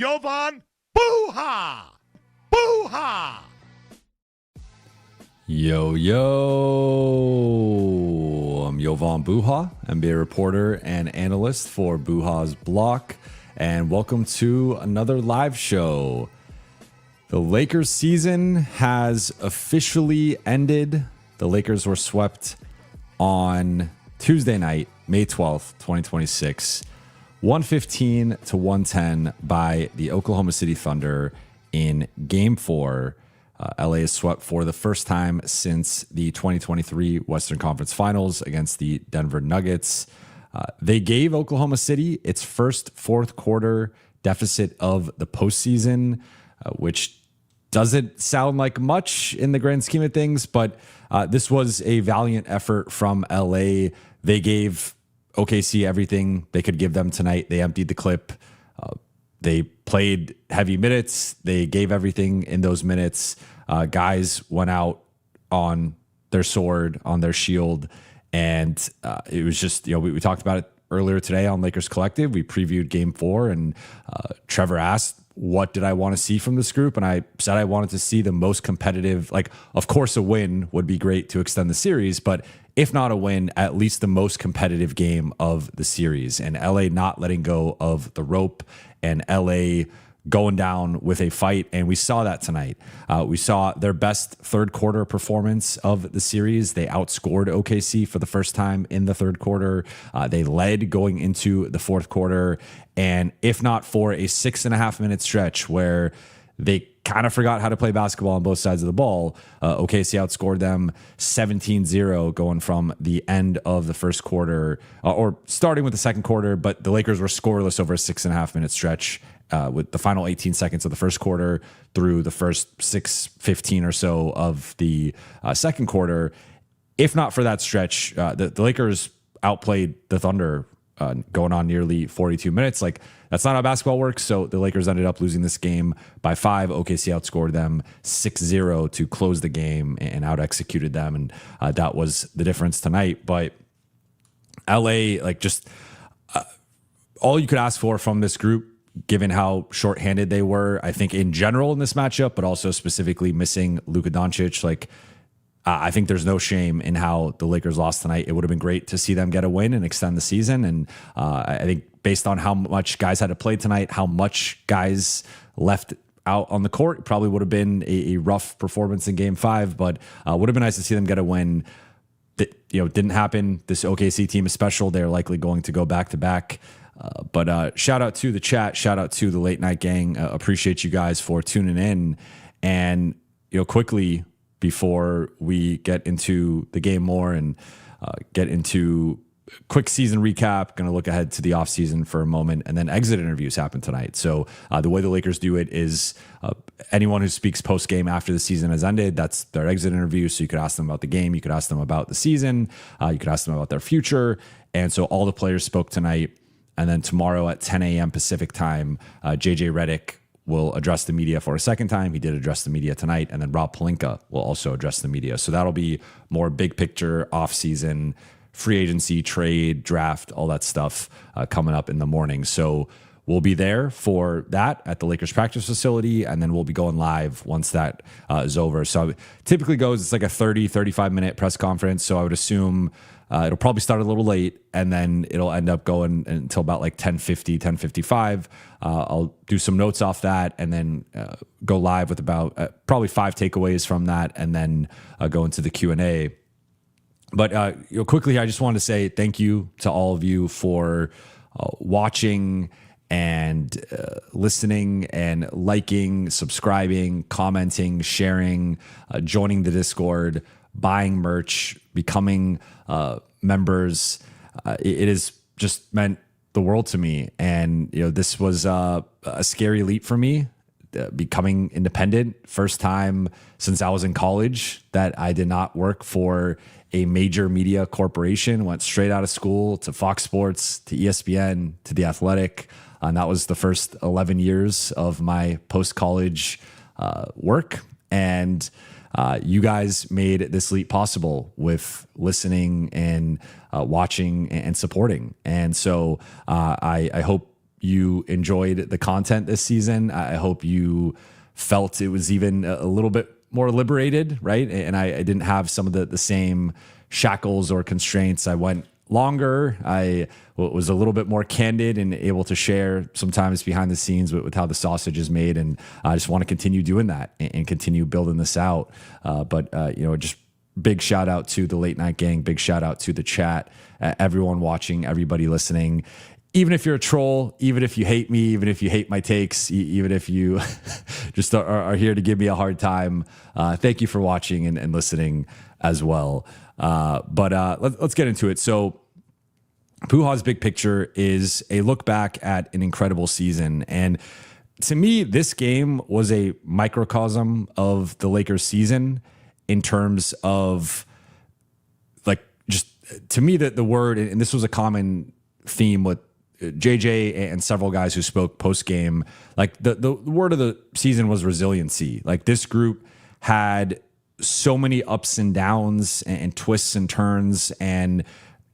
Jovan Buha! Buha! Yo, I'm Jovan Buha, NBA reporter and analyst for Buha's Block, and welcome to another live show. The Lakers season has officially ended. The Lakers were swept on Tuesday night, May 12th, 2026, 115 to 110 by the Oklahoma City Thunder in Game 4. LA is swept for the first time since the 2023 Western Conference Finals against the Denver Nuggets. They gave Oklahoma City its first fourth quarter deficit of the postseason, which doesn't sound like much in the grand scheme of things, but this was a valiant effort from LA. They gave OKC everything they could give them tonight. They emptied the clip. They played heavy minutes. They gave everything in those minutes. Guys went out on their sword, on their shield. And it was just, we talked about it earlier today on Lakers Collective. We previewed Game 4, and Trevor asked, what did I want to see from this group? And I said I wanted to see the most competitive, of course, a win would be great to extend the series, but if not a win, at least the most competitive game of the series. And LA not letting go of the rope, and LA going down with a fight. And we saw that tonight. We saw their best third quarter performance of the series. They outscored OKC for the first time in the third quarter. They led going into the fourth quarter. And if not for a 6.5 minute stretch where they kind of forgot how to play basketball on both sides of the ball, OKC outscored them 17-0 going from the end of the first quarter, or starting with the second quarter, but the Lakers were scoreless over a 6.5 minute stretch with the final 18 seconds of the first quarter through the first 6:15 or so of the second quarter. If not for that stretch, the Lakers outplayed the Thunder going on nearly 42 minutes. That's not how basketball works. So the Lakers ended up losing this game by 5. OKC outscored them 6-0 to close the game and out executed them. And that was the difference tonight. But LA, all you could ask for from this group, given how shorthanded they were, I think in general in this matchup, but also specifically missing Luka Doncic, I think there's no shame in how the Lakers lost tonight. It would have been great to see them get a win and extend the season. And I think based on how much guys had to play tonight, how much guys left out on the court, it probably would have been a rough performance in Game 5, but would have been nice to see them get a win. That didn't happen. This OKC team is special. They're likely going to go back to back. But shout out to the chat. Shout out to the late night gang. Appreciate you guys for tuning in. And quickly, before we get into the game more and get into quick season recap, going to look ahead to the offseason for a moment, and then exit interviews happen tonight. So the way the Lakers do it is anyone who speaks post-game after the season has ended, that's their exit interview. So you could ask them about the game, you could ask them about the season, you could ask them about their future. And so all the players spoke tonight. And then tomorrow at 10 a.m. Pacific time, JJ Redick will address the media for a second time. He did address the media tonight. And then Rob Pelinka will also address the media. So that'll be more big picture, offseason, free agency, trade, draft, all that stuff coming up in the morning. So we'll be there for that at the Lakers practice facility. And then we'll be going live once that is over. So it typically goes, it's like a 30, 35 minute press conference. So I would assume it'll probably start a little late, and then it'll end up going until about 10:50, 10:55. I'll do some notes off that, and then go live with about probably 5 takeaways from that, and then go into the Q&A. But quickly, I just wanted to say thank you to all of you for watching and listening and liking, subscribing, commenting, sharing, joining the Discord, buying merch, becoming members. It has just meant the world to me. And, this was a scary leap for me, becoming independent. First time since I was in college that I did not work for a major media corporation, went straight out of school to Fox Sports, to ESPN, to The Athletic. And that was the first 11 years of my post-college work. And you guys made this leap possible with listening and watching and supporting. And so I hope you enjoyed the content this season. I hope you felt it was even a little bit more liberated, right? And I didn't have some of the same shackles or constraints. I went longer. I was a little bit more candid and able to share sometimes behind the scenes with how the sausage is made. And I just want to continue doing that and continue building this out. But just big shout out to the Late Night Gang. Big shout out to the chat, everyone watching, everybody listening. Even if you're a troll, even if you hate me, even if you hate my takes, even if you just are here to give me a hard time, thank you for watching and listening as well. But let's get into it. So Buha's big picture is a look back at an incredible season. And to me, this game was a microcosm of the Lakers season in terms of, like, just to me, that the word, and this was a common theme with JJ and several guys who spoke post game, like the word of the season was resiliency. Like, this group had so many ups and downs and twists and turns and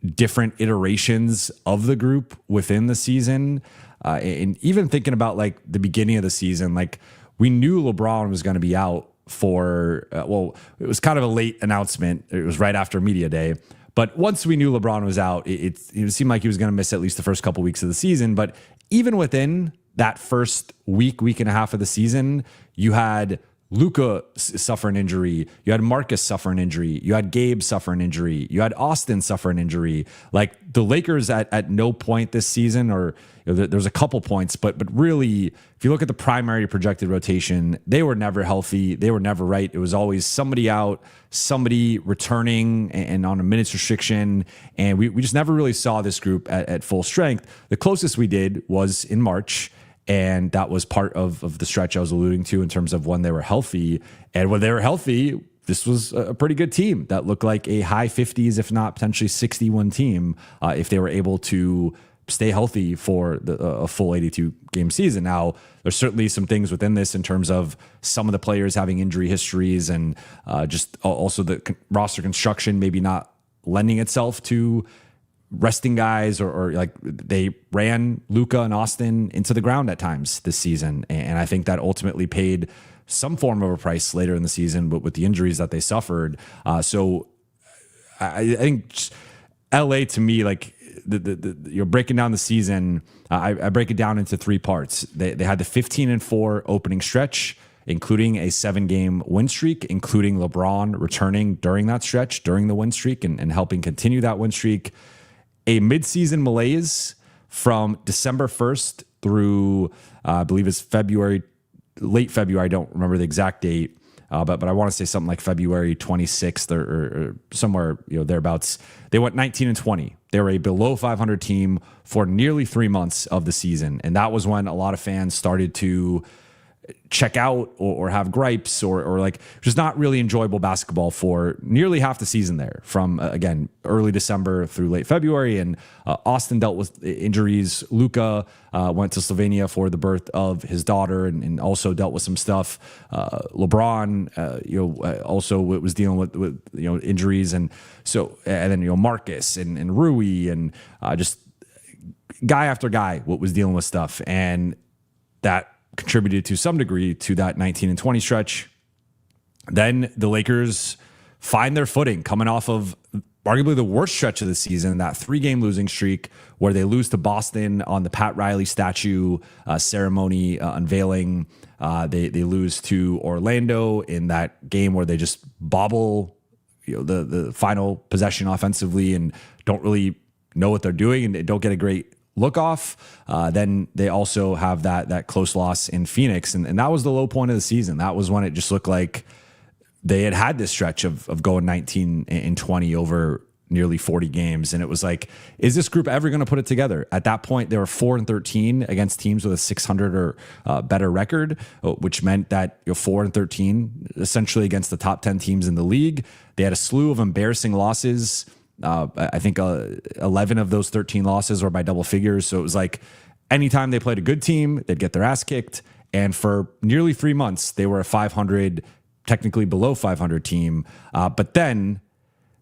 different iterations of the group within the season. And even thinking about like the beginning of the season, like we knew LeBron was going to be out for, it was kind of a late announcement. It was right after media day. But once we knew LeBron was out, it seemed like he was going to miss at least the first couple weeks of the season. But even within that first week and a half of the season, you had Luka suffer an injury. You had Marcus suffer an injury. You had Gabe suffer an injury. You had Austin suffer an injury. Like, the Lakers at no point this season, or there's a couple points, but really, if you look at the primary projected rotation, they were never healthy. They were never right. It was always somebody out, somebody returning and on a minutes restriction. And we just never really saw this group at full strength. The closest we did was in March. And that was part of the stretch I was alluding to in terms of when they were healthy. And when they were healthy, this was a pretty good team that looked like a high 50s, if not potentially 61 team, if they were able to stay healthy for a full 82 game season. Now, there's certainly some things within this in terms of some of the players having injury histories and just also the roster construction maybe not lending itself to resting guys, or like they ran Luka and Austin into the ground at times this season. And I think that ultimately paid some form of a price later in the season, but with the injuries that they suffered. So I think LA, to me, like you're breaking down the season. I break it down into three parts. They had the 15-4 opening stretch, including a 7-game win streak, including LeBron returning during that stretch, during the win streak, and helping continue that win streak. A midseason malaise from December 1st through, I believe it's late February. I don't remember the exact date, but I want to say something like February 26th or somewhere thereabouts. They went 19-20. They were a below 500 team for nearly 3 months of the season, and that was when a lot of fans started to check out or have gripes or like just not really enjoyable basketball for nearly half the season there, from again early December through late February. And Austin dealt with injuries. Luka went to Slovenia for the birth of his daughter and also dealt with some stuff. LeBron also was dealing with injuries, and then Marcus and Rui and just guy after guy was dealing with stuff, and that contributed to some degree to that 19-20 stretch. Then the Lakers find their footing coming off of arguably the worst stretch of the season, that 3-game losing streak where they lose to Boston on the Pat Riley statue ceremony unveiling. They lose to Orlando in that game where they just bobble the final possession offensively and don't really know what they're doing, and they don't get a great look off. Then they also have that close loss in Phoenix. And that was the low point of the season. That was when it just looked like they had this stretch of going 19-20 over nearly 40 games. And it was like, is this group ever going to put it together? At that point, they were 4-13 against teams with a 600 or better record, which meant that 4-13 essentially against the top 10 teams in the league. They had a slew of embarrassing losses. I think 11 of those 13 losses were by double figures. So it was like anytime they played a good team, they'd get their ass kicked. And for nearly 3 months, they were a 500, technically below 500 team. But then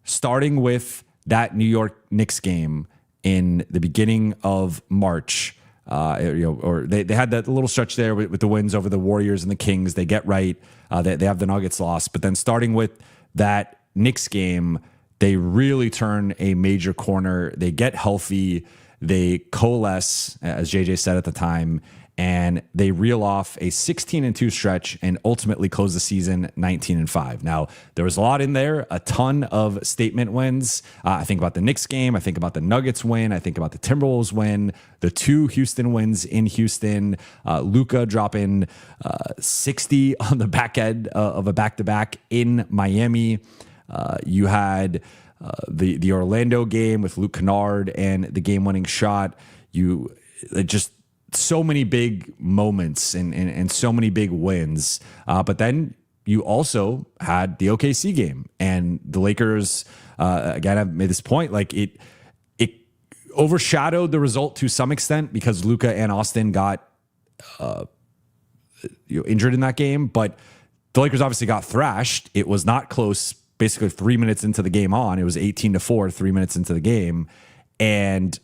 starting with that New York Knicks game in the beginning of March, Or they had that little stretch there with the wins over the Warriors and the Kings. They get right. They have the Nuggets lost. But then starting with that Knicks game, they really turn a major corner. They get healthy. They coalesce, as JJ said at the time, and they reel off a 16-2 stretch and ultimately close the season 19-5. Now, there was a lot in there, a ton of statement wins. I think about the Knicks game. I think about the Nuggets win. I think about the Timberwolves win, the 2 Houston wins in Houston, Luka dropping 60 on the back end of a back-to-back in Miami. You had the Orlando game with Luke Kennard and the game-winning shot. Just so many big moments and so many big wins. But then you also had the OKC game, and the Lakers, again, I've made this point, like it overshadowed the result to some extent because Luka and Austin got injured in that game. But the Lakers obviously got thrashed. It was not close. Basically 3 minutes into the game on, it was 18-4, 3 minutes into the game, and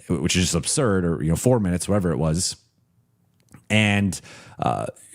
which is just absurd, or 4 minutes, whatever it was. And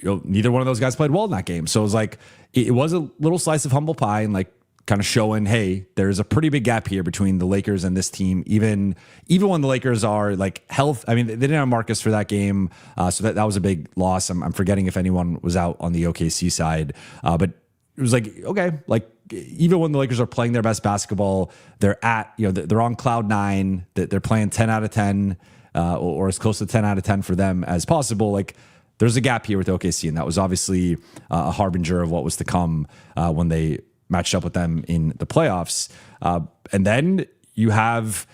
neither one of those guys played well in that game. So it was like it was a little slice of humble pie, and like kind of showing, hey, there's a pretty big gap here between the Lakers and this team. Even when the Lakers are like health, I mean, they didn't have Marcus for that game, so that was a big loss. I'm forgetting if anyone was out on the OKC side, but it was like, okay, like even when the Lakers are playing their best basketball, they're they're on cloud 9, that they're playing 10 out of 10 or as close to 10 out of 10 for them as possible. Like there's a gap here with OKC, and that was obviously a harbinger of what was to come when they matched up with them in the playoffs. And then you have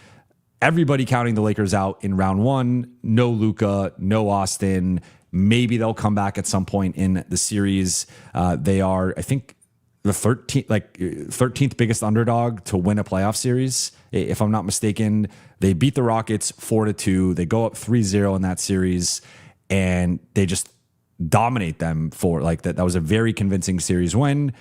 everybody counting the Lakers out in round 1. No Luka, no Austin. Maybe they'll come back at some point in the series. They are, I think, the 13th biggest underdog to win a playoff series, if I'm not mistaken. They beat the Rockets 4-2. They go up 3-0 in that series, and they just dominate them for like that. That was a very convincing series win.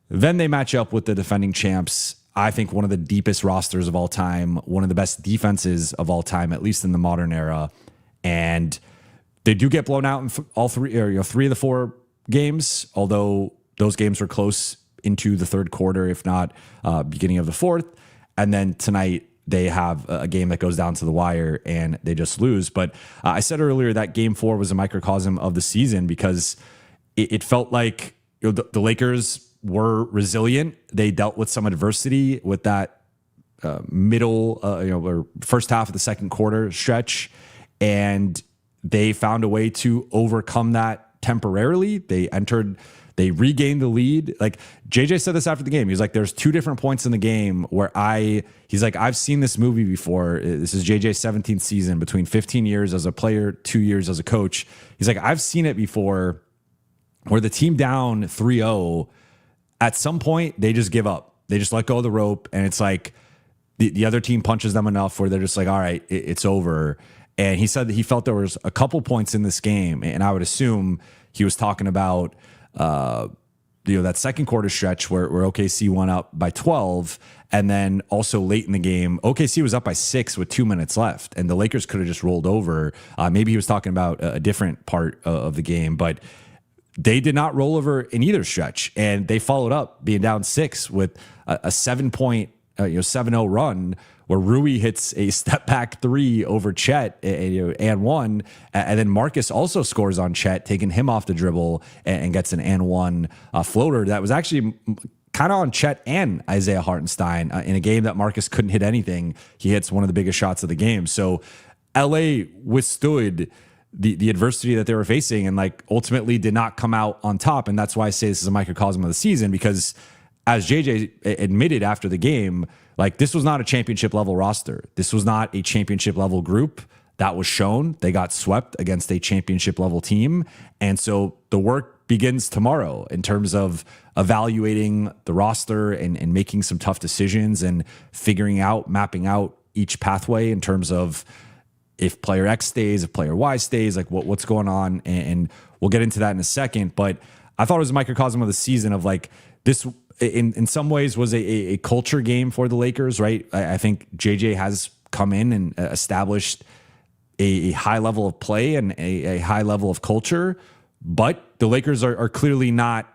Then they match up with the defending champs. I think one of the deepest rosters of all time, one of the best defenses of all time, at least in the modern era, and they do get blown out in all three of the 4 games, although those games were close into the third quarter, if not beginning of the fourth. And then tonight they have a game that goes down to the wire and they just lose. But I said earlier that game 4 was a microcosm of the season because it felt like the Lakers were resilient. They dealt with some adversity with that middle, or first half of the second quarter stretch, and they found a way to overcome that temporarily. They regained the lead. Like JJ said this after the game. He was like, there's 2 different points in the game where he's like, I've seen this movie before. This is JJ's 17th season, between 15 years as a player, 2 years as a coach. He's like, I've seen it before where the team down 3-0, at some point they just give up. They just let go of the rope. And it's like the other team punches them enough where they're just like, all right, it's over. And he said that he felt there was a couple points in this game, and I would assume he was talking about that second quarter stretch where OKC went up by 12, and then also late in the game, OKC was up by 6 with 2 minutes left, and the Lakers could have just rolled over. Maybe he was talking about a different part of the game, but they did not roll over in either stretch, and they followed up being down 6 with a 7-point 7-0 run where Rui hits a step back 3 over Chet and one, and then Marcus also scores on Chet, taking him off the dribble and gets an and one floater that was actually kind of on Chet and Isaiah Hartenstein in a game that Marcus couldn't hit anything. He hits one of the biggest shots of the game. So LA withstood the adversity that they were facing and like ultimately did not come out on top. And that's why I say this is a microcosm of the season, because as JJ admitted after the game, like this was not a championship level roster. This was not a championship level group. That was shown. They got swept against a championship level team. And so the work begins tomorrow in terms of evaluating the roster and making some tough decisions and mapping out each pathway in terms of if player X stays, if player Y stays, like what's going on. And we'll get into that in a second. But I thought it was a microcosm of the season of like this in some ways was a culture game for the Lakers, right? I think JJ has come in and established a high level of play and a high level of culture, but the Lakers are clearly not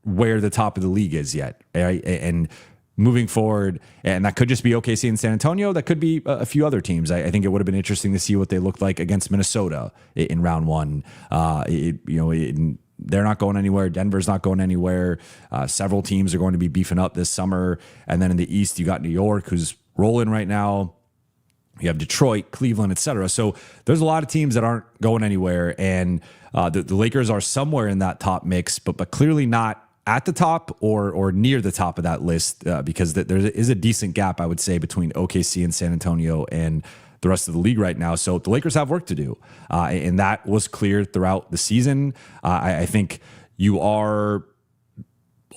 where the top of the league is yet. Right? And moving forward, and that could just be OKC and San Antonio. That could be a few other teams. I think it would have been interesting to see what they looked like against Minnesota in round one. They're not going anywhere. Denver's not going anywhere. Several teams are going to be beefing up this summer. And then in the East, you got New York, who's rolling right now. You have Detroit, Cleveland, et cetera. So there's a lot of teams that aren't going anywhere. And the Lakers are somewhere in that top mix, but clearly not at the top or near the top of that list because there is a decent gap, I would say, between OKC and San Antonio and the rest of the league right now. So the Lakers have work to do. And that was clear throughout the season. I think you are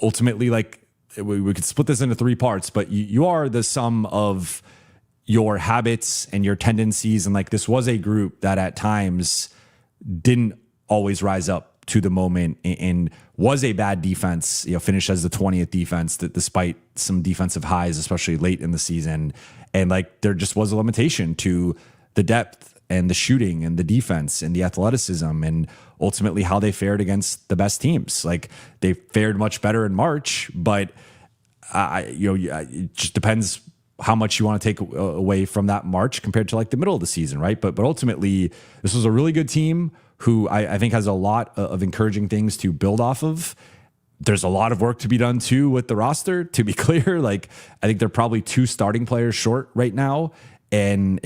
ultimately, like, we could split this into three parts, but you are the sum of your habits and your tendencies. And like, this was a group that at times didn't always rise up to the moment and was a bad defense, finished as the 20th defense despite some defensive highs, especially late in the season. And like, there just was a limitation to the depth and the shooting and the defense and the athleticism and ultimately how they fared against the best teams. Like, they fared much better in March, but it just depends how much you want to take away from that March compared to like the middle of the season, right? But ultimately, this was a really good team who I think has a lot of encouraging things to build off of. There's a lot of work to be done too with the roster, to be clear. Like, I think they're probably 2 starting players short right now. And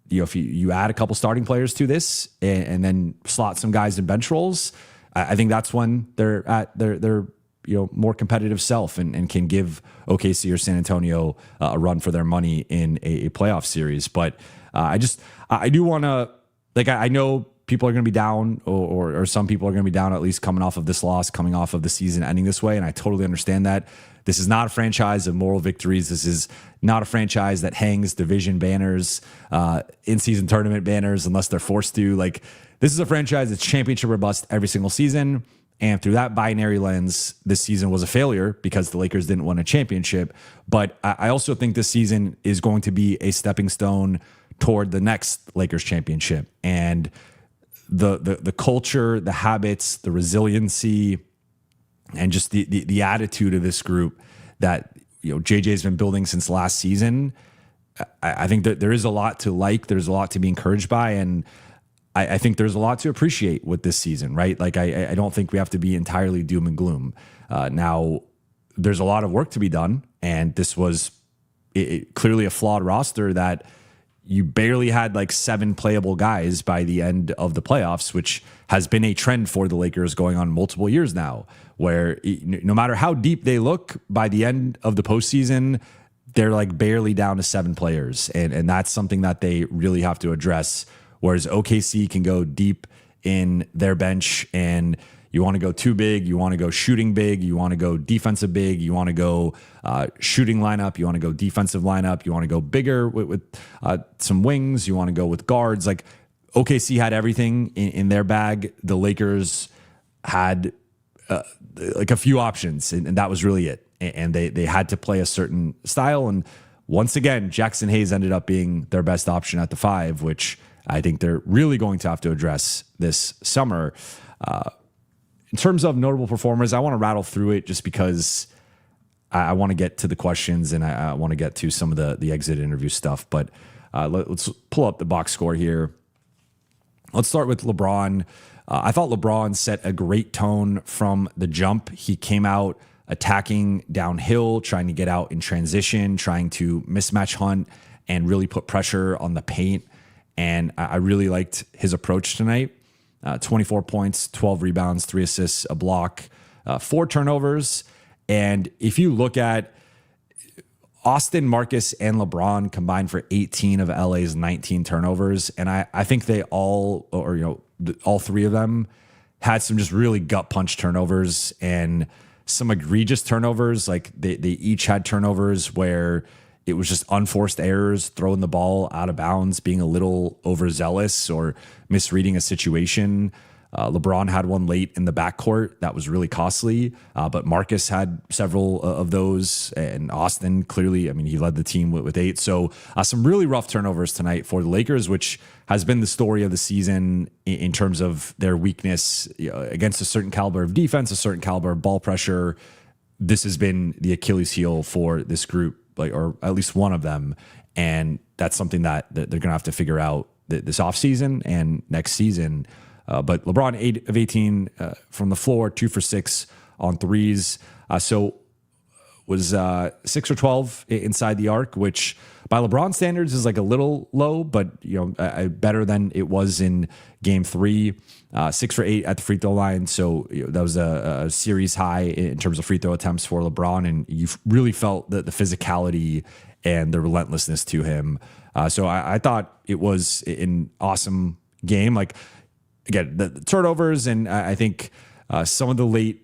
if you add a couple starting players to this and then slot some guys in bench roles, I think that's when they're at their more competitive self and can give OKC or San Antonio a run for their money in a playoff series. But I do want to, like, I know people are going to be down or some people are going to be down, at least coming off of this loss, coming off of the season ending this way. And I totally understand that. This is not a franchise of moral victories. This is not a franchise that hangs division banners, in-season tournament banners, unless they're forced to. Like, this is a franchise that's championship or bust every single season. And through that binary lens, this season was a failure because the Lakers didn't win a championship. But I also think this season is going to be a stepping stone toward the next Lakers championship. And the culture, the habits, the resiliency, and just the attitude of this group that JJ's been building since last season. I think that there is a lot to like. There's a lot to be encouraged by, and I think there's a lot to appreciate with this season, right? Like, I don't think we have to be entirely doom and gloom. Now, there's a lot of work to be done, and this was clearly a flawed roster that you barely had like 7 playable guys by the end of the playoffs, which has been a trend for the Lakers going on multiple years now, where no matter how deep they look, by the end of the postseason, they're like barely down to 7 players. And that's something that they really have to address. Whereas OKC can go deep in their bench, and you want to go too big, you want to go shooting big, you want to go defensive big, you want to go shooting lineup, you want to go defensive lineup, you want to go bigger with some wings, you want to go with guards. Like, OKC had everything in their bag. The Lakers had like a few options, and that was really it. And they had to play a certain style. And once again, Jackson Hayes ended up being their best option at the 5, which I think they're really going to have to address this summer. In terms of notable performers, I want to rattle through it just because I want to get to the questions and I want to get to some of the exit interview stuff. But let's pull up the box score here. Let's start with LeBron. I thought LeBron set a great tone from the jump. He came out attacking downhill, trying to get out in transition, trying to mismatch hunt and really put pressure on the paint. And I really liked his approach tonight. 24 points, 12 rebounds, 3 assists, a block, 4 turnovers. And if you look at Austin, Marcus, and LeBron combined for 18 of LA's 19 turnovers. And I think they all, or all 3 of them had some just really gut punch turnovers and some egregious turnovers. Like they each had turnovers where it was just unforced errors, throwing the ball out of bounds, being a little overzealous or misreading a situation. LeBron had one late in the backcourt that was really costly, but Marcus had several of those, and Austin clearly, I mean, he led the team with 8. So some really rough turnovers tonight for the Lakers, which has been the story of the season in terms of their weakness against a certain caliber of defense, a certain caliber of ball pressure. This has been the Achilles heel for this group, or at least one of them. And that's something that they're going to have to figure out this offseason and next season. But LeBron, 8 of 18 from the floor, 2 for 6 on threes. So was 6 or 12 inside the arc, which by LeBron standards is like a little low, but better than it was in Game 3. 6 for 8 at the free throw line. So that was a series high in terms of free throw attempts for LeBron, and you really felt the physicality and the relentlessness to him. So I thought it was an awesome game. Like, again, the turnovers, and I think some of the late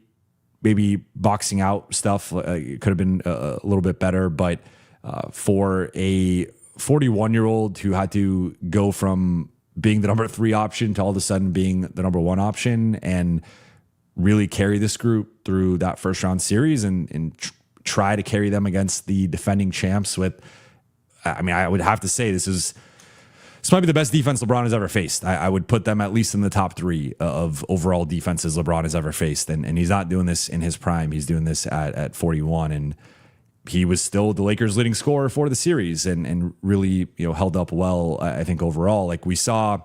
maybe boxing out stuff could have been a little bit better. But for a 41-year-old who had to go from being the number 3 option to all of a sudden being the number 1 option and really carry this group through that first round series and try to carry them against the defending champs with, I mean, I would have to say this might be the best defense LeBron has ever faced. I would put them at least in the top 3 of overall defenses LeBron has ever faced. And he's not doing this in his prime. He's doing this at 41. And he was still the Lakers' leading scorer for the series and really held up well, I think, overall. Like, we saw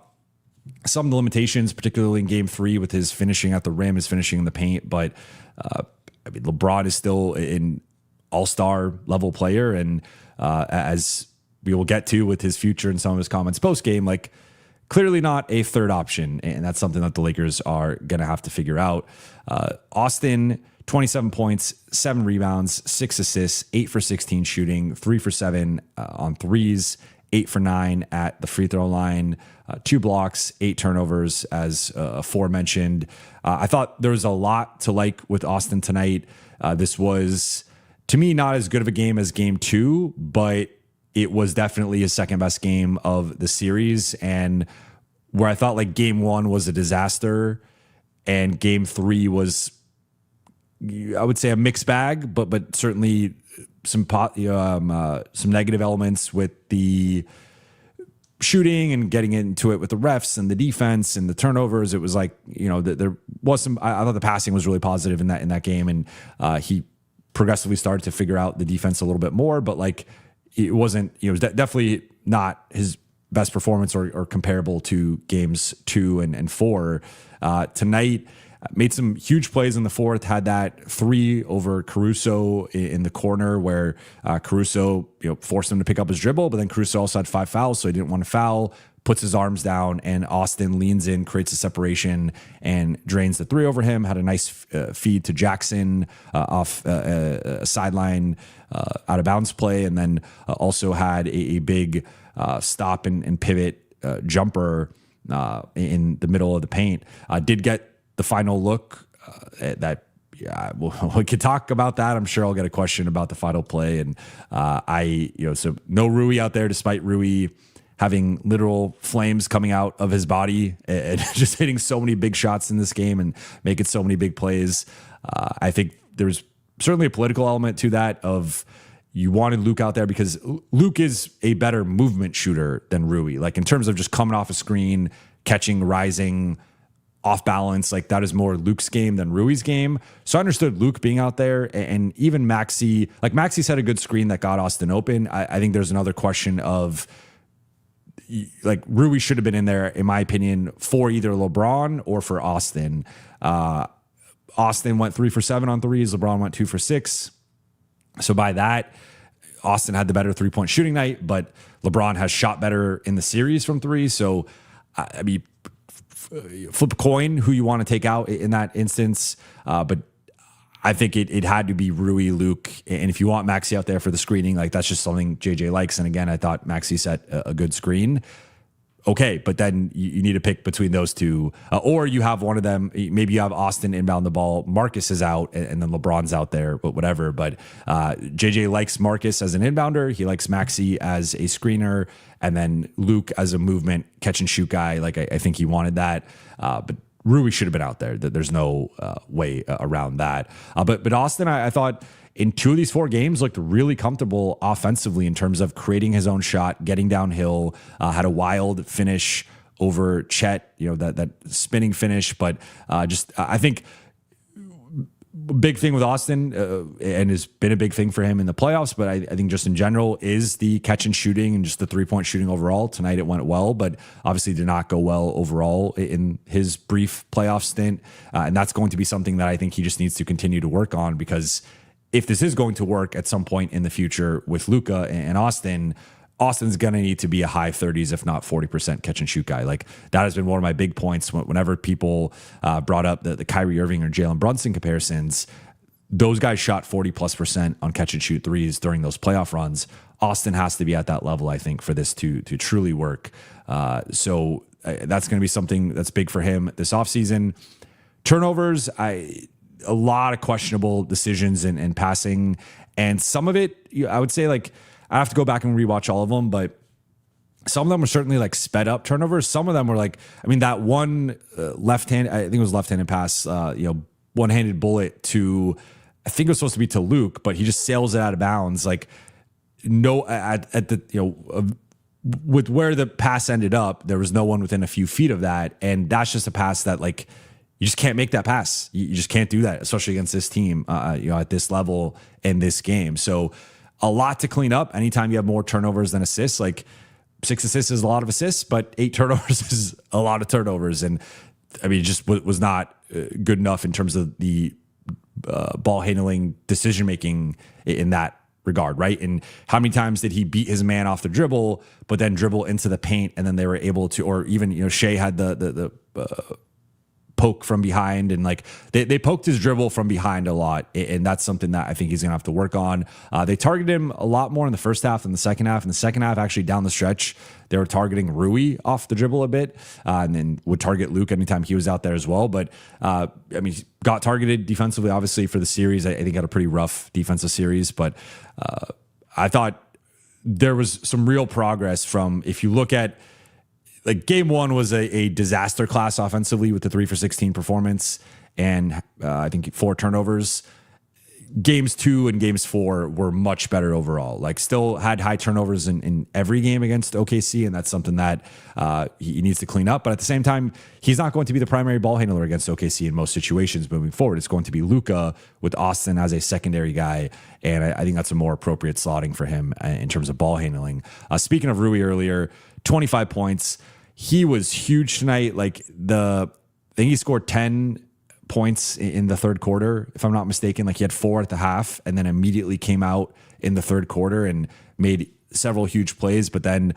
some of the limitations, particularly in Game 3 with his finishing at the rim, his finishing in the paint. But, I mean, LeBron is still an all-star level player. And as we will get to with his future and some of his comments post-game, like, clearly not a third option. And that's something that the Lakers are going to have to figure out. Austin, 27 points, 7 rebounds, 6 assists, 8 for 16 shooting, 3 for 7 on threes, 8 for 9 at the free throw line, 2 blocks, 8 turnovers, as aforementioned. I thought there was a lot to like with Austin tonight. This was, to me, not as good of a game as Game 2, but it was definitely his second best game of the series. And where I thought like Game 1 was a disaster and Game 3 was, I would say, a mixed bag, but certainly some negative elements with the shooting and getting into it with the refs and the defense and the turnovers. It was like, there was some, I thought the passing was really positive in that game. And he progressively started to figure out the defense a little bit more, but like, it wasn't, it was definitely not his best performance or comparable to games 2 and 4. Tonight, made some huge plays in the fourth, had that 3 over Caruso in the corner where Caruso forced him to pick up his dribble, but then Caruso also had 5 fouls, so he didn't want to foul, puts his arms down, and Austin leans in, creates a separation, and drains the 3 over him. Had a nice feed to Jackson off a sideline out of bounds play, and then also had a big stop and pivot jumper in the middle of the paint. Did get the final look that, we could talk about that. I'm sure I'll get a question about the final play. And so no Rui out there, despite Rui having literal flames coming out of his body and just hitting so many big shots in this game and making so many big plays. I think there's certainly a political element to that of you wanted Luke out there because Luke is a better movement shooter than Rui. Like in terms of just coming off a screen, catching, rising, off balance, like that is more Luke's game than Rui's game. So I understood Luke being out there, and even Maxey, like Maxey's had a good screen that got Austin open. I think there's another question of like Rui should have been in there, in my opinion, for either LeBron or for Austin. Austin went 3 for 7 on threes. LeBron went 2 for 6. So by that, Austin had the better 3-point shooting night, but LeBron has shot better in the series from 3. So I mean, flip a coin who you want to take out in that instance. But I think it had to be Rui, Luke. And if you want Maxey out there for the screening, like that's just something JJ likes. And again, I thought Maxey set a good screen. Okay, but then you need to pick between those two. Or you have one of them, maybe you have Austin inbound the ball, Marcus is out, and then LeBron's out there, but whatever. But JJ likes Marcus as an inbounder. He likes Maxey as a screener. And then Luke as a movement catch and shoot guy. Like I think he wanted that. But Rui should have been out there. There's no way around that. But Austin, I thought in 2 of these 4 games looked really comfortable offensively in terms of creating his own shot, getting downhill, had a wild finish over Chet, that spinning finish. But I think big thing with Austin, and has been a big thing for him in the playoffs, but I think just in general, is the catch and shooting and just the 3-point shooting overall. Tonight it went well, but obviously did not go well overall in his brief playoff stint. And that's going to be something that I think he just needs to continue to work on, because if this is going to work at some point in the future with Luka and Austin's going to need to be a high 30s, if not 40% catch and shoot guy. Like, that has been one of my big points whenever people brought up the Kyrie Irving or Jalen Brunson comparisons. Those guys shot 40+% on catch and shoot threes during those playoff runs. Austin has to be at that level, I think, for this to truly work. So that's going to be something that's big for him this offseason. Turnovers, a lot of questionable decisions in passing. And some of it, I would say, like, I have to go back and rewatch all of them, but some of them were certainly like sped up turnovers. Some of them were like, that one left-hand, I think it was left-handed pass, one-handed bullet to, I think it was supposed to be to Luke, but he just sails it out of bounds. Like, with where the pass ended up, there was no one within a few feet of that. And that's just a pass that, like, you just can't make that pass. You just can't do that, especially against this team, at this level in this game. So, a lot to clean up anytime you have more turnovers than assists. Like, 6 assists is a lot of assists, but 8 turnovers is a lot of turnovers. And it just was not good enough in terms of the ball handling, decision making in that regard, right? And how many times did he beat his man off the dribble, but then dribble into the paint, and then they were able to, or even Shea had the poke from behind, and like they poked his dribble from behind a lot, and that's something that I think he's gonna have to work on. They targeted him a lot more in the first half than the second half. In the second half, actually down the stretch, they were targeting Rui off the dribble a bit, and then would target Luke anytime he was out there as well. But he got targeted defensively, obviously, for the series. I think had a pretty rough defensive series, but I thought there was some real progress from, if you look at, like, game 1 was a disaster class offensively with the 3 for 16 performance and I think 4 turnovers. Games 2 and games 4 were much better overall. Like, still had high turnovers in every game against OKC, and that's something that he needs to clean up. But at the same time, he's not going to be the primary ball handler against OKC in most situations moving forward. It's going to be Luka with Austin as a secondary guy, and I think that's a more appropriate slotting for him in terms of ball handling. Speaking of Rui earlier, 25 points. He was huge tonight. Like, I think he scored 10 points in the third quarter, if I'm not mistaken. Like, he had 4 at the half and then immediately came out in the third quarter and made several huge plays. But then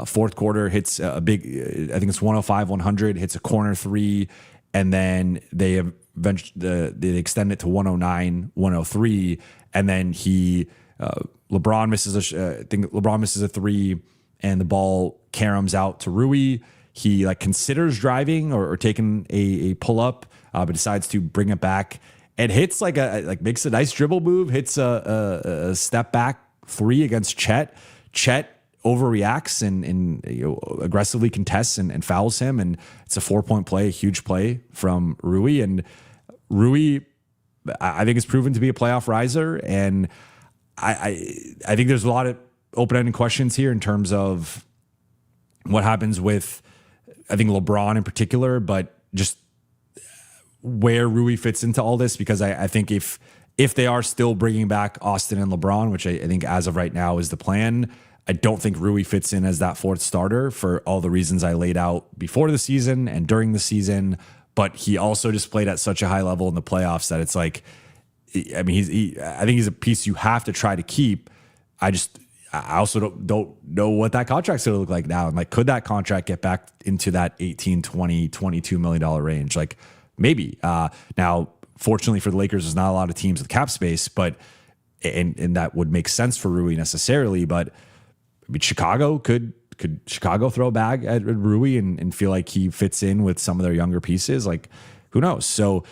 fourth quarter hits a big, I think it's 105-100, hits a corner 3. And then they extend it to 109-103. And then LeBron misses a 3, and the ball caroms out to Rui. He considers driving or taking a pull up, but decides to bring it back and hits makes a nice dribble move, hits a step back 3 against Chet. Chet overreacts and aggressively contests and fouls him, and it's a 4-point play, a huge play from Rui. And Rui, I think, is proven to be a playoff riser, and I think there's a lot of open-ended questions here in terms of what happens with, I think, LeBron in particular, but just where Rui fits into all this, because I think if they are still bringing back Austin and LeBron, which I think as of right now is the plan, I don't think Rui fits in as that 4th starter for all the reasons I laid out before the season and during the season. But he also just played at such a high level in the playoffs that it's like, I think he's a piece you have to try to keep. I also don't know what that contract's going to look like now. And could that contract get back into that 18, 20, $22 million range? Like, maybe. Now, fortunately for the Lakers, there's not a lot of teams with cap space, but and that would make sense for Rui necessarily. But Chicago could Chicago throw a bag at Rui and feel like he fits in with some of their younger pieces? Like, who knows? So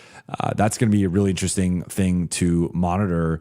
that's going to be a really interesting thing to monitor.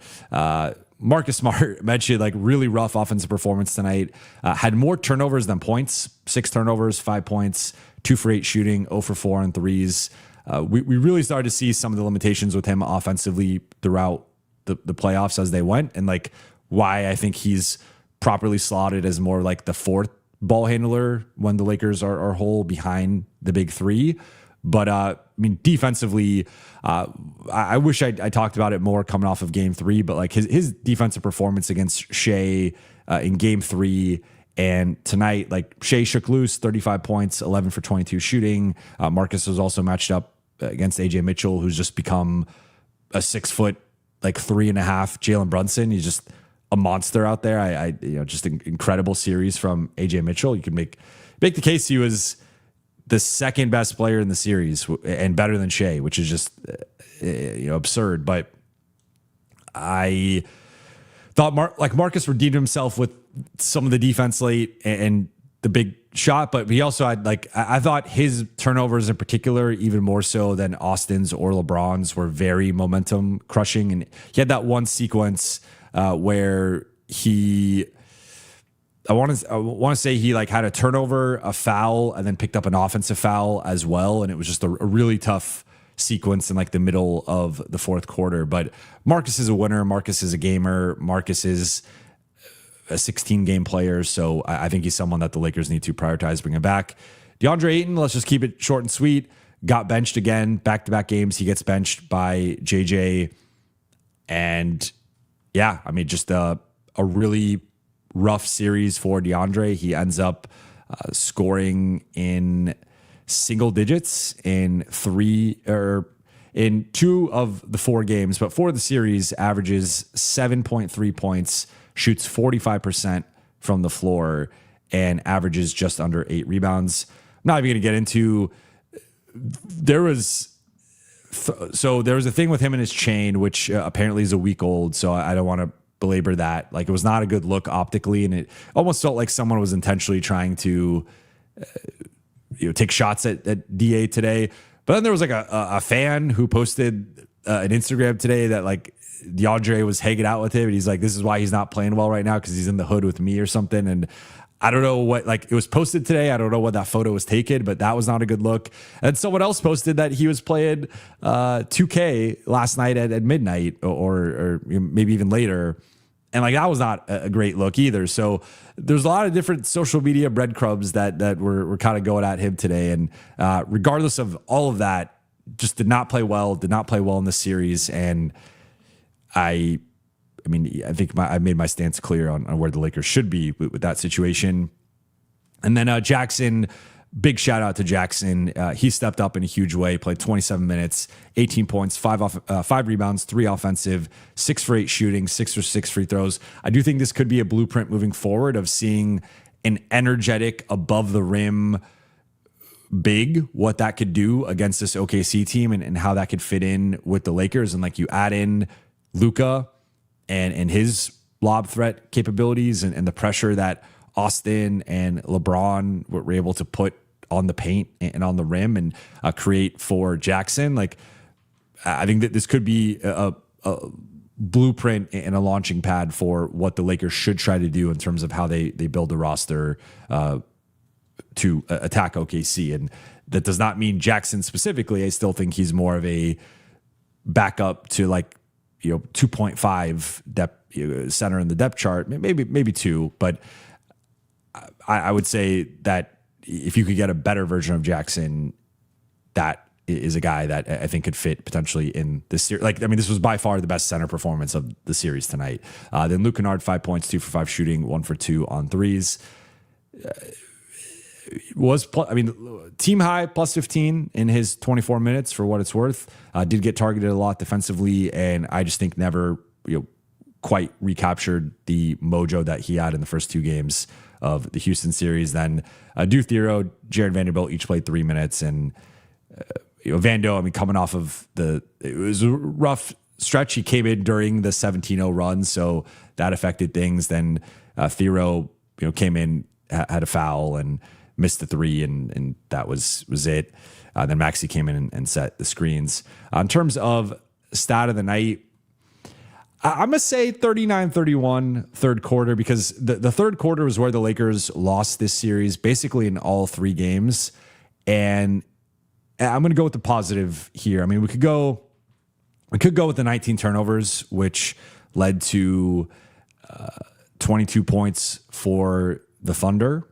Marcus Smart mentioned really rough offensive performance tonight. Had more turnovers than points. 6 turnovers, 5 points, 2 for 8 shooting, 0 for 4 on threes. we really started to see some of the limitations with him offensively throughout the playoffs as they went, and like why I think he's properly slotted as more like the fourth ball handler when the Lakers are whole behind the big three. But I mean, defensively, I wish I talked about it more coming off of game 3, but like his defensive performance against Shea in game 3 and tonight, like Shea shook loose, 35 points, 11 for 22 shooting. Marcus was also matched up against AJ Mitchell, who's just become a 6 foot, like 3.5 Jalen Brunson. He's just a monster out there. I just an incredible series from AJ Mitchell. You could make the case he was the second best player in the series and better than Shea, which is just absurd. But I thought Marcus redeemed himself with some of the defense late and the big shot, but he also had I thought his turnovers in particular, even more so than Austin's or LeBron's, were very momentum crushing. And he had that one sequence where I want to say he had a turnover, a foul, and then picked up an offensive foul as well. And it was just a really tough sequence in the middle of the fourth quarter. But Marcus is a winner. Marcus is a gamer. Marcus is a 16-game player. So I think he's someone that the Lakers need to prioritize bringing back. DeAndre Ayton, let's just keep it short and sweet. Got benched again, back-to-back games. He gets benched by JJ. And yeah, I mean, just a really rough series for DeAndre. He ends up scoring in single digits in 2 of the 4 games, but for the series averages 7.3 points, shoots 45% from the floor, and averages just under 8 rebounds. I'm not even going to get into. There was a thing with him and his chain, which apparently is a week old. So I don't want to belabor that. It was not a good look optically, and it almost felt like someone was intentionally trying to take shots at DA today. But then there was a fan who posted an Instagram today that DeAndre was hanging out with him, and he's like, this is why he's not playing well right now, because he's in the hood with me or something. And I don't know what, it was posted today. I don't know what that photo was taken, but that was not a good look. And someone else posted that he was playing 2K last night at midnight or maybe even later. And that was not a great look either. So there's a lot of different social media breadcrumbs that were kind of going at him today. And regardless of all of that, just did not play well in this series. And I think I made my stance clear on where the Lakers should be with that situation. And then Jackson, big shout out to Jackson. He stepped up in a huge way, played 27 minutes, 18 points, 5 rebounds, 3 offensive, 6 for 8 shooting, 6 for 6 free throws. I do think this could be a blueprint moving forward of seeing an energetic, above the rim big, what that could do against this OKC team and how that could fit in with the Lakers. And you add in Luka and his lob threat capabilities and the pressure that Austin and LeBron were able to put on the paint and on the rim and create for Jackson. I think that this could be a blueprint and a launching pad for what the Lakers should try to do in terms of how they build a roster to attack OKC. And that does not mean Jackson specifically. I still think he's more of a backup to 2.5 depth center in the depth chart, maybe 2, but I would say that if you could get a better version of Jackson, that is a guy that I think could fit potentially in this series. This was by far the best center performance of the series tonight. Then Luke Kennard, 5 points, 2 for 5 shooting, 1 for 2 on threes. Team high plus 15 in his 24 minutes for what it's worth. Did get targeted a lot defensively, and I just think never quite recaptured the mojo that he had in the first 2 games of the Houston series. Then Deuce Thiero, Jared Vanderbilt each played 3 minutes, and Vando, coming off of it was a rough stretch. He came in during the 17-0 run, so that affected things. Then Thiero, came in, had a foul and missed the 3, and that was it. Then Maxey came in and set the screens. In terms of stat of the night, I'm going to say 39-31 third quarter, because the third quarter was where the Lakers lost this series basically in all 3 games. And I'm going to go with the positive here. I mean, we could go with the 19 turnovers, which led to 22 points for the Thunder.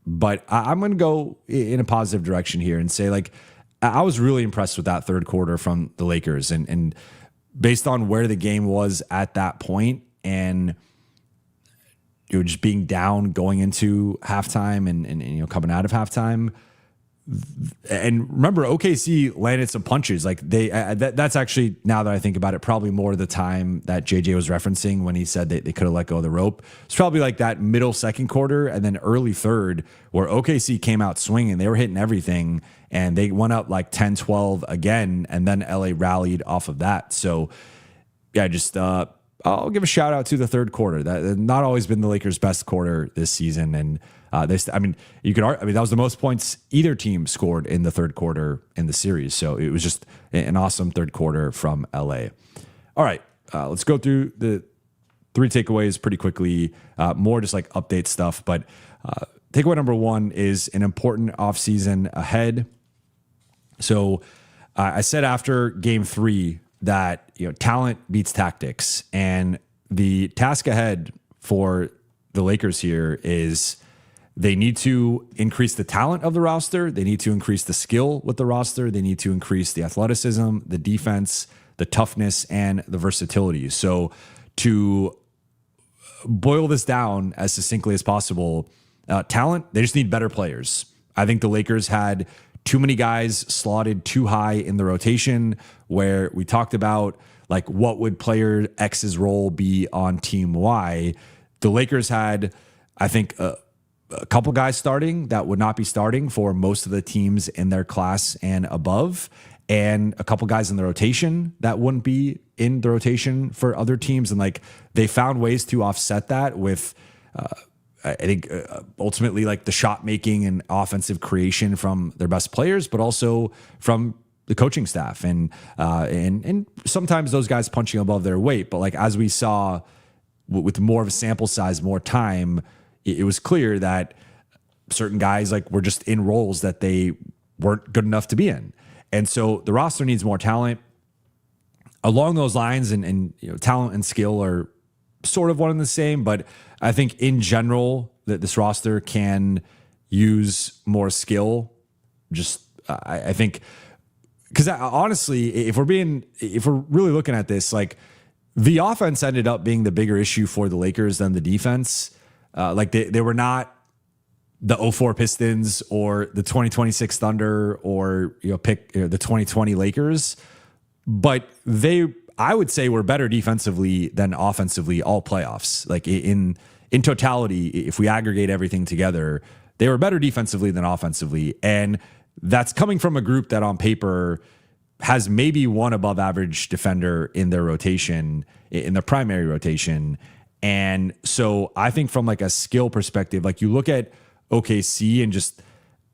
But I'm going to go in a positive direction here and say, like, I was really impressed with that third quarter from the Lakers. And based on where the game was at that point and just being down going into halftime and coming out of halftime. And remember, OKC landed some punches. Like that's actually, now that I think about it, probably more the time that JJ was referencing when he said they could have let go of the rope. It's probably like that middle second quarter and then early third where OKC came out swinging. They were hitting everything and they went up like 10-12 again. And then LA rallied off of that. So yeah, just I'll give a shout out to the third quarter. That not always been the Lakers' best quarter this season. And that was the most points either team scored in the third quarter in the series. So it was just an awesome third quarter from LA. All right, let's go through the 3 takeaways pretty quickly. More just like update stuff. But takeaway number 1 is an important offseason ahead. So I said after game 3 that talent beats tactics, and the task ahead for the Lakers here is they need to increase the talent of the roster. They need to increase the skill with the roster. They need to increase the athleticism, the defense, the toughness, and the versatility. So to boil this down as succinctly as possible, talent, they just need better players. I think the Lakers had too many guys slotted too high in the rotation, where we talked about like what would player X's role be on team Y. The Lakers had, I think, a couple guys starting that would not be starting for most of the teams in their class and above, and a couple guys in the rotation that wouldn't be in the rotation for other teams. And like they found ways to offset that with, I think ultimately like the shot making and offensive creation from their best players, but also from the coaching staff and sometimes those guys punching above their weight. But like, as we saw with more of a sample size, more time, it was clear that certain guys like were just in roles that they weren't good enough to be in. And so the roster needs more talent along those lines, and talent and skill are sort of one and the same, but I think in general that this roster can use more skill. Just I think, because honestly, if we're really looking at this, like the offense ended up being the bigger issue for the Lakers than the defense. Like they were not the 2004 Pistons or the 2026 Thunder or pick the 2020 Lakers, but I would say were better defensively than offensively all playoffs. Like in totality, if we aggregate everything together, they were better defensively than offensively. And that's coming from a group that on paper has maybe one above average defender in their rotation, in their primary rotation. And so I think from like a skill perspective, like you look at OKC and just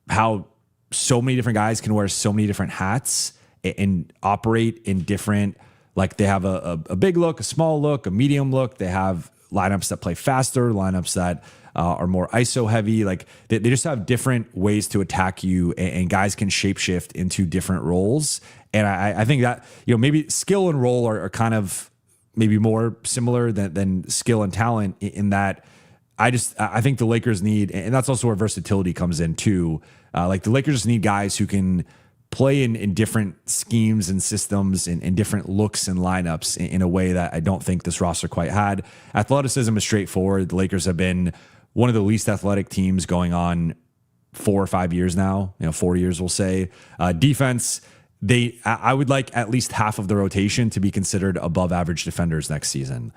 how so many different guys can wear so many different hats and operate in different, like they have a big look, a small look, a medium look. They have lineups that play faster, lineups that are more ISO heavy. Like they just have different ways to attack you, and guys can shapeshift into different roles. And I think that, maybe skill and role are kind of maybe more similar than skill and talent, in that I think the Lakers need, and that's also where versatility comes in too. Like the Lakers just need guys who can play in different schemes and systems and different looks and lineups in a way that I don't think this roster quite had. Athleticism is straightforward. The Lakers have been one of the least athletic teams going on 4 or 5 years now, 4 years we'll say. Defense, I would like at least half of the rotation to be considered above average defenders next season.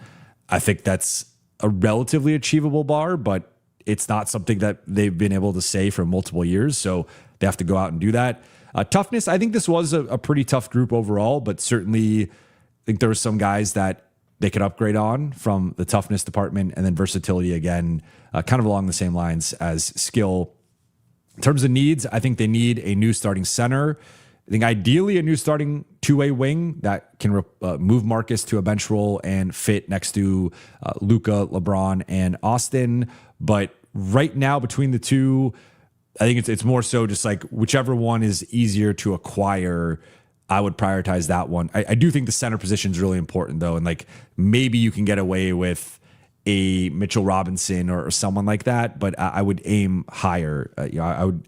I think that's a relatively achievable bar, but it's not something that they've been able to say for multiple years. So they have to go out and do that. Toughness, I think this was a pretty tough group overall, but certainly I think there were some guys that they could upgrade on from the toughness department, and then versatility again, kind of along the same lines as skill. In terms of needs, I think they need a new starting center. I think ideally a new starting two-way wing that can move Marcus to a bench role and fit next to Luka, LeBron, and Austin. But right now between the two, I think it's more so just like whichever one is easier to acquire, I would prioritize that one. I do think the center position is really important though. And like maybe you can get away with a Mitchell Robinson or someone like that, but I would aim higher. I would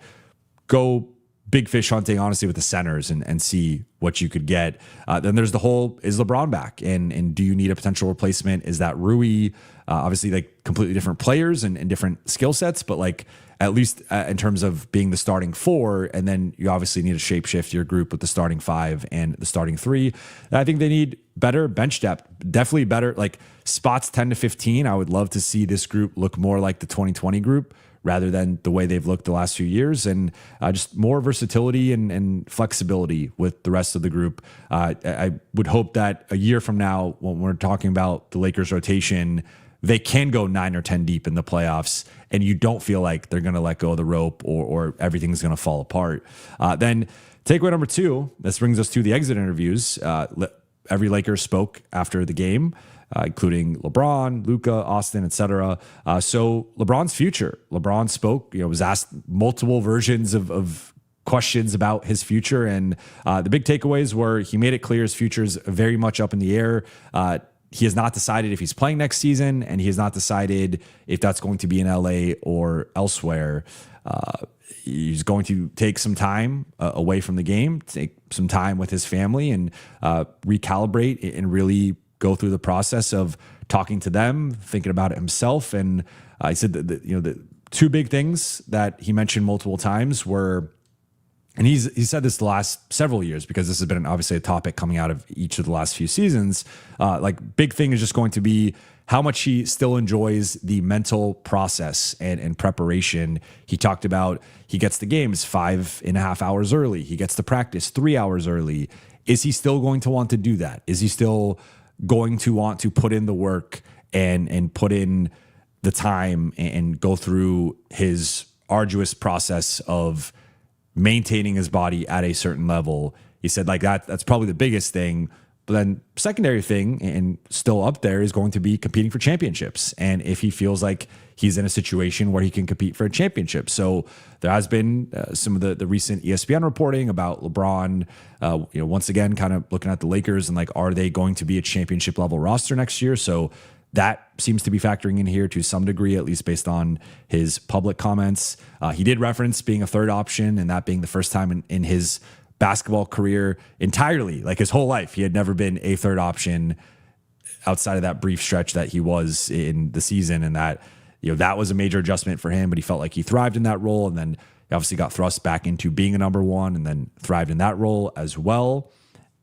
go big fish hunting, honestly, with the centers and see what you could get. Then there's the whole, is LeBron back? And do you need a potential replacement? Is that Rui? Obviously, like completely different players and different skill sets, but like at least in terms of being the starting four, and then you obviously need to shapeshift your group with the starting five and the starting three. And I think they need better bench depth, definitely better, like spots 10 to 15. I would love to see this group look more like the 2020 group rather than the way they've looked the last few years, and just more versatility and flexibility with the rest of the group. I would hope that a year from now, when we're talking about the Lakers rotation, they can go 9 or 10 deep in the playoffs, and you don't feel like they're going to let go of the rope or everything's going to fall apart. Then takeaway number 2, this brings us to the exit interviews. Every Laker spoke after the game, including LeBron, Luka, Austin, etc. So LeBron's future. LeBron spoke, was asked multiple versions of questions about his future. And the big takeaways were he made it clear his future is very much up in the air. He has not decided if he's playing next season, and he has not decided if that's going to be in LA or elsewhere. He's going to take some time away from the game, take some time with his family, and recalibrate and really go through the process of talking to them, thinking about it himself. And he said that the two big things that he mentioned multiple times were, and he said this the last several years because this has been obviously a topic coming out of each of the last few seasons. Like big thing is just going to be how much he still enjoys the mental process and preparation. He talked about he gets the games 5.5 hours early. He gets to practice 3 hours early. Is he still going to want to do that? Is he still going to want to put in the work and put in the time and go through his arduous process of maintaining his body at a certain level? He said like that's probably the biggest thing. But then secondary thing, and still up there, is going to be competing for championships. And if he feels like he's in a situation where he can compete for a championship. So there has been some of the recent ESPN reporting about LeBron, once again, kind of looking at the Lakers and like, are they going to be a championship level roster next year? So that seems to be factoring in here to some degree, at least based on his public comments. He did reference being a third option, and that being the first time in his basketball career entirely, like his whole life, he had never been a third option outside of that brief stretch that he was in the season. And that, that was a major adjustment for him, but he felt like he thrived in that role. And then he obviously got thrust back into being a number one and then thrived in that role as well.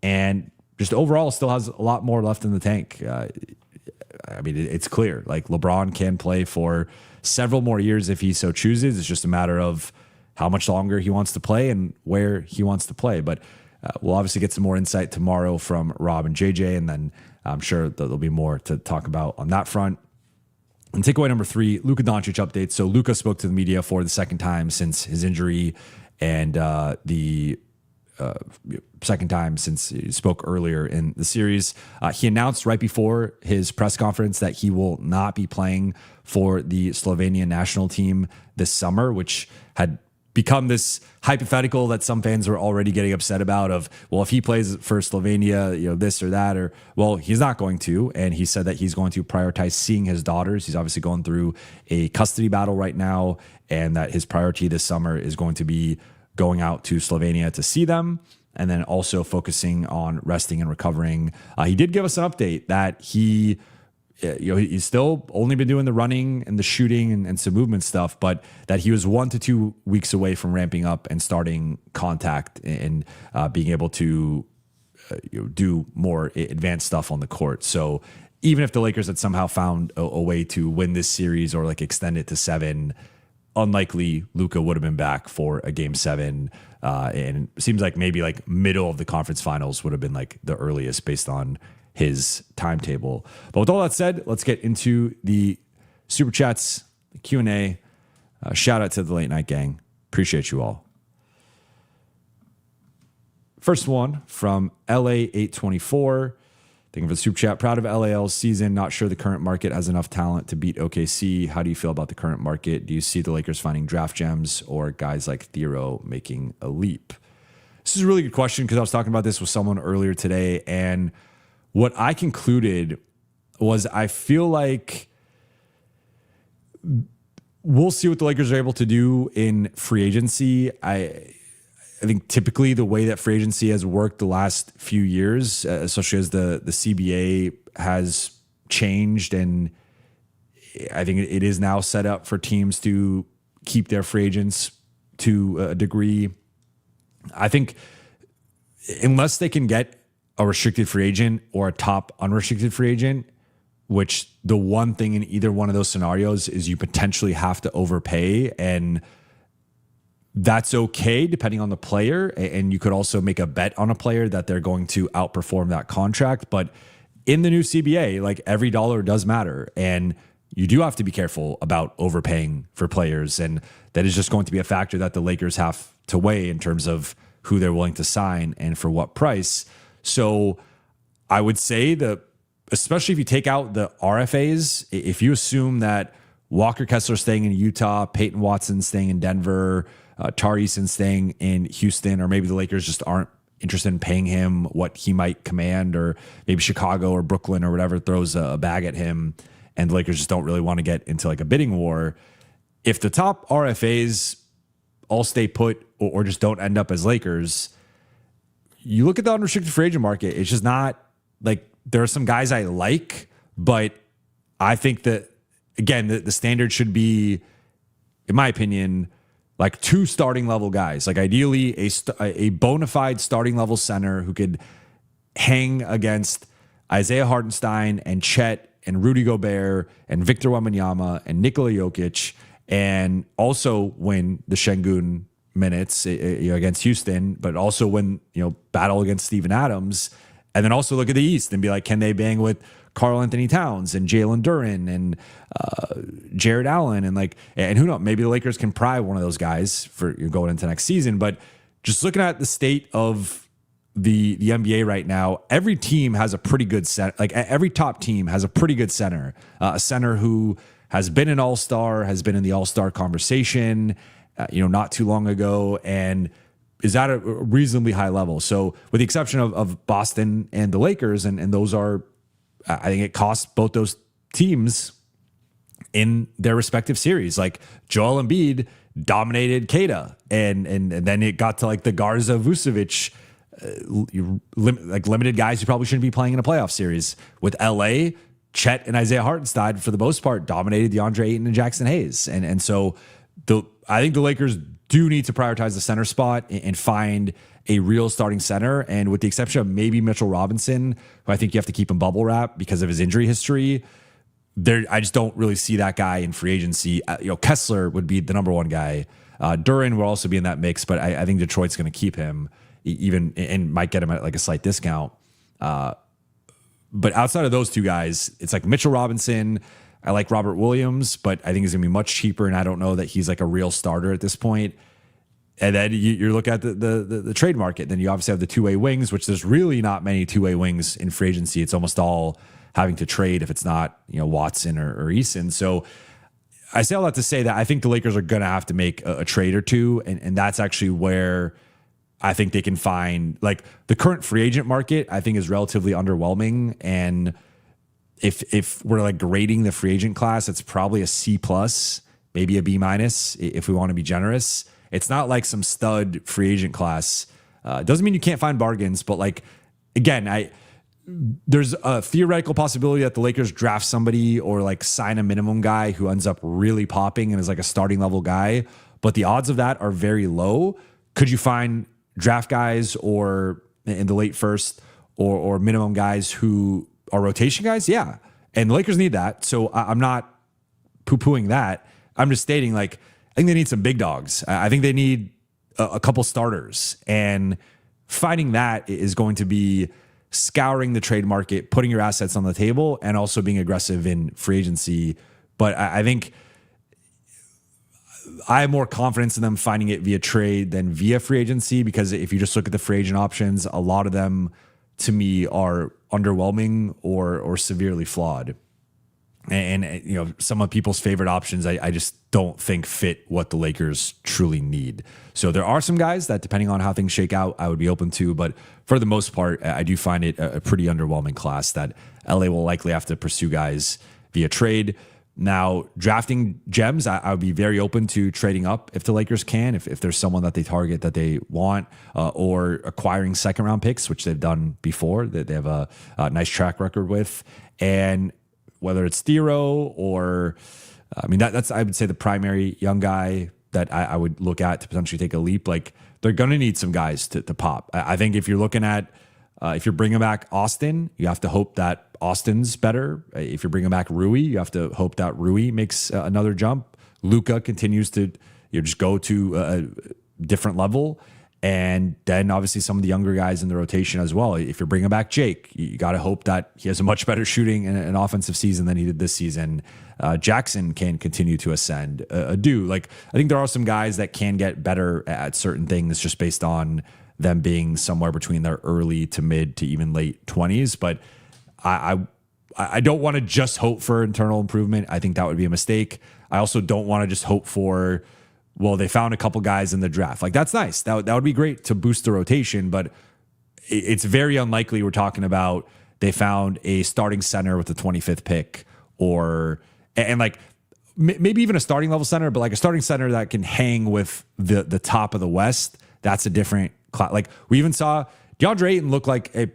And just overall still has a lot more left in the tank. I mean, it's clear like LeBron can play for several more years if he so chooses. It's just a matter of how much longer he wants to play and where he wants to play. But we'll obviously get some more insight tomorrow from Rob and JJ, and then I'm sure there'll be more to talk about on that front. And takeaway number 3, Luka Doncic update. So Luka spoke to the media for the second time since his injury, and the second time since he spoke earlier in the series. He announced right before his press conference that he will not be playing for the Slovenian national team this summer, which had become this hypothetical that some fans were already getting upset about of, well, if he plays for Slovenia, this or that, or, well, he's not going to. And he said that he's going to prioritize seeing his daughters. He's obviously going through a custody battle right now, and that his priority this summer is going to be going out to Slovenia to see them, and then also focusing on resting and recovering. He did give us an update that he's still only been doing the running and the shooting and some movement stuff, but that he was 1 to 2 weeks away from ramping up and starting contact and being able to do more advanced stuff on the court. So even if the Lakers had somehow found a way to win this series or like extend it to 7, unlikely Luka would have been back for a game 7. And it seems like maybe like middle of the conference finals would have been like the earliest based on his timetable. But with all that said, let's get into the super chats, the Q&A. Shout out to the late night gang. Appreciate you all. First one from LA824. Thank you for the super chat. Proud of LAL's season. Not sure the current market has enough talent to beat OKC. How do you feel about the current market? Do you see the Lakers finding draft gems or guys like Thero making a leap? This is a really good question because I was talking about this with someone earlier today. And what I concluded was I feel like we'll see what the Lakers are able to do in free agency. I think typically the way that free agency has worked the last few years, especially as the CBA has changed, and I think it is now set up for teams to keep their free agents to a degree. I think unless they can get a restricted free agent or a top unrestricted free agent, which the one thing in either one of those scenarios is you potentially have to overpay, and that's okay depending on the player. And you could also make a bet on a player that they're going to outperform that contract. But in the new CBA, like every dollar does matter. And you do have to be careful about overpaying for players. And that is just going to be a factor that the Lakers have to weigh in terms of who they're willing to sign and for what price. So I would say that, especially if you take out the RFAs, if you assume that Walker Kessler staying in Utah, Peyton Watson staying in Denver, Tari Eason staying in Houston, or maybe the Lakers just aren't interested in paying him what he might command, or maybe Chicago or Brooklyn or whatever throws a bag at him and the Lakers just don't really want to get into like a bidding war. If the top RFAs all stay put or just don't end up as Lakers, you look at the unrestricted free agent market, it's just not like, there are some guys I like, but I think that, again, the standard should be, in my opinion, like 2 starting level guys, like ideally a bona fide starting level center who could hang against Isaiah Hartenstein and Chet and Rudy Gobert and Victor Wembanyama and Nikola Jokic, and also win the Şengün minutes against Houston, but also win, battle against Steven Adams, and then also look at the East and be like, can they bang with Karl Anthony Towns and Jalen Duren and Jared Allen and who knows, maybe the Lakers can pry one of those guys for going into next season. But just looking at the state of the NBA right now, every team has a pretty good center. Like every top team has a pretty good center, a center who has been an all-star, has been in the all-star conversation, not too long ago, and is at a reasonably high level. So with the exception of Boston and the Lakers, and those are, I think it costs both those teams in their respective series. Like Joel Embiid dominated Kada, and then it got to like the Garza Vucevic, limited guys who probably shouldn't be playing in a playoff series. With LA, Chet and Isaiah Hartenstein, for the most part, dominated DeAndre Ayton and Jackson Hayes. And so I think the Lakers do need to prioritize the center spot and find a real starting center. And with the exception of maybe Mitchell Robinson, who I think you have to keep in bubble wrap because of his injury history, I just don't really see that guy in free agency. Kessler would be the number one guy. Duren will also be in that mix, but I think Detroit's going to keep him even and might get him at like a slight discount. But outside of those two guys, it's like Mitchell Robinson. I like Robert Williams, but I think he's going to be much cheaper, and I don't know that he's like a real starter at this point. And then you look at the trade market. Then you obviously have the two-way wings, which there's really not many two-way wings in free agency. It's almost all having to trade if it's not Watson or Eason. So I say all that to say that I think the Lakers are going to have to make a trade or two, and that's actually where I think they can find, like, the current free agent market, I think, is relatively underwhelming. And if we're like grading the free agent class, it's probably a C+, maybe a B- if we want to be generous. It's not like some stud free agent class. Doesn't mean you can't find bargains, but like, again, there's a theoretical possibility that the Lakers draft somebody or like sign a minimum guy who ends up really popping and is like a starting level guy, but the odds of that are very low. Could you find draft guys or in the late first or minimum guys who are rotation guys? Yeah. And the Lakers need that. So I'm not poo-pooing that. I'm just stating, like, I think they need some big dogs. I think they need a couple starters, and finding that is going to be scouring the trade market, putting your assets on the table, and also being aggressive in free agency. But I think I have more confidence in them finding it via trade than via free agency, because if you just look at the free agent options, a lot of them, to me are underwhelming or severely flawed. And some of people's favorite options, I just don't think fit what the Lakers truly need. So there are some guys that, depending on how things shake out, I would be open to. But for the most part, I do find it a pretty underwhelming class that LA will likely have to pursue guys via trade. Now, drafting gems, I would be very open to trading up if the Lakers can, if there's someone that they target that they want, or acquiring second-round picks, which they've done before, that they have a nice track record with. And whether it's Thero or, that's, I would say, the primary young guy that I would look at to potentially take a leap. Like, they're going to need some guys to pop. I think if you're looking at, if you're bringing back Austin, you have to hope that Austin's better. If you're bringing back Rui, you have to hope that Rui makes another jump. Luka continues to just go to a different level. And then obviously some of the younger guys in the rotation as well. If you're bringing back Jake, you got to hope that he has a much better shooting in an offensive season than he did this season. Jackson can continue to ascend. I think there are some guys that can get better at certain things just based on them being somewhere between their early to mid to even late 20s. But I don't want to just hope for internal improvement. I think that would be a mistake. I also don't want to just hope for, well, they found a couple guys in the draft. Like, that's nice. That would be great to boost the rotation, but it's very unlikely we're talking about they found a starting center with the 25th pick, and maybe even a starting level center, but like a starting center that can hang with the top of the West. That's a different class. Like, we even saw DeAndre Ayton look like a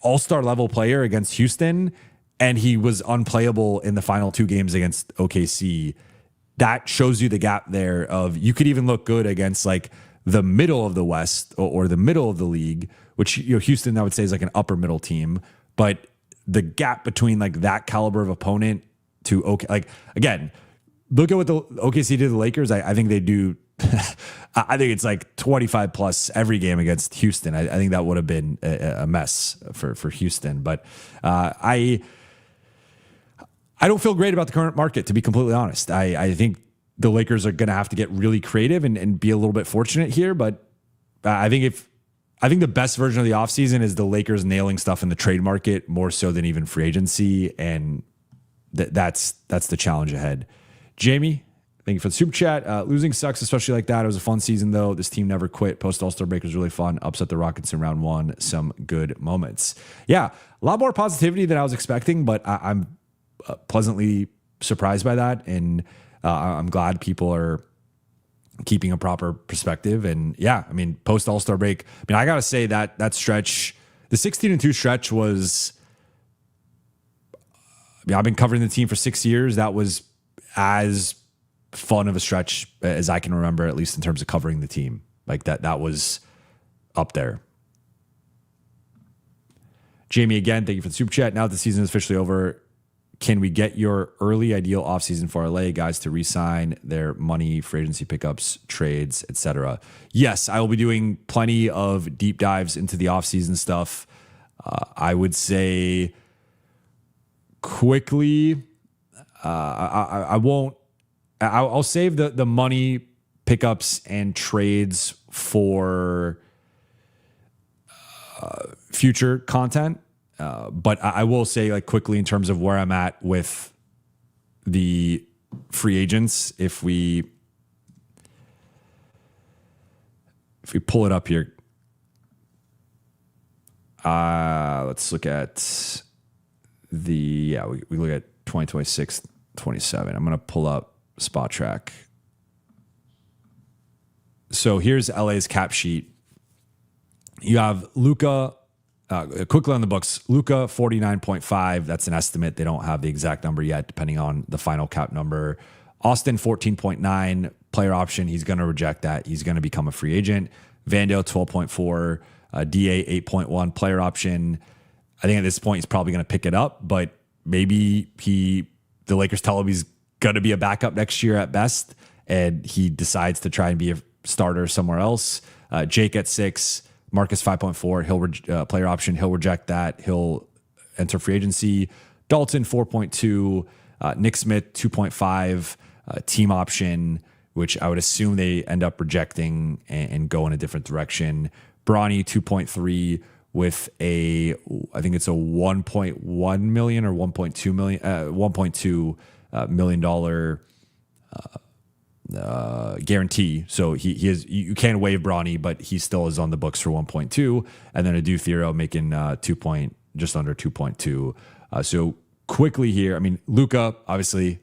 all-star level player against Houston, and he was unplayable in the final two games against OKC. That shows you the gap there of, you could even look good against like the middle of the West or the middle of the league, which Houston, I would say, is like an upper middle team. But the gap between like that caliber of opponent to again, look at what the OKC did to the Lakers. I think they do. I think it's like 25 plus every game against Houston. I think that would have been a mess for Houston. But I don't feel great about the current market, to be completely honest. I think the Lakers are going to have to get really creative and be a little bit fortunate here. But I think the best version of the offseason is the Lakers nailing stuff in the trade market more so than even free agency. And that's the challenge ahead. Jamie, thank you for the super chat. Losing sucks, especially like that. It was a fun season, though. This team never quit. Post All-Star break was really fun. Upset the Rockets in round one. Some good moments. Yeah, a lot more positivity than I was expecting, but I'm pleasantly surprised by that. And I'm glad people are keeping a proper perspective. And yeah, post All-Star break, I got to say that stretch, the 16-2 stretch was, I've been covering the team for 6 years. That was as fun of a stretch as I can remember, at least in terms of covering the team. Like that was up there. Jamie, again, thank you for the super chat. Now that the season is officially over, can we get your early ideal offseason for LA guys to re-sign their money, free agency pickups, trades, etc.? Yes, I will be doing plenty of deep dives into the offseason stuff. I would say quickly, I won't. I'll save the money pickups and trades for future content. But I will say, like, quickly in terms of where I'm at with the free agents, if we pull it up here, let's look at we look at 2026, 27. I'm going to pull up Spot Track. So here's LA's cap sheet. You have Luka. Quickly on the books, Luka 49.5. That's an estimate. They don't have the exact number yet, depending on the final cap number. Austin 14.9 player option. He's going to reject that. He's going to become a free agent. Vandale 12.4. DA 8.1 player option. I think at this point he's probably going to pick it up, but maybe the Lakers tell him he's going to be a backup next year at best, and he decides to try and be a starter somewhere else. Jake at 6. Marcus 5.4, he'll player option. He'll reject that. He'll enter free agency. Dalton 4.2, Nick Smith 2.5, team option, which I would assume they end up rejecting and go in a different direction. Bronny 2.3, with I think it's a 1.1 million or 1.2 million, $1.2 million dollar guarantee. So he is, you can waive Bronny, but he still is on the books for 1.2, and then a Adu Thero making just under 2.2. So quickly here, I mean, Luka obviously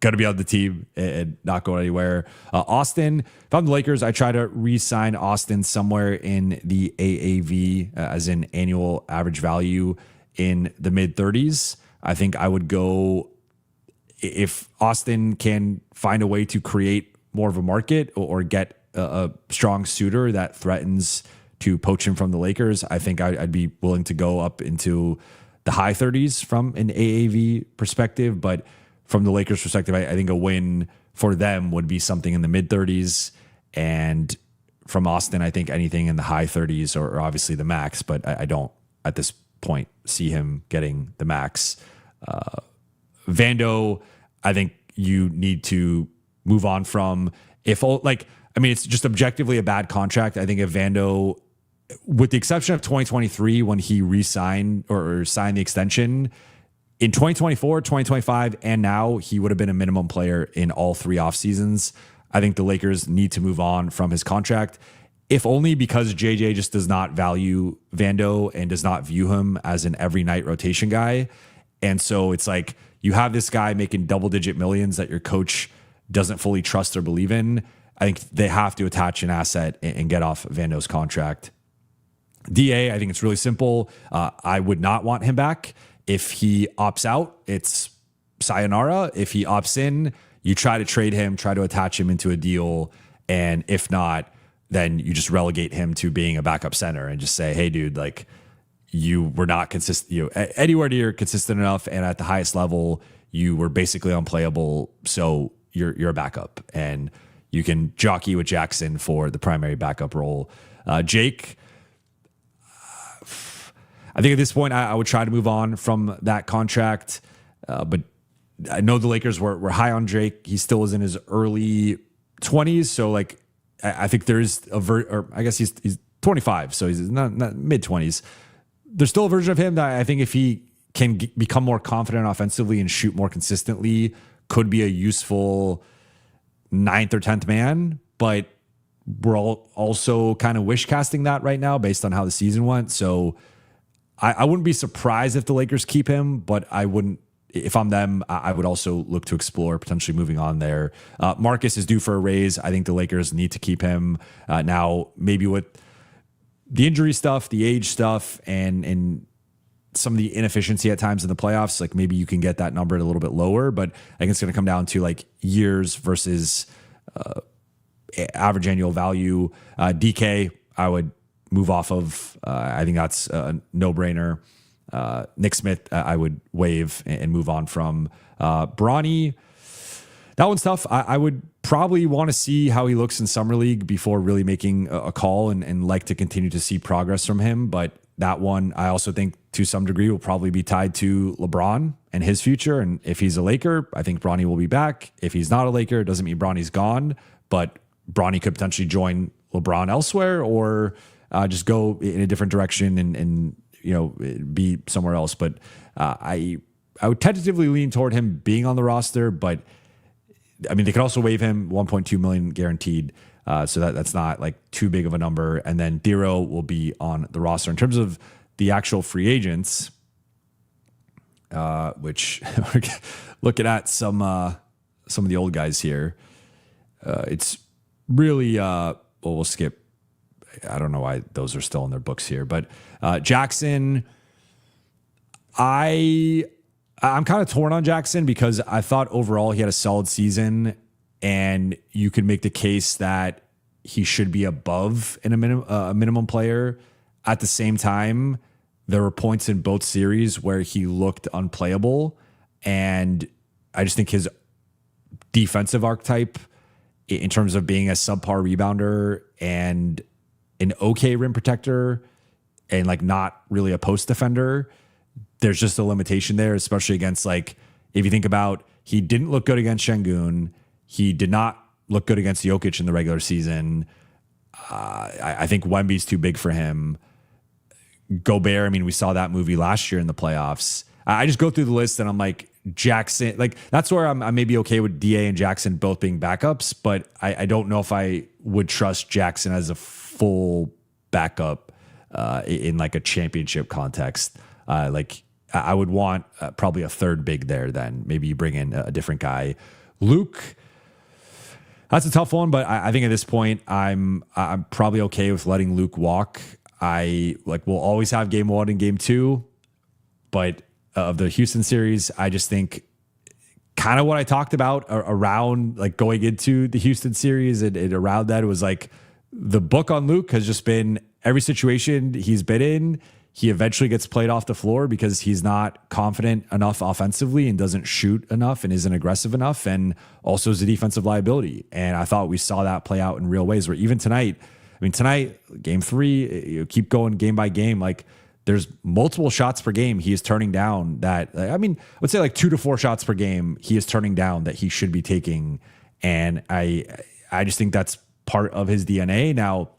got to be on the team and not go anywhere. Austin, if I'm the Lakers, I try to re-sign Austin somewhere in the AAV, as in annual average value, in the mid 30s. I think I would go, if Austin can find a way to create more of a market or get a strong suitor that threatens to poach him from the Lakers, I think I'd be willing to go up into the high 30s from an AAV perspective. But from the Lakers perspective, I think a win for them would be something in the mid 30s. And from Austin, I think anything in the high 30s or obviously the max, but I don't at this point see him getting the max. Vando, I think you need to move on from. It's just objectively a bad contract. I think if Vando, with the exception of 2023 when he re-signed or signed the extension, in 2024, 2025, and now, he would have been a minimum player in all three off seasons. I think the Lakers need to move on from his contract, if only because JJ just does not value Vando and does not view him as an every night rotation guy. And so it's like, you have this guy making double-digit millions that your coach doesn't fully trust or believe in. I think they have to attach an asset and get off Vando's contract. DA, I think it's really simple. I would not want him back. If he opts out, it's sayonara. If he opts in, you try to trade him, try to attach him into a deal. And if not, then you just relegate him to being a backup center and just say, hey, dude, like, you were not consistent, anywhere near consistent enough, and at the highest level, you were basically unplayable. So you're a backup, and you can jockey with Jackson for the primary backup role. Jake, I think at this point I would try to move on from that contract, but I know the Lakers were high on Jake. He still is in his early 20s, so like I think there's or I guess he's 25, so he's not mid 20s. There's still a version of him that I think if he can become more confident offensively and shoot more consistently, could be a useful 9th or 10th man. But we're all also kind of wish casting that right now based on how the season went. So I wouldn't be surprised if the Lakers keep him, but I wouldn't. If I'm them, I would also look to explore potentially moving on there. Marcus is due for a raise. I think the Lakers need to keep him now. Maybe with the injury stuff, the age stuff, and some of the inefficiency at times in the playoffs, like maybe you can get that number a little bit lower, but I think it's going to come down to like years versus average annual value. DK, I would move off of. I think that's a no-brainer. Nick Smith, I would waive and move on from. Bronny, that one's tough. I would probably want to see how he looks in Summer League before really making a call and like to continue to see progress from him. But that one, I also think to some degree will probably be tied to LeBron and his future. And if he's a Laker, I think Bronny will be back. If he's not a Laker, it doesn't mean Bronny's gone, but Bronny could potentially join LeBron elsewhere or just go in a different direction and be somewhere else. But I would tentatively lean toward him being on the roster, but I mean, they could also waive him, 1.2 million guaranteed. So that's not like too big of a number. And then Thero will be on the roster. In terms of the actual free agents, which we're looking at some of the old guys here. It's really, we'll skip. I don't know why those are still in their books here, but Jackson, I'm kind of torn on Jackson because I thought overall he had a solid season, and you could make the case that he should be above in a minimum player. At the same time, there were points in both series where he looked unplayable, and I just think his defensive archetype in terms of being a subpar rebounder and an okay rim protector and like not really a post defender, there's just a limitation there, especially against, like, if you think about, he didn't look good against Şengün. He did not look good against Jokic in the regular season. I think Wemby's too big for him. Gobert, I mean, we saw that movie last year in the playoffs. I just go through the list and I'm like, Jackson, like that's where I'm maybe okay with DA and Jackson both being backups, but I don't know if I would trust Jackson as a full backup in like a championship context. Like I would want probably a third big there. Then maybe you bring in a different guy. Luke, that's a tough one, but I think at this point I'm probably okay with letting Luke walk. We'll always have game 1 and game 2, but of the Houston series, I just think kind of what I talked about around like going into the Houston series and around that, it was like the book on Luke has just been every situation he's been in, he eventually gets played off the floor because he's not confident enough offensively and doesn't shoot enough and isn't aggressive enough, and also is a defensive liability. And I thought we saw that play out in real ways where even tonight, game 3, you keep going game by game, like there's multiple shots per game he is turning down that, let's say like 2 to 4 shots per game he is turning down that he should be taking. And I just think that's part of his DNA. Now,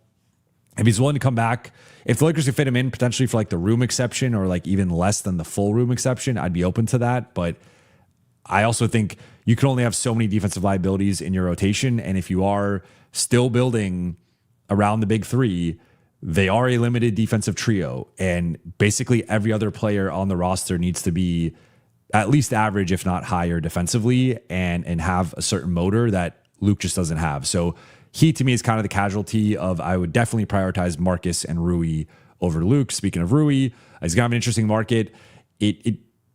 if he's willing to come back, if the Lakers could fit him in potentially for like the room exception or like even less than the full room exception, I'd be open to that. But I also think you can only have so many defensive liabilities in your rotation. And if you are still building around the big 3, they are a limited defensive trio, and basically every other player on the roster needs to be at least average, if not higher defensively, and have a certain motor that Luke just doesn't have. So he, to me, is kind of the casualty of, I would definitely prioritize Marcus and Rui over Luke. Speaking of Rui, he's got an interesting market.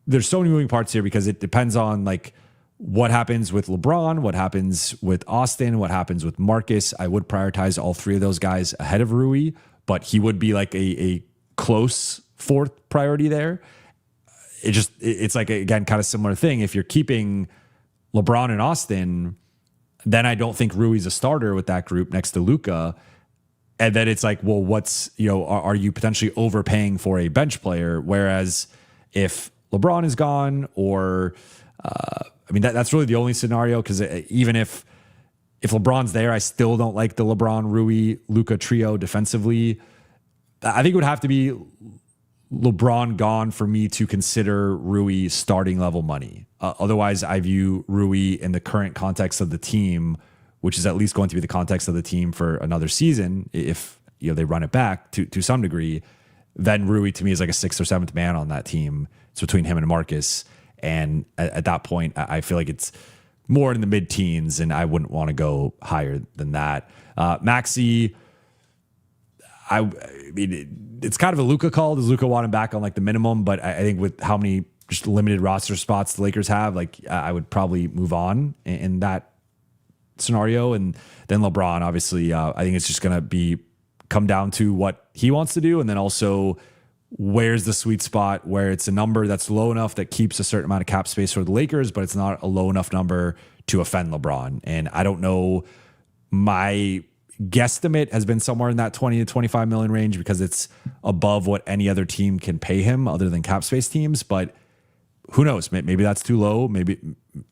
There's so many moving parts here because it depends on like what happens with LeBron, what happens with Austin, what happens with Marcus. I would prioritize all 3 of those guys ahead of Rui, but he would be like a close 4th priority there. It's like, again, kind of similar thing. If you're keeping LeBron and Austin, then I don't think Rui's a starter with that group next to Luka. And then it's like, well, are you potentially overpaying for a bench player? Whereas if LeBron is gone, or that's really the only scenario, because even if LeBron's there, I still don't like the LeBron, Rui, Luka trio defensively. I think it would have to be LeBron gone for me to consider Rui starting level money. Otherwise, I view Rui in the current context of the team, which is at least going to be the context of the team for another season, if they run it back to some degree. Then Rui to me is like a 6th or 7th man on that team. It's between him and Marcus. And at that point, I feel like it's more in the mid-teens, and I wouldn't want to go higher than that. Maxey, it's kind of a Luka call. Does Luka want him back on like the minimum? But I think with how many just limited roster spots the Lakers have, like I would probably move on in that scenario. And then LeBron, obviously, I think it's just going to come down to what he wants to do, and then also where's the sweet spot where it's a number that's low enough that keeps a certain amount of cap space for the Lakers, but it's not a low enough number to offend LeBron. And I don't know, my guesstimate has been somewhere in that 20 to 25 million range because it's above what any other team can pay him other than cap space teams. But who knows? Maybe that's too low. Maybe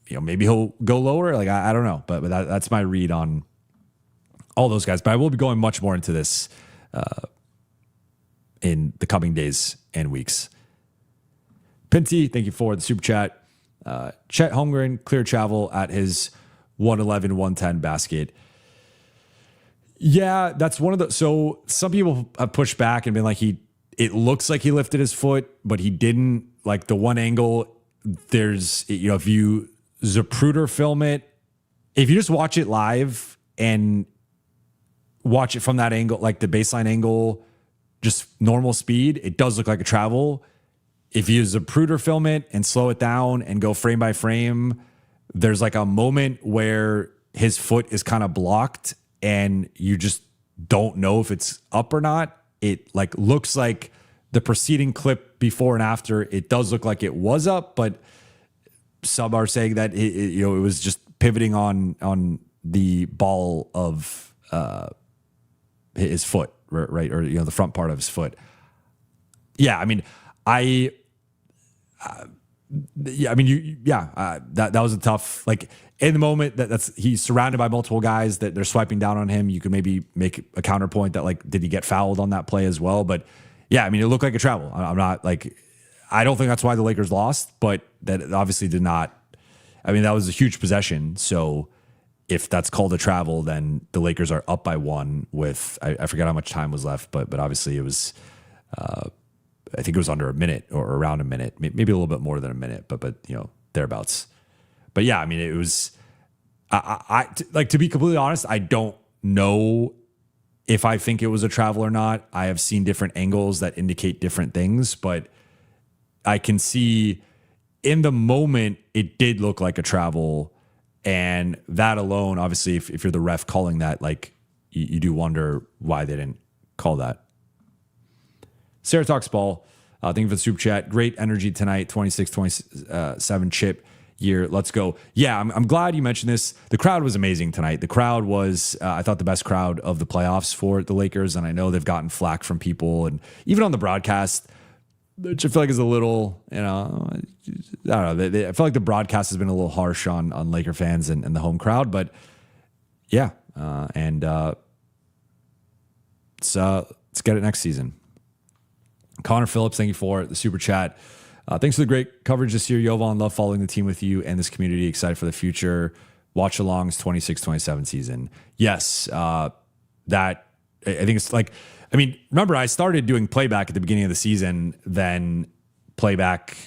he'll go lower. Like, I don't know, but that's my read on all those guys. But I will be going much more into this in the coming days and weeks. Pinty, thank you for the super chat. Chet Holmgren, clear travel at his 111, 110 basket. Yeah, that's one of the, so some people have pushed back and been like, it looks like he lifted his foot, but he didn't. Like the one angle, there's, if you Zapruder film it, if you just watch it live and watch it from that angle, like the baseline angle, just normal speed, it does look like a travel. If you Zapruder film it and slow it down and go frame by frame, there's like a moment where his foot is kind of blocked and you just don't know if it's up or not. It like looks like the preceding clip before and after, it does look like it was up, but some are saying that it was just pivoting on the ball of his foot, right? Or, the front part of his foot. Yeah. I mean, that was a tough, like in the moment he's surrounded by multiple guys that they're swiping down on him. You could maybe make a counterpoint that like, did he get fouled on that play as well? But yeah, I mean, it looked like a travel. I'm not like, I don't think that's why the Lakers lost, but that obviously did not. I mean, that was a huge possession. So if that's called a travel, then the Lakers are up by 1 with, I forget how much time was left, but obviously it was, I think it was under a minute or around a minute, maybe a little bit more than a minute, but thereabouts. But yeah, I mean, it was, like, to be completely honest, I don't know if I think it was a travel or not. I have seen different angles that indicate different things, but I can see in the moment it did look like a travel, and that alone, obviously, if you're the ref calling that, like, you do wonder why they didn't call that. Sarah Talks Ball, thank you for the super chat. Great energy tonight, 26-27 chip year. Let's go. Yeah, I'm glad you mentioned this. The crowd was amazing tonight. The crowd was, I thought, the best crowd of the playoffs for the Lakers, and I know they've gotten flack from people, and even on the broadcast, which I feel like is a little, I don't know. I feel like the broadcast has been a little harsh on Laker fans and the home crowd, but yeah, let's get it next season. Connor Phillips, thank you for the super chat. Thanks for the great coverage this year, Jovan. Love following the team with you and this community. Excited for the future. Watch alongs 26-27 season. Yes, that I think it's like, I mean, remember I started doing playback at the beginning of the season, then playback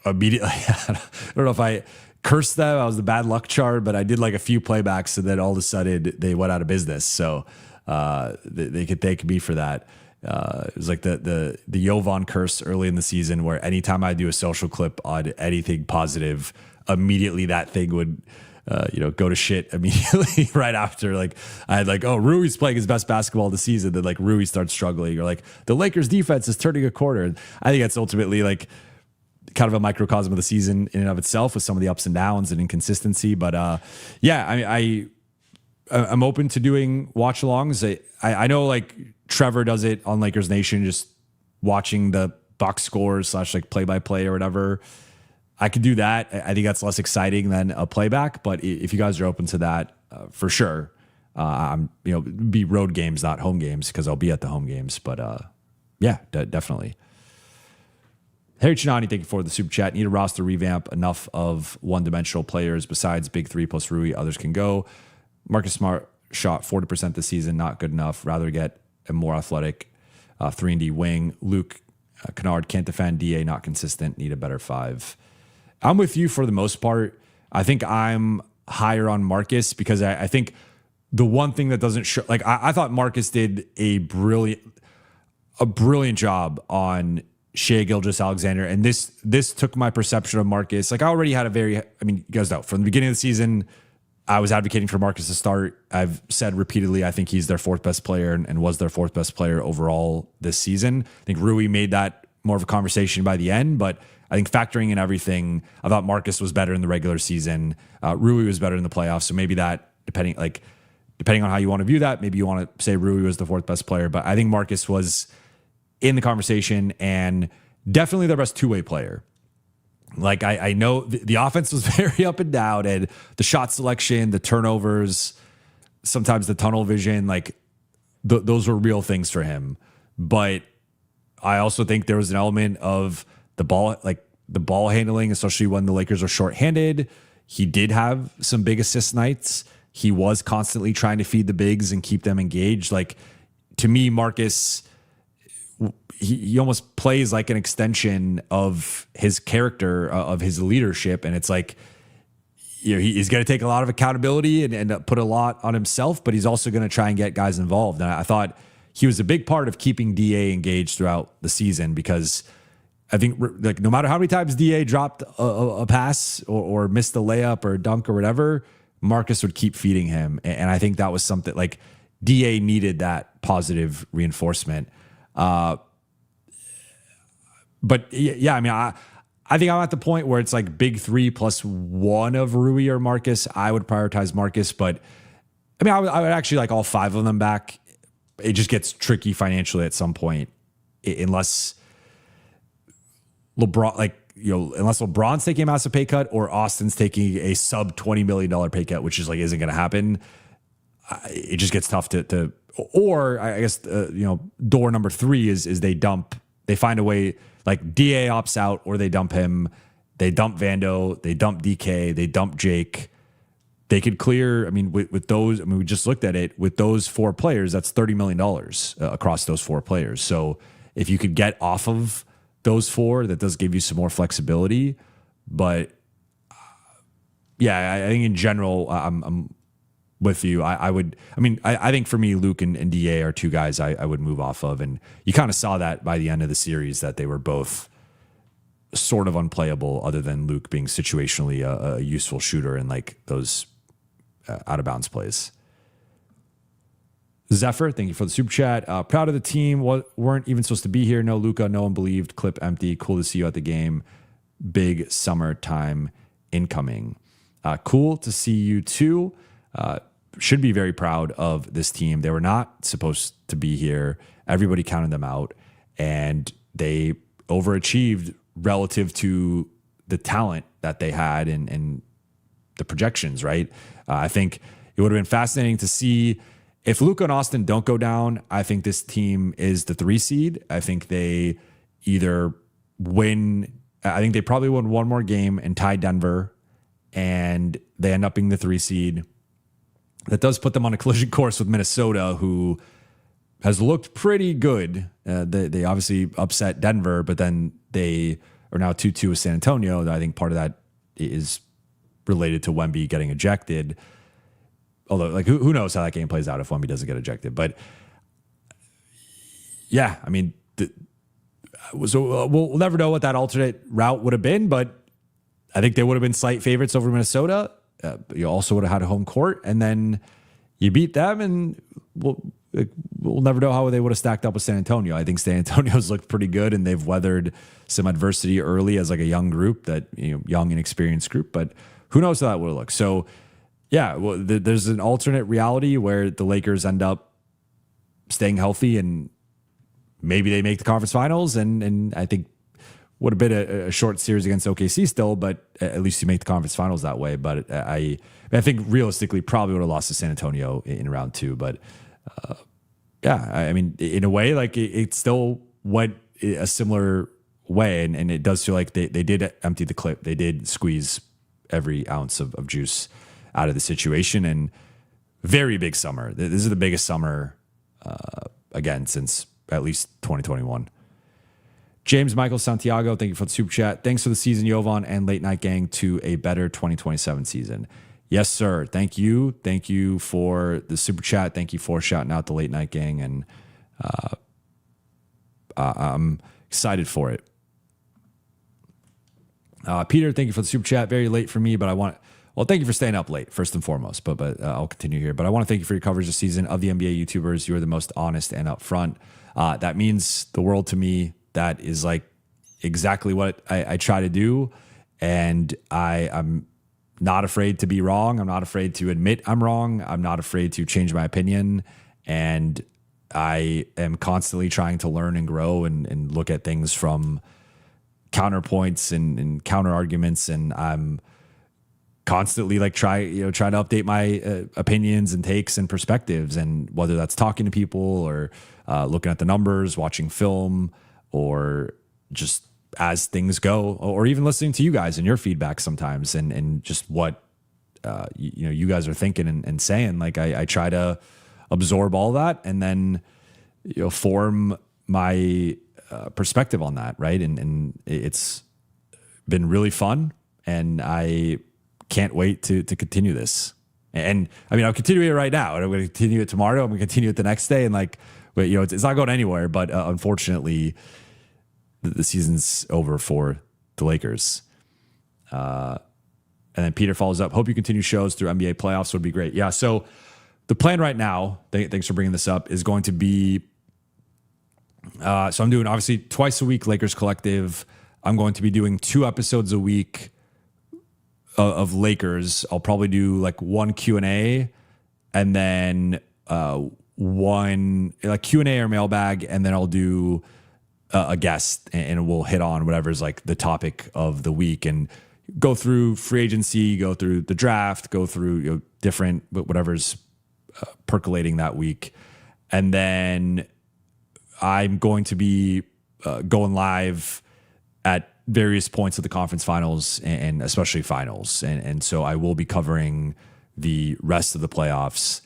immediately. I don't know if I cursed them. I was the bad luck charm, but I did like a few playbacks, and then all of a sudden they went out of business. So they could thank me for that. It was like the Jovan curse early in the season, where anytime I do a social clip on anything positive, immediately that thing would, go to shit immediately right after. Like I had like, oh, Rui's playing his best basketball of the season. Then like Rui starts struggling, or like the Lakers defense is turning a corner. I think that's ultimately like kind of a microcosm of the season in and of itself, with some of the ups and downs and inconsistency. But yeah, I mean, I'm open to doing watch alongs. I know like Trevor does it on Lakers Nation, just watching the box scores / like play by play or whatever. I could do that. I think that's less exciting than a playback, but if you guys are open to that, for sure. I'm, be road games, not home games, because I'll be at the home games. But yeah, definitely. Harry Chinani, thank you for the super chat. Need a roster revamp. Enough of one-dimensional players besides big three plus Rui. Others can go. Marcus Smart shot 40% this season. Not good enough. Rather get a more athletic 3-and-D wing. Luke Kennard can't defend. DA not consistent. Need a better 5. I'm with you for the most part. I think I'm higher on Marcus because I think the one thing that doesn't show, like I thought Marcus did a brilliant job on Shai Gilgeous-Alexander, and this took my perception of Marcus. Like I already had you guys know from the beginning of the season, I was advocating for Marcus to start. I've said repeatedly, I think he's their 4th best player and was their 4th best player overall this season. I think Rui made that more of a conversation by the end, but I think factoring in everything, I thought Marcus was better in the regular season. Rui was better in the playoffs. So maybe that, depending on how you want to view that, maybe you want to say Rui was the 4th best player, but I think Marcus was in the conversation and definitely their best two-way player. Like I know the offense was very up and down, and the shot selection, the turnovers, sometimes the tunnel vision, like those were real things for him. But I also think there was an element of the ball handling, especially when the Lakers are shorthanded. He did have some big assist nights. He was constantly trying to feed the bigs and keep them engaged. Like to me, Marcus, he almost plays like an extension of his character, of his leadership. And it's like, he's going to take a lot of accountability and put a lot on himself, but he's also going to try and get guys involved. And I thought he was a big part of keeping DA engaged throughout the season, because I think like no matter how many times DA dropped a pass or missed a layup or a dunk or whatever, Marcus would keep feeding him. And I think that was something like DA needed that positive reinforcement. But yeah, I mean, I think I'm at the point where it's like big 3 plus 1 of Rui or Marcus. I would prioritize Marcus, but I mean, I would actually like all 5 of them back. It just gets tricky financially at some point, unless LeBron's taking a massive pay cut or Austin's taking a sub $20 million pay cut, which is like isn't going to happen. it just gets tough to or I guess, door number 3 is they find a way, like DA opts out or they dump him. They dump Vando, they dump DK, they dump Jake. They could clear, with those, we just looked at it, with those 4 players, that's $30 million across those 4 players. So if you could get off of those 4, that does give you some more flexibility. But I think in general, I'm with you. I think for me, Luke and DA are 2 guys I would move off of. And you kind of saw that by the end of the series, that they were both sort of unplayable, other than Luke being situationally a useful shooter in like those out of bounds plays. Zephyr, thank you for the super chat. Proud of the team. Weren't even supposed to be here. No Luka, no one believed. Clip empty. Cool to see you at the game. Big summertime incoming. Cool to see you too. Should be very proud of this team. They were not supposed to be here. Everybody counted them out, and they overachieved relative to the talent that they had and the projections, right? I think it would have been fascinating to see if Luka and Austin don't go down. I think this team is the 3 seed. I think they either win. I think they probably won one more game and tie Denver, and they end up being the 3 seed. That does put them on a collision course with Minnesota, who has looked pretty good. They obviously upset Denver, but then they are now 2-2 with San Antonio. I think part of that is related to Wemby getting ejected. Although, like, who knows how that game plays out if Wemby doesn't get ejected. But, yeah, so we'll never know what that alternate route would have been, but I think they would have been slight favorites over Minnesota. You also would have had a home court, and then you beat them, and we'll never know how they would have stacked up with San Antonio. I think San Antonio's looked pretty good, and they've weathered some adversity early as like a young group, young and experienced group. But who knows how that would look? So, yeah, there's an alternate reality where the Lakers end up staying healthy, and maybe they make the conference finals. And I think would have been a short series against OKC still, but at least you make the conference finals that way. But I think realistically probably would have lost to San Antonio in round 2. But in a way, like it still went a similar way, and it does feel like they did empty the clip. They did squeeze every ounce of juice out of the situation. And very big summer. This is the biggest summer again since at least 2021. James Michael Santiago, thank you for the super chat. Thanks for the season, Jovan and Late Night Gang, to a better 2027 season. Yes, sir. Thank you. Thank you for the super chat. Thank you for shouting out the Late Night Gang. And I'm excited for it. Peter, thank you for the super chat. Very late for me, but thank you for staying up late, first and foremost, but I'll continue here. But I want to thank you for your coverage this season of the NBA YouTubers. You are the most honest and upfront. That means the world to me. That is like exactly what I try to do. And I'm not afraid to be wrong. I'm not afraid to admit I'm wrong. I'm not afraid to change my opinion. And I am constantly trying to learn and grow and look at things from counterpoints and counter arguments. And I'm constantly like trying to update my opinions and takes and perspectives. And whether that's talking to people or looking at the numbers, watching film, or just as things go, or even listening to you guys and your feedback sometimes, and just what you guys are thinking and saying. Like I try to absorb all that and then form my perspective on that, right? And it's been really fun, and I can't wait to continue this. And I'll continue it right now, and I'm going to continue it tomorrow. I'm going to continue it the next day, and it's not going anywhere. But unfortunately, the season's over for the Lakers. And then Peter follows up. Hope you continue shows through NBA playoffs. Would be great. Yeah. So the plan right now, thanks for bringing this up, is going to be. So I'm doing obviously twice a week Lakers Collective. I'm going to be doing 2 episodes a week of Lakers. I'll probably do like one Q&A, and then one like Q&A or mailbag, and then I'll do a guest, and we'll hit on whatever's like the topic of the week and go through free agency, go through the draft, go through different whatever's percolating that week. And then I'm going to be going live at various points of the conference finals and especially finals. And so I will be covering the rest of the playoffs,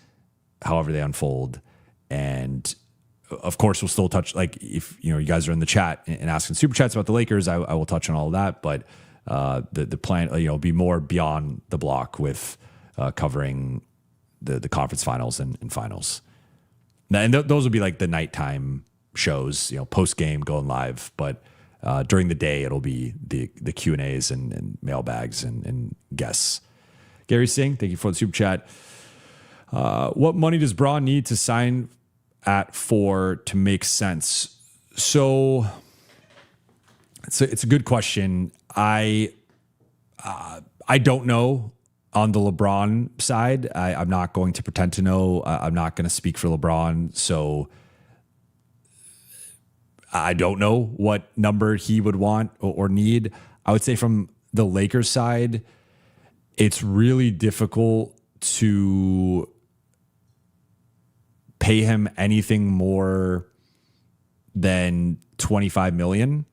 however they unfold. And of course, we'll still touch, like, if you guys are in the chat and asking super chats about the Lakers, I will touch on all of that. But the plan, be more beyond the block with covering the conference finals and finals. And those will be like the nighttime shows, post game going live. But during the day, it'll be the Q&As and mailbags and guests. Gary Singh, thank you for the super chat. What money does Braun need to sign at to make sense? So it's a good question. I don't know on the LeBron side. I'm not going to pretend to know. I'm not going to speak for LeBron. So I don't know what number he would want or need. I would say from the Lakers side, it's really difficult to pay him anything more than $25 million.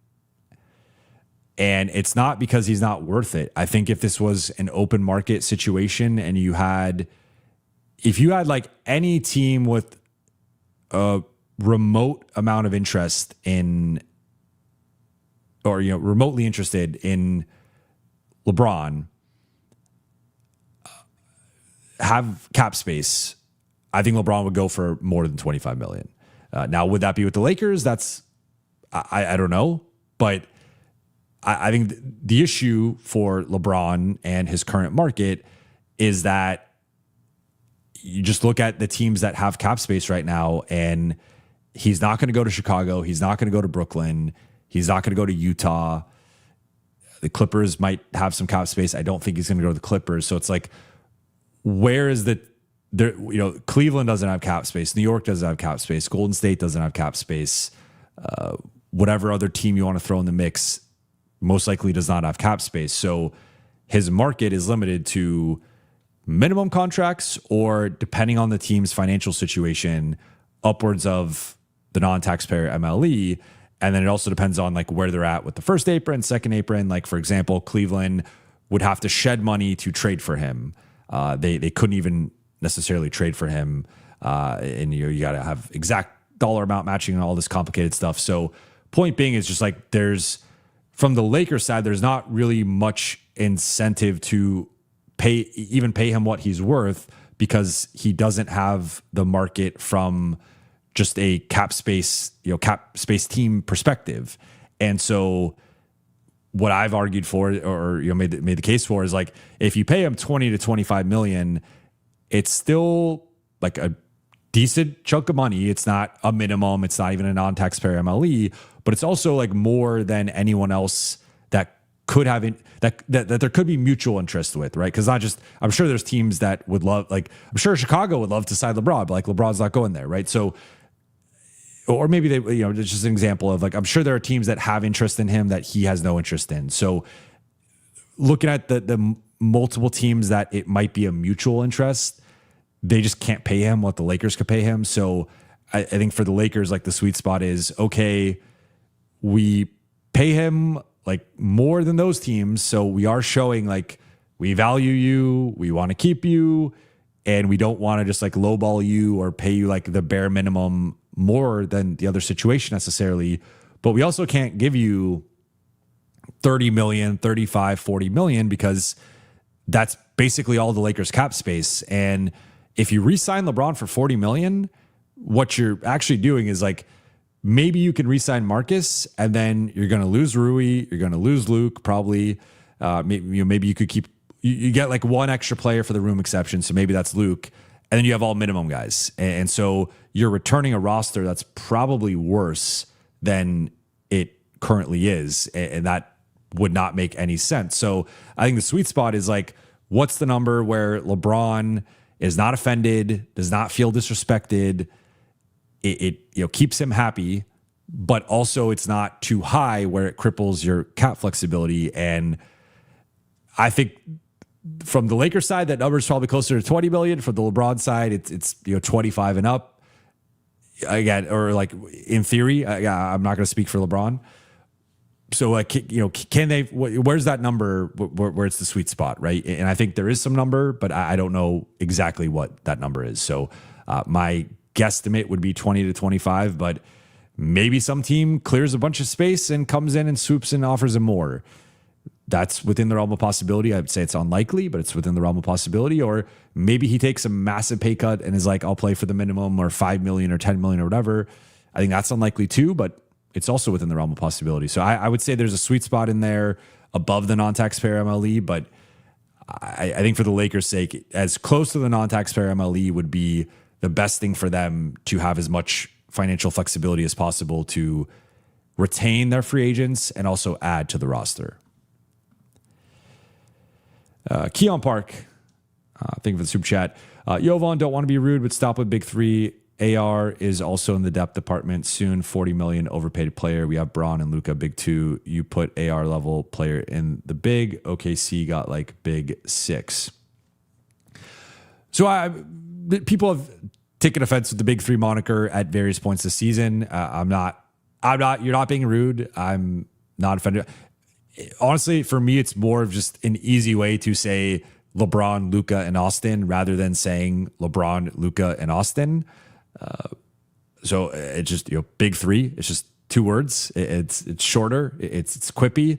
And it's not because he's not worth it. I think if this was an open market situation and if you had like any team with a remote amount of interest in, or, remotely interested in LeBron, have cap space, I think LeBron would go for more than $25 million. Now, would that be with the Lakers? I don't know, but I think the issue for LeBron and his current market is that you just look at the teams that have cap space right now, and he's not going to go to Chicago. He's not going to go to Brooklyn. He's not going to go to Utah. The Clippers might have some cap space. I don't think he's going to go to the Clippers. So it's like, where is Cleveland doesn't have cap space. New York doesn't have cap space. Golden State doesn't have cap space. Whatever other team you want to throw in the mix most likely does not have cap space. So his market is limited to minimum contracts, or depending on the team's financial situation, upwards of the non-taxpayer MLE. And then it also depends on like where they're at with the first apron, second apron. Like, for example, Cleveland would have to shed money to trade for him. They couldn't even necessarily trade for him. And you got to have exact dollar amount matching and all this complicated stuff. So point being is just like, from the Lakers side, there's not really much incentive to pay him what he's worth, because he doesn't have the market from just a cap space team perspective. And so what I've argued for, or made the case for, is like, if you pay him 20 to 25 million, it's still like a decent chunk of money. It's not a minimum. It's not even a non-taxpayer MLE, but it's also like more than anyone else that could have that there could be mutual interest with, right? Because I'm sure there's teams that would love, like, I'm sure Chicago would love to sign LeBron, but like LeBron's not going there, right? So, or maybe they, it's just an example of like, I'm sure there are teams that have interest in him that he has no interest in. So looking at the multiple teams that it might be a mutual interest, they just can't pay him what the Lakers could pay him. So I think for the Lakers, like, the sweet spot is, okay, we pay him like more than those teams. So we are showing like, we value you, we want to keep you, and we don't want to just like lowball you or pay you like the bare minimum more than the other situation necessarily. But we also can't give you 30 million, 35, 40 million, because that's basically all the Lakers cap space. And if you re-sign LeBron for 40 million, what you're actually doing is like, maybe you can re-sign Marcus, and then you're going to lose Rui, you're going to lose Luke, probably. Maybe you could keep, you get like one extra player for the room exception, so maybe that's Luke, and then you have all minimum guys. And so you're returning a roster that's probably worse than it currently is, and that would not make any sense. So I think the sweet spot is like, what's the number where LeBron is not offended, does not feel disrespected, it keeps him happy, but also it's not too high where it cripples your cap flexibility. And I think from the Lakers side, that number is probably closer to 20 million. From the LeBron side, it's 25 and up. Again, or like in theory, I'm not going to speak for LeBron. So like, can they, where's that number where it's the sweet spot, right? And I think there is some number, but I don't know exactly what that number is. So my guesstimate would be 20 to 25, but maybe some team clears a bunch of space and comes in and swoops and offers him more. That's within the realm of possibility. I'd say it's unlikely, but it's within the realm of possibility. Or maybe he takes a massive pay cut and is like, I'll play for the minimum or 5 million or 10 million or whatever. I think that's unlikely too, but it's also within the realm of possibility. So I would say there's a sweet spot in there above the non-taxpayer MLE, but I think for the Lakers' sake, as close to the non-taxpayer MLE would be the best thing for them to have as much financial flexibility as possible to retain their free agents and also add to the roster. Keon Park, thank you for the super chat. Jovan, don't want to be rude, but stop with big three. AR is also in the depth department soon. 40 million overpaid player. We have Braun and Luka, big two. You put AR level player in the big. OKC got like big six. So people have taken offense with the big three moniker at various points this season. I'm not, you're not being rude. I'm not offended. Honestly, for me, it's more of just an easy way to say LeBron, Luka, and Austin rather than saying LeBron, Luka, and Austin. So it's just, big three. It's just two words. It's shorter. It's quippy.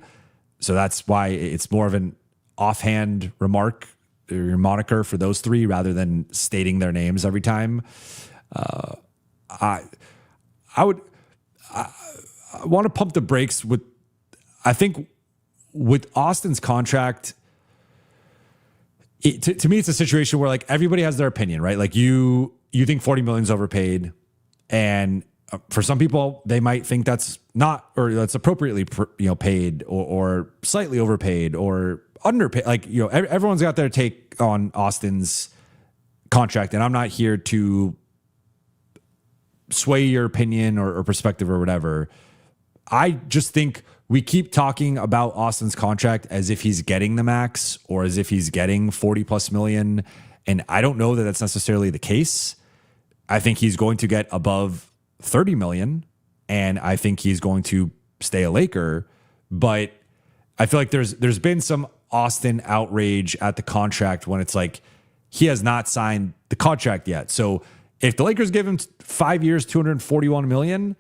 So that's why it's more of an offhand remark or moniker for those three rather than stating their names every time. I want to pump the brakes with, I think with Austin's contract, to me, it's a situation where like everybody has their opinion, right? Like you think 40 million is overpaid, and for some people they might think that's not, or that's appropriately paid or slightly overpaid or underpaid. Like everyone's got their take on Austin's contract, and I'm not here to sway your opinion or perspective or whatever. I just think we keep talking about Austin's contract as if he's getting the max or as if he's getting 40 plus million. And I don't know that that's necessarily the case. I think he's going to get above 30 million, and I think he's going to stay a Laker. But I feel like there's been some Austin outrage at the contract when it's like he has not signed the contract yet. So if the Lakers give him 5 years, 241 million,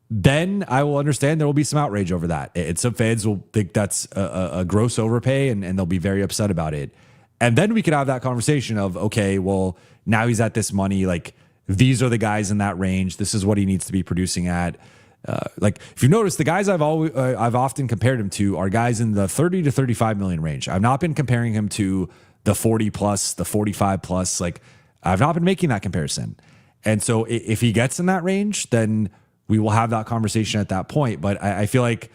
then I will understand there will be some outrage over that. And some fans will think that's a gross overpay, and they'll be very upset about it. And then we could have that conversation of, okay, well, now he's at this money. Like, these are the guys in that range. This is what he needs to be producing at. Like, if you notice, the guys I've often compared him to are guys in the 30 to 35 million range. I've not been comparing him to the 40 plus, the 45 plus. Like, I've not been making that comparison. And so if he gets in that range, then we will have that conversation at that point. But I feel like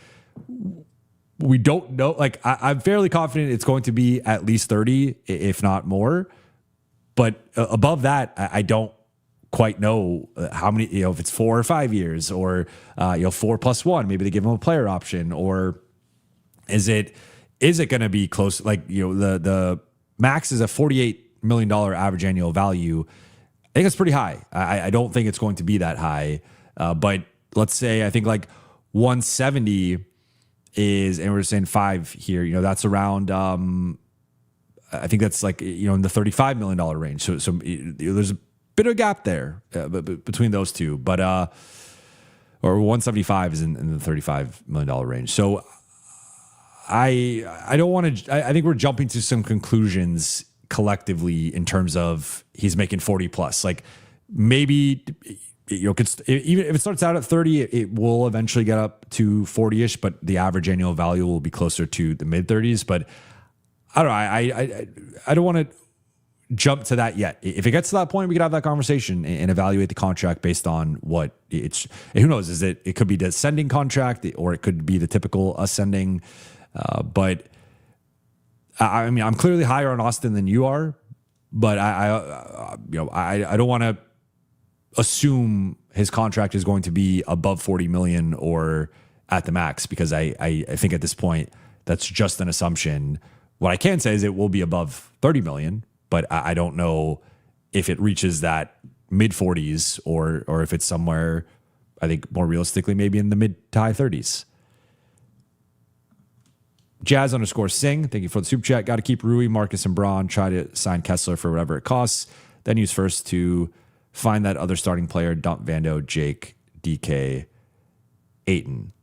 we don't know. Like, I'm fairly confident it's going to be at least 30, if not more. But above that, I don't quite know how many, if it's 4 or 5 years, or 4+1, maybe they give him a player option, or is it going to be close? Like, the max is a $48 million average annual value. I think it's pretty high. I don't think it's going to be that high. But let's say, I think like 170 is, and we're saying 5 here, that's around, I think that's like, in the $35 million range. So there's a bit of a gap there between those two, but, or 175 is in the $35 million range. So I don't want to, I think we're jumping to some conclusions collectively in terms of he's making 40 plus. Like, maybe, even if it starts out at 30, it will eventually get up to 40-ish, but the average annual value will be closer to the mid 30s. But I don't know. I don't want to jump to that yet. If it gets to that point, we could have that conversation and evaluate the contract based on what it's. Who knows? It could be the ascending contract, or it could be the typical ascending. But I mean, I'm clearly higher on Austin than you are, but I don't want to assume his contract is going to be above 40 million or at the max, because I think at this point that's just an assumption. What I can say is it will be above 30 million, but I don't know if it reaches that mid 40s or if it's somewhere, I think more realistically, maybe in the mid to high 30s. Jazz_Sing, thank you for the super chat. Got to keep Rui, Marcus, and Braun. Try to sign Kessler for whatever it costs. Then use first to find that other starting player, dump Vando, Jake, DK, Ayton.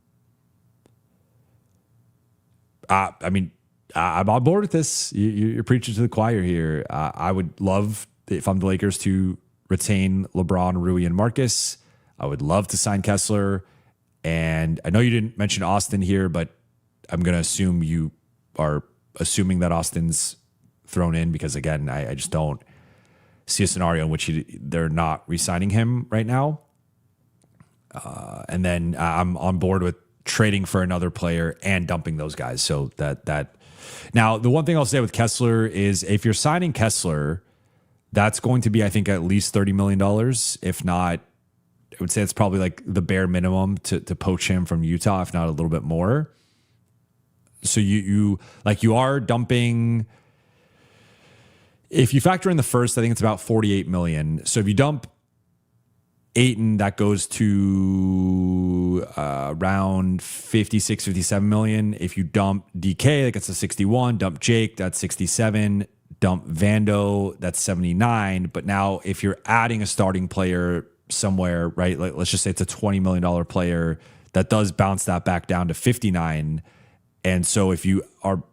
I'm on board with this. You're preaching to the choir here. I would love, if I'm the Lakers, to retain LeBron, Rui, and Marcus. I would love to sign Kessler. And I know you didn't mention Austin here, but I'm going to assume you are assuming that Austin's thrown in because, again, I just don't see a scenario in which they're not re-signing him right now. And then I'm on board with trading for another player and dumping those guys. So that now, the one thing I'll say with Kessler is if you're signing Kessler, that's going to be, I think, at least $30 million. If not, I would say it's probably like the bare minimum to poach him from Utah, if not a little bit more. So you are dumping. If you factor in the first, I think it's about 48 million. So if you dump Ayton, that goes to around 56, 57 million. If you dump DK, that gets to 61. Dump Jake, that's 67. Dump Vando, that's 79. But now if you're adding a starting player somewhere, right? Like, let's just say it's a $20 million player, that does bounce that back down to 59. And so if you are,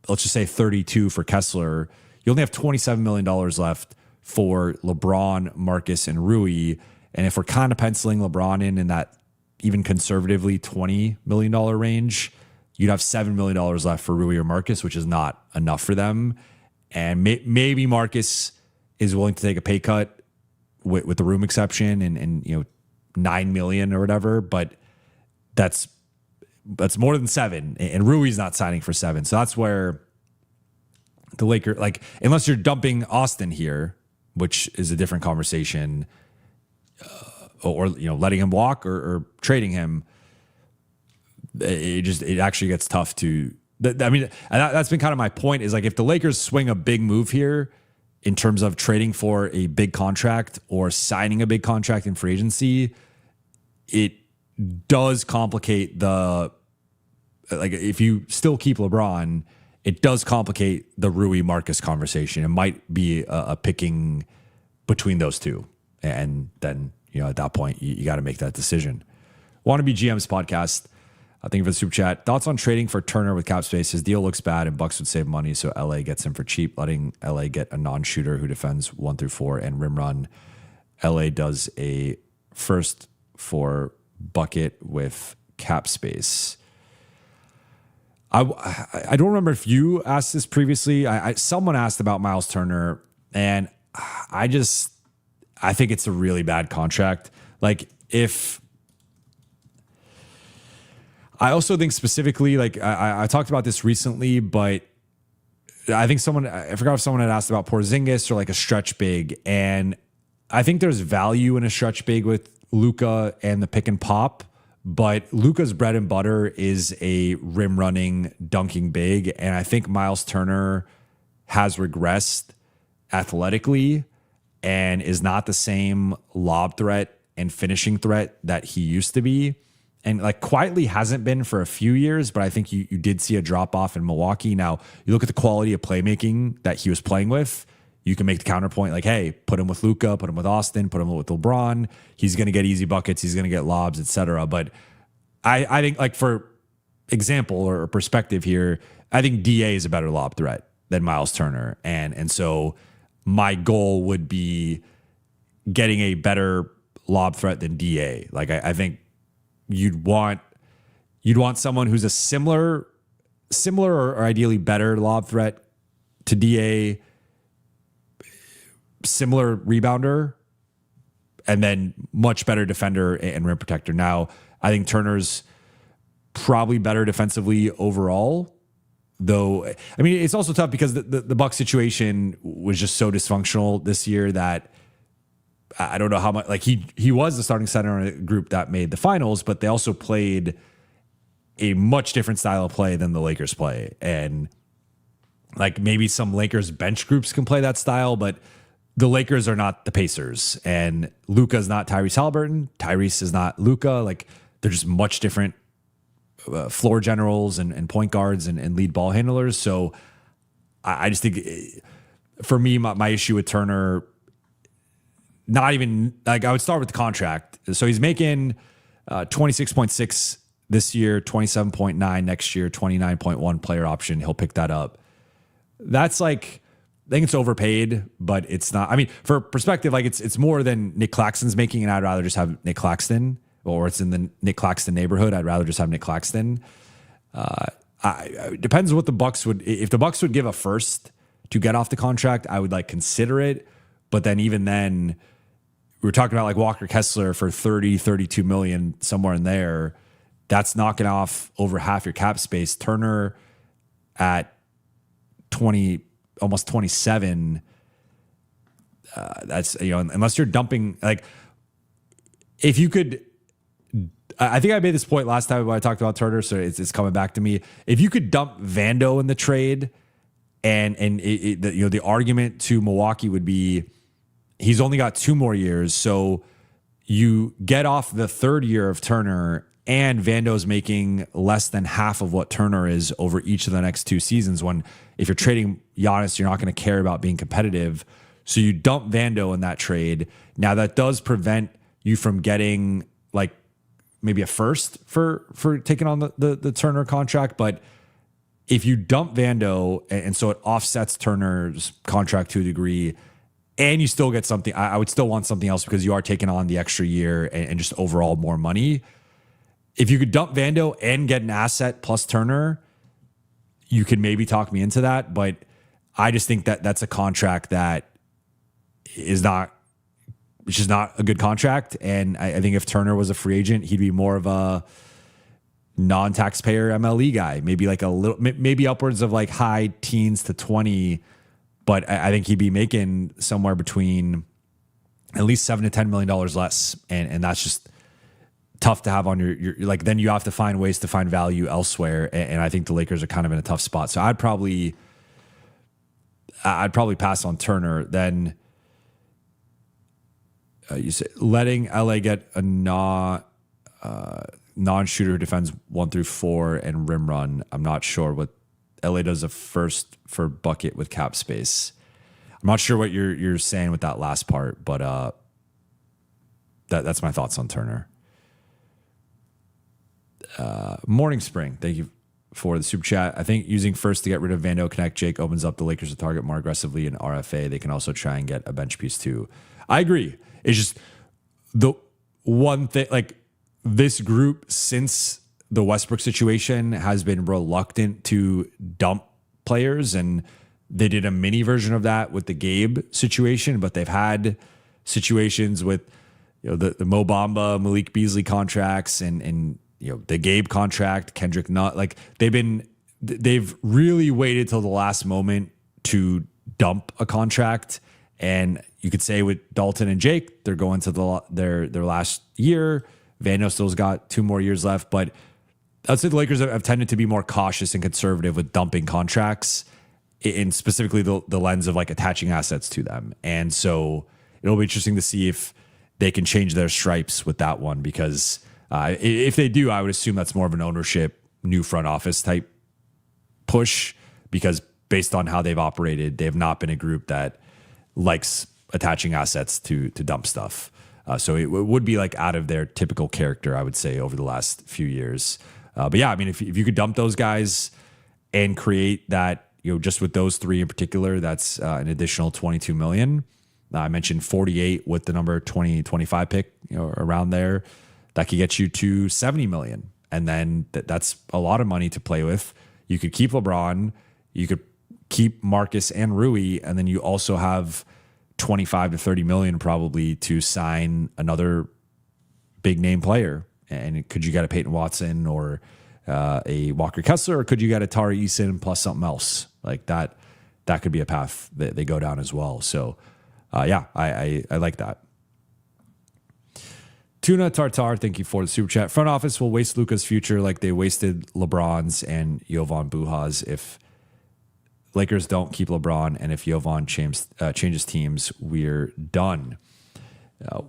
let's just say 32 for Kessler, you only have $27 million left for LeBron, Marcus, and Rui. And if we're kind of penciling LeBron in that even conservatively $20 million range, you'd have $7 million left for Rui or Marcus, which is not enough for them. And maybe Marcus is willing to take a pay cut with the room exception and $9 million or whatever, but that's more than $7, and Rui's not signing for $7. So that's where the Lakers, like, unless you're dumping Austin here, which is a different conversation, or letting him walk or trading him, it actually gets tough to. I mean, that's been kind of my point. Is like if the Lakers swing a big move here in terms of trading for a big contract or signing a big contract in free agency, it does complicate if you still keep LeBron, it does complicate the Rui Marcus conversation. It might be a picking between those two. And then, at that point, you got to make that decision. Want to be GM's podcast. Thank you for the super chat. Thoughts on trading for Turner with cap space? His deal looks bad and Bucks would save money, so LA gets him for cheap, letting LA get a non-shooter who defends 1 through 4 and rim run. LA does a first for bucket with cap space. I don't remember if you asked this previously. Someone asked about Miles Turner, and I think it's a really bad contract. Like I also think specifically, like I talked about this recently, but I think I forgot if someone had asked about Porzingis or like a stretch big, and I think there's value in a stretch big with Luka and the pick and pop, but Luka's bread and butter is a rim running, dunking big, and I think Miles Turner has regressed athletically and is not the same lob threat and finishing threat that he used to be. And like quietly hasn't been for a few years, but I think you did see a drop off in Milwaukee. Now you look at the quality of playmaking that he was playing with. You can make the counterpoint like, hey, put him with Luka, put him with Austin, put him with LeBron. He's going to get easy buckets. He's going to get lobs, etc. But I think, like, for example or perspective here, I think DA is a better lob threat than Miles Turner. And so my goal would be getting a better lob threat than DA. Like, I think you'd want someone who's a similar or ideally better lob threat to DA, similar rebounder, and then much better defender and rim protector. Now, I think Turner's probably better defensively overall, though. I mean, it's also tough because the Bucks situation was just so dysfunctional this year that I don't know how much, like he was the starting center in a group that made the finals, but they also played a much different style of play than the Lakers play. And Like maybe some Lakers bench groups can play that style, but the Lakers are not the Pacers, and Luka is not Tyrese Halliburton. Tyrese is not Luka. Like they're just much different floor generals and point guards and lead ball handlers. So I just think for me, my issue with Turner, not even like I would start with the contract. So he's making 26.6 this year, 27.9 next year, 29.1 player option. He'll pick that up. That's like, I think it's overpaid, but it's not. I mean, for perspective, like it's more than Nick Claxton's making, and I'd rather just have Nick Claxton, or it's in the Nick Claxton neighborhood. I'd rather just have Nick Claxton. It depends what the Bucks would. If the Bucks would give a first to get off the contract, I would like consider it. But then even then, we were talking about like Walker Kessler for 32 million, somewhere in there. That's knocking off over half your cap space. Turner at 20, almost 27. That's, unless you're dumping, like, if you could, I think I made this point last time when I talked about Turner, so it's coming back to me. If you could dump Vando in the trade, and the argument to Milwaukee would be he's only got 2 more years, so you get off the 3rd year of Turner, and Vando's making less than half of what Turner is over each of the next 2 seasons. When if you're trading Giannis, you're not going to care about being competitive. So you dump Vando in that trade. Now that does prevent you from getting like maybe a first for taking on the Turner contract. But if you dump Vando, and so it offsets Turner's contract to a degree, and you still get something, I would still want something else because you are taking on the extra year and just overall more money. If you could dump Vando and get an asset plus Turner, you could maybe talk me into that. But I just think that that's a contract that is not, it's just not a good contract. And I think if Turner was a free agent, he'd be more of a non-taxpayer MLE guy, maybe like a little, maybe upwards of like high teens to 20. But I think he'd be making somewhere between at least $7 to $10 million less. And that's just tough to have on your like, then you have to find ways to find value elsewhere. And I think the Lakers are kind of in a tough spot. So I'd probably pass on Turner. Then you say letting LA get a non-shooter who defends 1 through 4 and rim run. I'm not sure what LA does a first for bucket with cap space. I'm not sure what you're saying with that last part, but that's my thoughts on Turner. Morning Spring, thank you for the super chat. I think using first to get rid of Vando, connect Jake opens up the Lakers to target more aggressively in RFA. They can also try and get a bench piece too. I agree. It's just the one thing, like this group since the Westbrook situation has been reluctant to dump players, and they did a mini version of that with the Gabe situation, but they've had situations with the Mo Bamba, Malik Beasley contracts and the Gabe contract, Kendrick Nunn. Like they've really waited till the last moment to dump a contract. And you could say with Dalton and Jake, they're going to their last year. Vando still's got 2 more years left, but I'd say the Lakers have tended to be more cautious and conservative with dumping contracts, in specifically the lens of like attaching assets to them. And so it'll be interesting to see if they can change their stripes with that one, because if they do, I would assume that's more of an ownership, new front office type push, because based on how they've operated, they have not been a group that likes attaching assets to dump stuff. So it would be like out of their typical character, I would say, over the last few years. But yeah, I mean, if you could dump those guys and create that, just with those 3 in particular, that's an additional 22 million. I mentioned 48 with the number 2025 pick, around there. That could get you to 70 million. And then that's a lot of money to play with. You could keep LeBron, you could keep Marcus and Rui, and then you also have 25 to 30 million probably to sign another big name player. And could you get a Peyton Watson or a Walker Kessler, or could you get a Tari Eason plus something else like that? That could be a path that they go down as well. So yeah, I like that. Tuna Tartar, thank you for the super chat. Front office will waste Luka's future like they wasted LeBron's and Jovan Buha's. If Lakers don't keep LeBron, and if Jovan changes teams, we're done.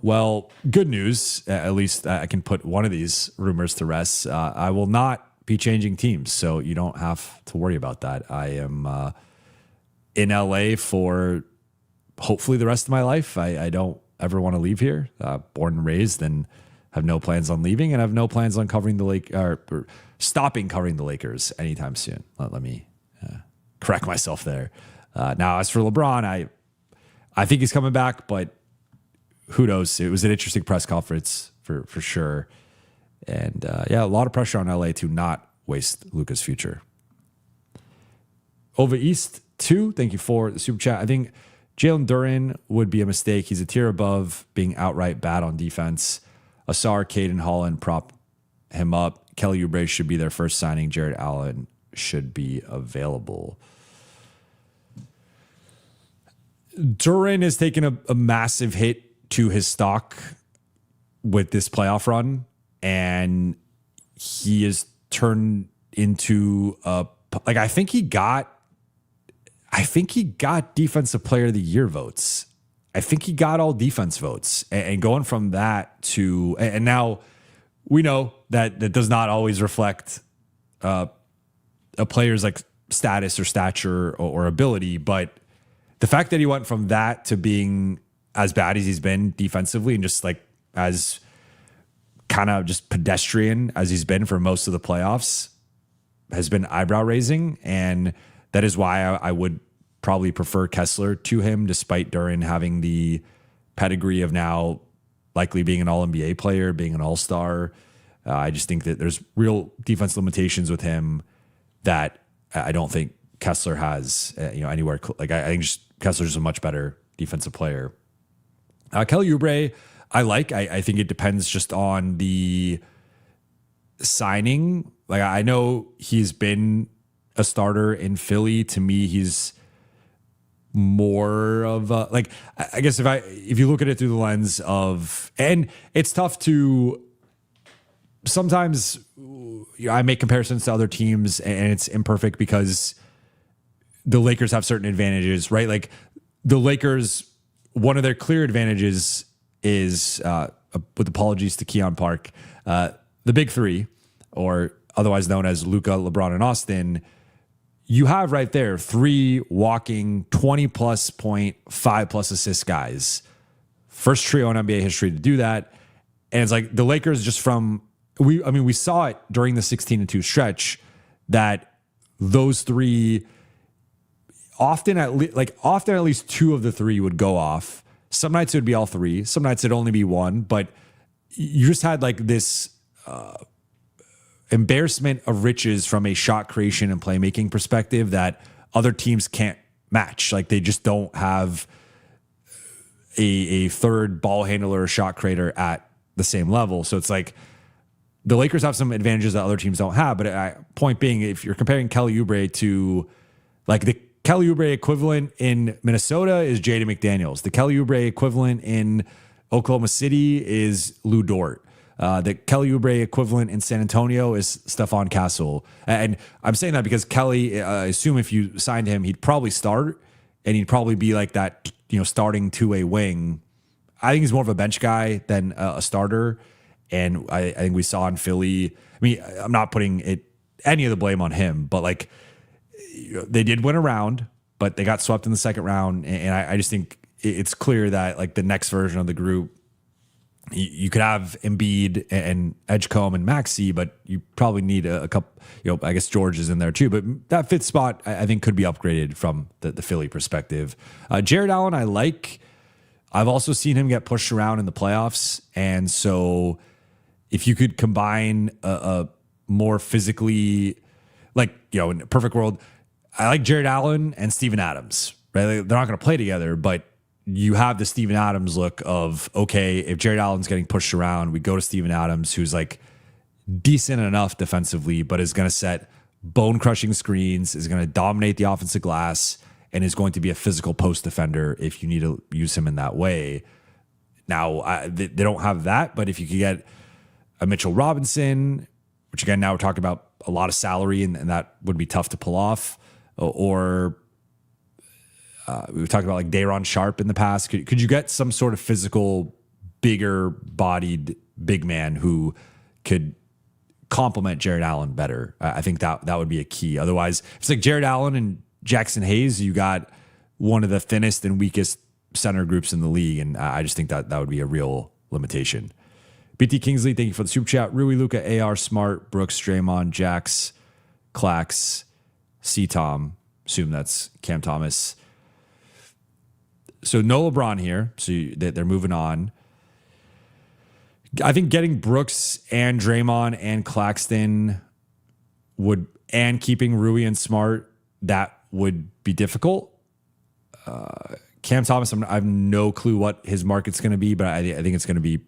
Well, good news. At least I can put one of these rumors to rest. I will not be changing teams, so you don't have to worry about that. I am in LA for hopefully the rest of my life. I don't ever want to leave here. Born and raised, and have no plans on leaving, and have no plans on covering the or stopping covering the Lakers anytime soon. Let me correct myself there. Now, as for LeBron, I think he's coming back, but who knows? It was an interesting press conference for sure. And a lot of pressure on LA to not waste Luka's future. Over East 2, thank you for the super chat. I think Jalen Duren would be a mistake. He's a tier above being outright bad on defense. Asar, Caden Holland prop him up. Kelly Oubre should be their first signing. Jared Allen should be available. Duren has taken a massive hit to his stock with this playoff run, and he has turned into I think he got defensive player of the year votes. I think he got all defense votes, and going from that to, and now we know that does not always reflect a player's like status or stature or ability, but the fact that he went from that to being as bad as he's been defensively and just like as kind of just pedestrian as he's been for most of the playoffs has been eyebrow raising. And that is why I would probably prefer Kessler to him, despite Duren having the pedigree of now likely being an all-NBA player, being an all-star. I just think that there's real defense limitations with him that I don't think Kessler has, anywhere. Like I think just Kessler's a much better defensive player. Kelly Oubre, I think it depends just on the signing. Like I know he's been a starter in Philly. To me, he's more of a, like, I guess if you look at it through the lens of, and it's tough to sometimes I make comparisons to other teams and it's imperfect because the Lakers have certain advantages, right? Like the Lakers, one of their clear advantages is, with apologies to Keon Park, the big three, or otherwise known as Luka, LeBron, and Austin. You have right there 3 walking 20+ point, 5+ assist guys. First trio in NBA history to do that. And it's like the Lakers just we saw it during the 16-2 stretch that those 3 often at least 2 of the 3 would go off. Some nights it would be all 3. Some nights it'd only be 1. But you just had like this embarrassment of riches from a shot creation and playmaking perspective that other teams can't match. Like they just don't have a third ball handler or shot creator at the same level. So it's like the Lakers have some advantages that other teams don't have. But point being, if you're comparing Kelly Oubre to like the Kelly Oubre equivalent in Minnesota is Jaden McDaniels. The Kelly Oubre equivalent in Oklahoma City is Lou Dort. The Kelly Oubre equivalent in San Antonio is Stephon Castle. And I'm saying that because Kelly, I assume if you signed him, he'd probably start and he'd probably be like that, starting two-way wing. I think he's more of a bench guy than a starter. And I think we saw in Philly, I'm not putting any of the blame on him, but like they did win a round, but they got swept in the second round. And I just think it's clear that like the next version of the group, you could have Embiid and Edgecombe and Maxey, but you probably need a couple, I guess George is in there too, but that fifth spot I think could be upgraded from the Philly perspective. Jared Allen, I like. I've also seen him get pushed around in the playoffs. And so if you could combine a more physically, like, in a perfect world, I like Jared Allen and Steven Adams, right? They're not going to play together, but you have the Steven Adams look of, okay, if Jared Allen's getting pushed around, we go to Steven Adams, who's like decent enough defensively, but is going to set bone-crushing screens, is going to dominate the offensive glass, and is going to be a physical post defender if you need to use him in that way. Now, they don't have that, but if you could get a Mitchell Robinson, which again, now we're talking about a lot of salary, and that would be tough to pull off, or we've talked about like Day'Ron Sharpe in the past. Could you get some sort of physical, bigger bodied big man who could complement Jared Allen better? I think that would be a key. Otherwise, if it's like Jared Allen and Jackson Hayes, you got one of the thinnest and weakest center groups in the league. And I just think that would be a real limitation. BT Kingsley, thank you for the super chat. Rui, Luka, AR, Smart, Brooks, Draymond, Jax, Clax, C-Tom. Assume that's Cam Thomas. So no LeBron here. So they're moving on. I think getting Brooks and Draymond and Claxton and keeping Rui and Smart, that would be difficult. Cam Thomas, I have no clue what his market's going to be, but I think it's going to be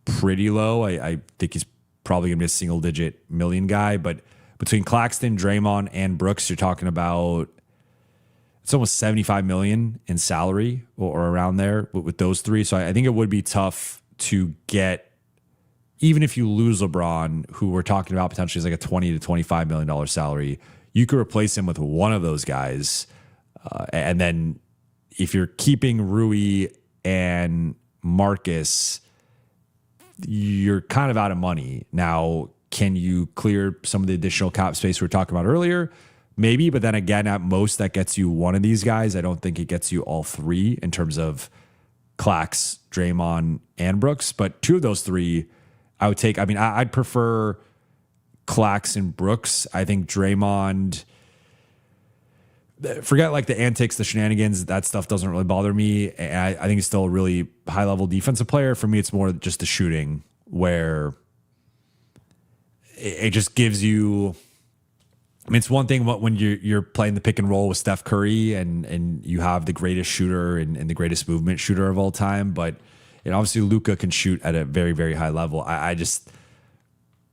pretty low. I think he's probably going to be a single-digit million guy. But between Claxton, Draymond, and Brooks, you're talking about it's almost $75 million in salary or around there with those three. So I think it would be tough to get, even if you lose LeBron, who we're talking about potentially is like a $20 to $25 million salary, you could replace him with one of those guys. And then if you're keeping Rui and Marcus, you're kind of out of money. Now, can you clear some of the additional cap space we were talking about earlier? Maybe, but then again, at most, that gets you one of these guys. I don't think it gets you all three in terms of Clax, Draymond, and Brooks. But two of those three, I would take. I mean, I'd prefer Clax and Brooks. I think Draymond, forget like the antics, the shenanigans, that stuff doesn't really bother me. And I think he's still a really high-level defensive player. For me, it's more just the shooting where it just gives you, I mean, it's one thing when you're playing the pick and roll with Steph Curry and you have the greatest shooter and the greatest movement shooter of all time, but obviously Luka can shoot at a very, very high level. I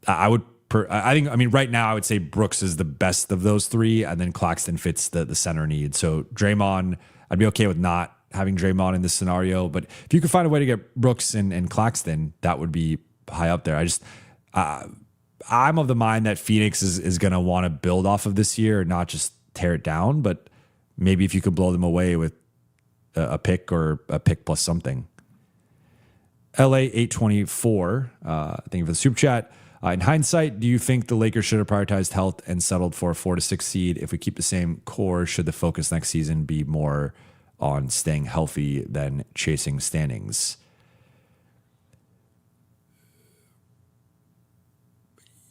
mean, right now I would say Brooks is the best of those three, and then Claxton fits the center need. So Draymond, I'd be okay with not having Draymond in this scenario, but if you could find a way to get Brooks and Claxton, that would be high up there. I'm of the mind that Phoenix is going to want to build off of this year, not just tear it down, but maybe if you could blow them away with a pick or a pick plus something. LA 824, thank you for the super chat. In hindsight, do you think the Lakers should have prioritized health and settled for a 4 to 6 seed? If we keep the same core, should the focus next season be more on staying healthy than chasing standings?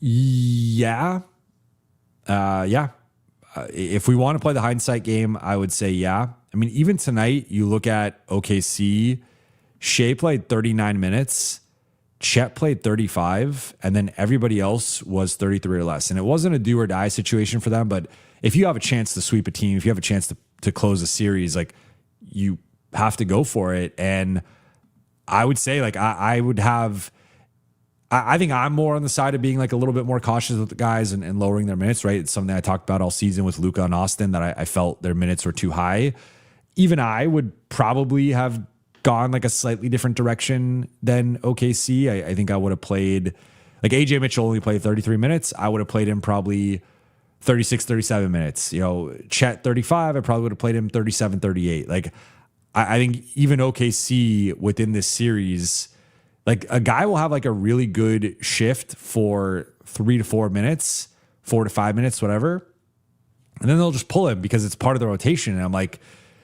Yeah. If we want to play the hindsight game, I would say yeah. I mean, even tonight, you look at OKC, Shea played 39 minutes, Chet played 35, and then everybody else was 33 or less. And it wasn't a do or die situation for them, but if you have a chance to sweep a team, if you have a chance to close a series, like, you have to go for it. And I would say, like, I think I'm more on the side of being like a little bit more cautious with the guys and lowering their minutes, right? It's something I talked about all season with Luka and Austin, that I felt their minutes were too high. Even I would probably have gone like a slightly different direction than OKC. I think I would have played, like, AJ Mitchell only played 33 minutes. I would have played him probably 36, 37 minutes. Chet 35, I probably would have played him 37, 38. Like, I think even OKC within this series, like, a guy will have like a really good shift for 3 to 4 minutes, 4 to 5 minutes, whatever. And then they'll just pull him because it's part of the rotation. And I'm like,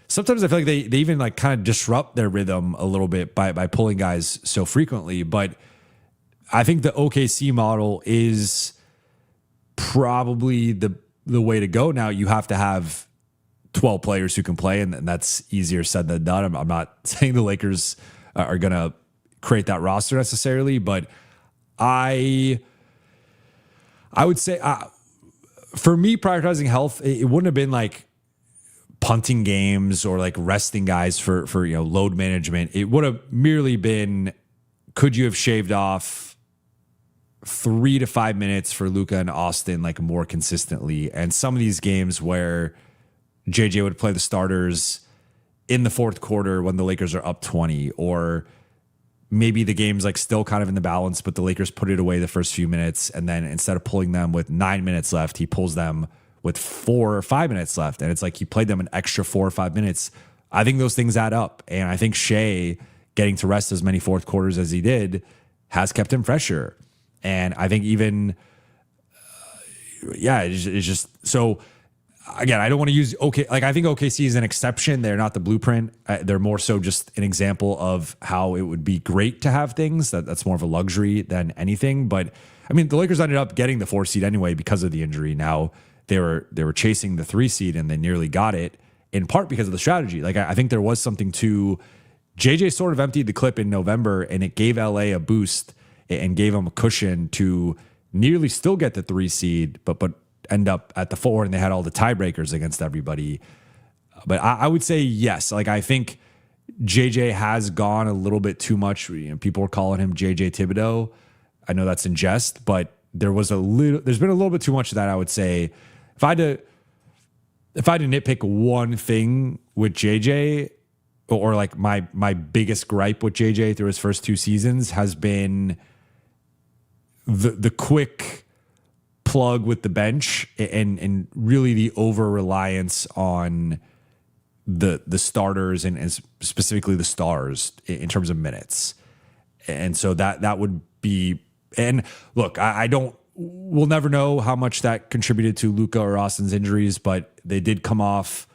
sometimes I feel like they even like kind of disrupt their rhythm a little bit by pulling guys so frequently. But I think the OKC model is probably the way to go. Now you have to have 12 players who can play, and that's easier said than done. I'm not saying the Lakers are going to create that roster necessarily, but I would say for me, prioritizing health, it wouldn't have been like punting games or like resting guys for load management. It would have merely been, could you have shaved off 3 to 5 minutes for Luka and Austin like more consistently? And some of these games where JJ would play the starters in the fourth quarter when the Lakers are up 20, or maybe the game's like still kind of in the balance, but the Lakers put it away the first few minutes, and then instead of pulling them with 9 minutes left, he pulls them with 4 or 5 minutes left. And it's like he played them an extra 4 or 5 minutes. I think those things add up. And I think Shea getting to rest as many fourth quarters as he did has kept him fresher. And I think even, it's just so. Again, I don't want to use I think OKC is an exception. They're not the blueprint. They're more so just an example of how it would be great to have things. That's more of a luxury than anything. But I mean, the Lakers ended up getting the 4 seed anyway because of the injury. Now they were chasing the 3 seed and they nearly got it, in part because of the strategy. Like I think there was something to JJ sort of emptied the clip in November, and it gave LA a boost and gave them a cushion to nearly still get the 3 seed, but end up at the 4, and they had all the tiebreakers against everybody. But I would say yes. Like I think JJ has gone a little bit too much. People were calling him JJ Thibodeau. I know that's in jest, but there's been a little bit too much of that. I would say if I had to nitpick one thing with JJ, or like my biggest gripe with JJ through his first 2 seasons has been the quick plug with the bench and really the over reliance on the starters and specifically the stars in terms of minutes. And so that would be, and look, we'll never know how much that contributed to Luka or Austin's injuries, but they did come off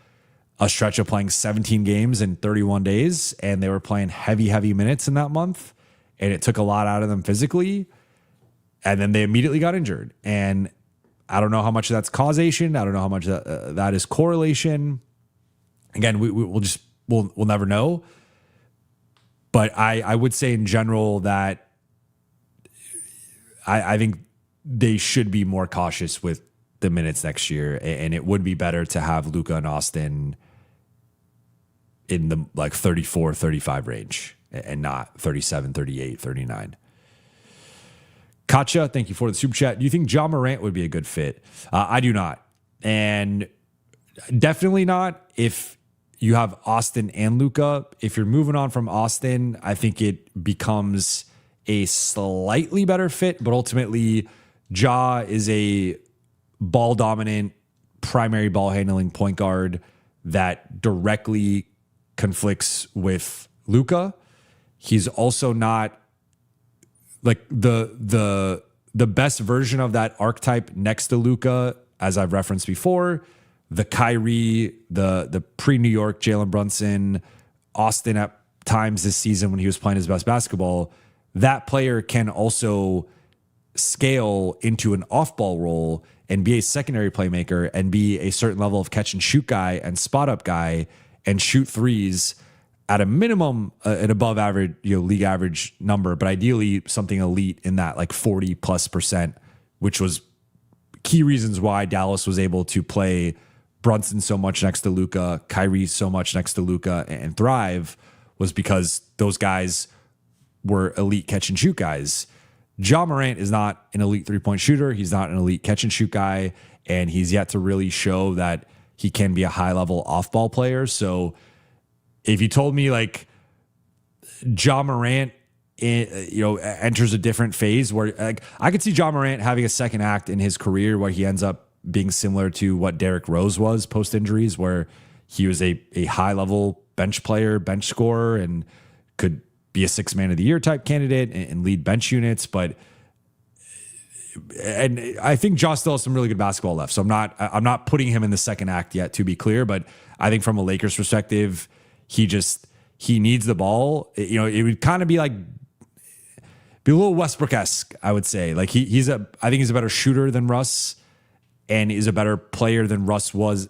a stretch of playing 17 games in 31 days, and they were playing heavy minutes in that month, and it took a lot out of them physically. And then they immediately got injured. And I don't know how much of that's causation. I don't know how much that is correlation. Again, we'll never know. But I would say in general that I think they should be more cautious with the minutes next year. And it would be better to have Luka and Austin in the like 34, 35 range and not 37, 38, 39. Katja, thank you for the super chat. Do you think Ja Morant would be a good fit? I do not. And definitely not if you have Austin and Luka. If you're moving on from Austin, I think it becomes a slightly better fit, but ultimately Ja is a ball dominant, primary ball handling point guard that directly conflicts with Luka. He's also not like the best version of that archetype next to Luka, as I've referenced before. The Kyrie, the pre-New York Jalen Brunson, Austin at times this season when he was playing his best basketball, that player can also scale into an off-ball role and be a secondary playmaker and be a certain level of catch and shoot guy and spot up guy and shoot threes at a minimum, an above average, league average number, but ideally something elite in that like 40+%, which was key reasons why Dallas was able to play Brunson so much next to Luka, Kyrie so much next to Luka, and thrive, was because those guys were elite catch and shoot guys. Ja Morant is not an elite 3-point shooter. He's not an elite catch and shoot guy, and he's yet to really show that he can be a high level off ball player. So if you told me like Ja Morant, enters a different phase where like I could see Ja Morant having a second act in his career where he ends up being similar to what Derrick Rose was post injuries, where he was a high level bench player, bench scorer, and could be a 6 man of the year type candidate and lead bench units. And I think Ja still has some really good basketball left. So I'm not putting him in the second act yet, to be clear, but I think from a Lakers perspective, he needs the ball. It would kind of be like, be a little Westbrook-esque, I would say. Like I think he's a better shooter than Russ and is a better player than Russ was.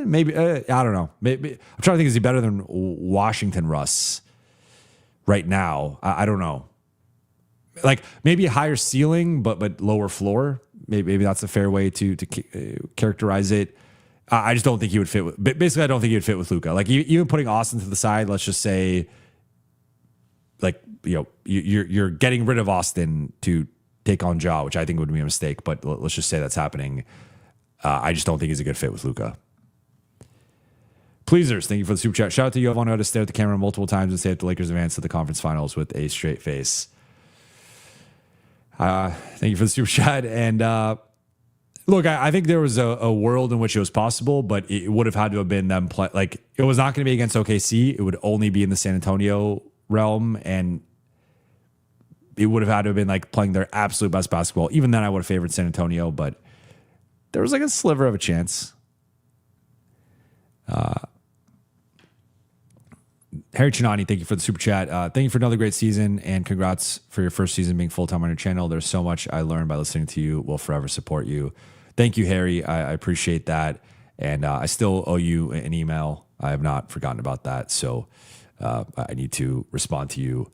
Maybe, I don't know. Maybe I'm trying to think, is he better than Washington Russ right now? I don't know. Like maybe a higher ceiling, but lower floor. Maybe that's a fair way to characterize it. I just don't think he would fit with. Basically, I don't think he would fit with Luka. Like even putting Austin to the side, let's just say, like you're getting rid of Austin to take on Ja, which I think would be a mistake. But let's just say that's happening. I just don't think he's a good fit with Luka. Pleasers, thank you for the super chat. Shout out to Jovan Buha to stare at the camera multiple times and say that the Lakers advanced to the conference finals with a straight face. Thank you for the super chat. And Look, I think there was a world in which it was possible, but it would have had to have been them play. Like, it was not going to be against OKC. It would only be in the San Antonio realm, and it would have had to have been like playing their absolute best basketball. Even then, I would have favored San Antonio, but there was like a sliver of a chance. Harry Chinani, thank you for the super chat. Thank you for another great season, and congrats for your first season being full-time on your channel. There's so much I learned by listening to you. We'll forever support you. Thank you, Harry. I appreciate that. And I still owe you an email. I have not forgotten about that. So I need to respond to you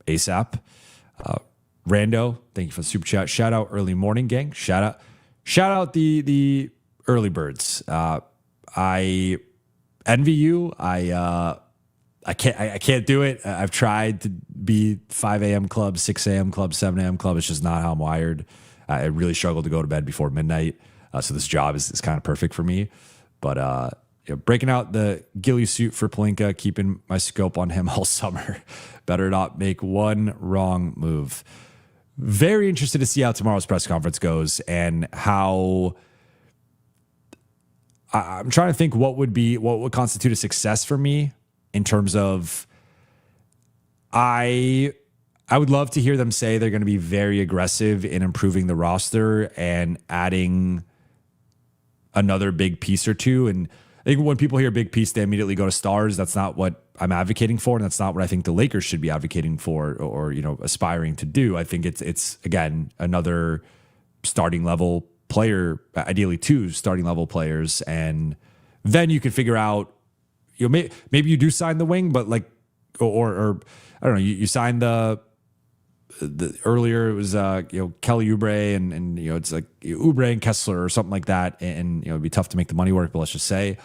ASAP. Rando, thank you for the super chat. Shout out Early Morning Gang. Shout out the early birds. I envy you. I can't do it. I've tried to be 5 a.m. club, 6 a.m. club, 7 a.m. club. It's just not how I'm wired. I really struggle to go to bed before midnight. So this job is kind of perfect for me. But breaking out the ghillie suit for Pelinka, keeping my scope on him all summer. Better not make one wrong move. Very interested to see how tomorrow's press conference goes and how I'm trying to think what would constitute a success for me in terms of I would love to hear them say they're going to be very aggressive in improving the roster and adding another big piece or two. And I think when people hear big piece, they immediately go to stars. That's not what I'm advocating for, and that's not what I think the Lakers should be advocating for or aspiring to do. I think it's again another starting level player, ideally two starting level players, and then you can figure out maybe you do sign the wing, but like or I don't know, you sign the earlier it was Kelly Oubre and it's like Oubre and Kessler or something like that, and it'd be tough to make the money work, but let's just say,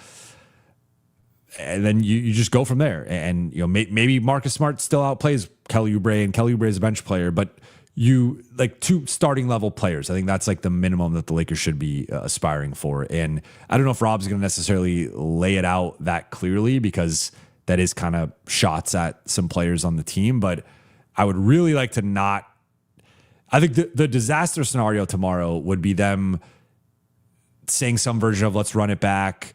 and then you just go from there, and maybe Marcus Smart still outplays Kelly Oubre, and Kelly Oubre is a bench player, but you like two starting level players. I think that's like the minimum that the Lakers should be aspiring for, and I don't know if Rob's going to necessarily lay it out that clearly because that is kind of shots at some players on the team, but I would really like to not. I think the disaster scenario tomorrow would be them saying some version of "let's run it back."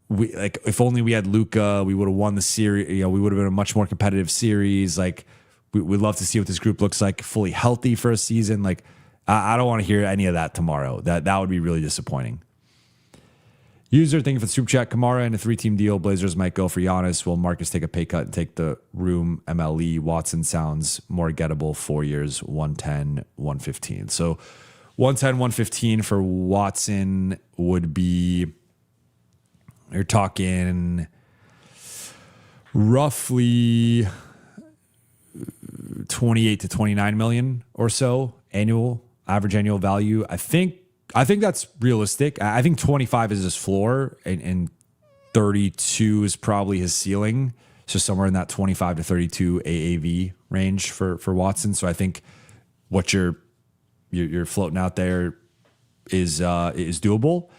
If only we had Luka, we would have won the series. We would have been a much more competitive series. Like we'd love to see what this group looks like fully healthy for a season. Like I don't want to hear any of that tomorrow. That would be really disappointing. User, thank you for the super chat. Kamara in a 3-team deal. Blazers might go for Giannis. Will Marcus take a pay cut and take the room MLE? Watson sounds more gettable. 4 years, 110, 115. So 110, 115 for Watson would be, you're talking roughly 28 to 29 million or so average annual value. I think that's realistic. I think 25 is his floor and 32 is probably his ceiling. So somewhere in that 25 to 32 AAV range for Watson. So I think what you're floating out there is doable.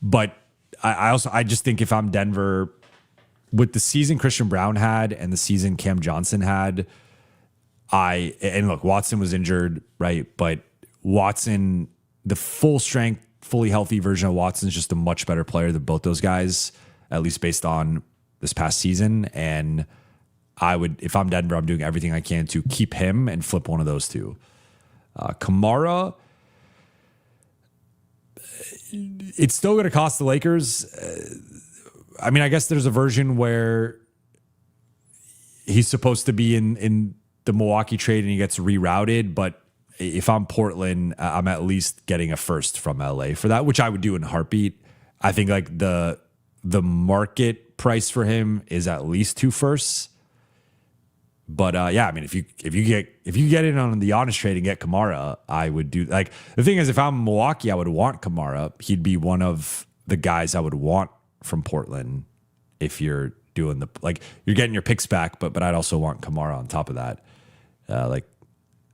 But I just think if I'm Denver, with the season Christian Brown had and the season Cam Johnson had, and look, Watson was injured, right? But Watson, the full strength, fully healthy version of Watson is just a much better player than both those guys, at least based on this past season. And I would, if I'm Denver, I'm doing everything I can to keep him and flip one of those two. Kamara, it's still going to cost the Lakers. I mean, I guess there's a version where he's supposed to be in the Milwaukee trade and he gets rerouted, but if I'm Portland, I'm at least getting a first from LA for that, which I would do in a heartbeat. I think like the market price for him is at least 2 firsts. But yeah, I mean, if you get in on the honest trade and get Kamara, I would do. Like the thing is, if I'm Milwaukee, I would want Kamara. He'd be one of the guys I would want from Portland. If you're doing you're getting your picks back, but I'd also want Kamara on top of that.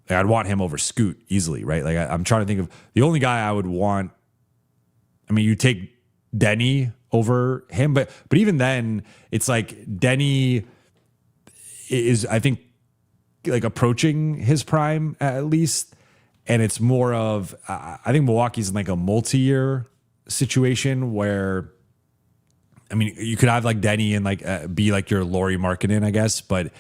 I'd want him over Scoot easily, right? Like I'm trying to think of the only guy I would want. I mean, you take Denny over him, but even then, it's like Denny is, I think, like approaching his prime at least, And it's more of, I think Milwaukee's in like a multi-year situation where, I mean, you could have like Denny and like be like your Lauri Markkanen, I guess, but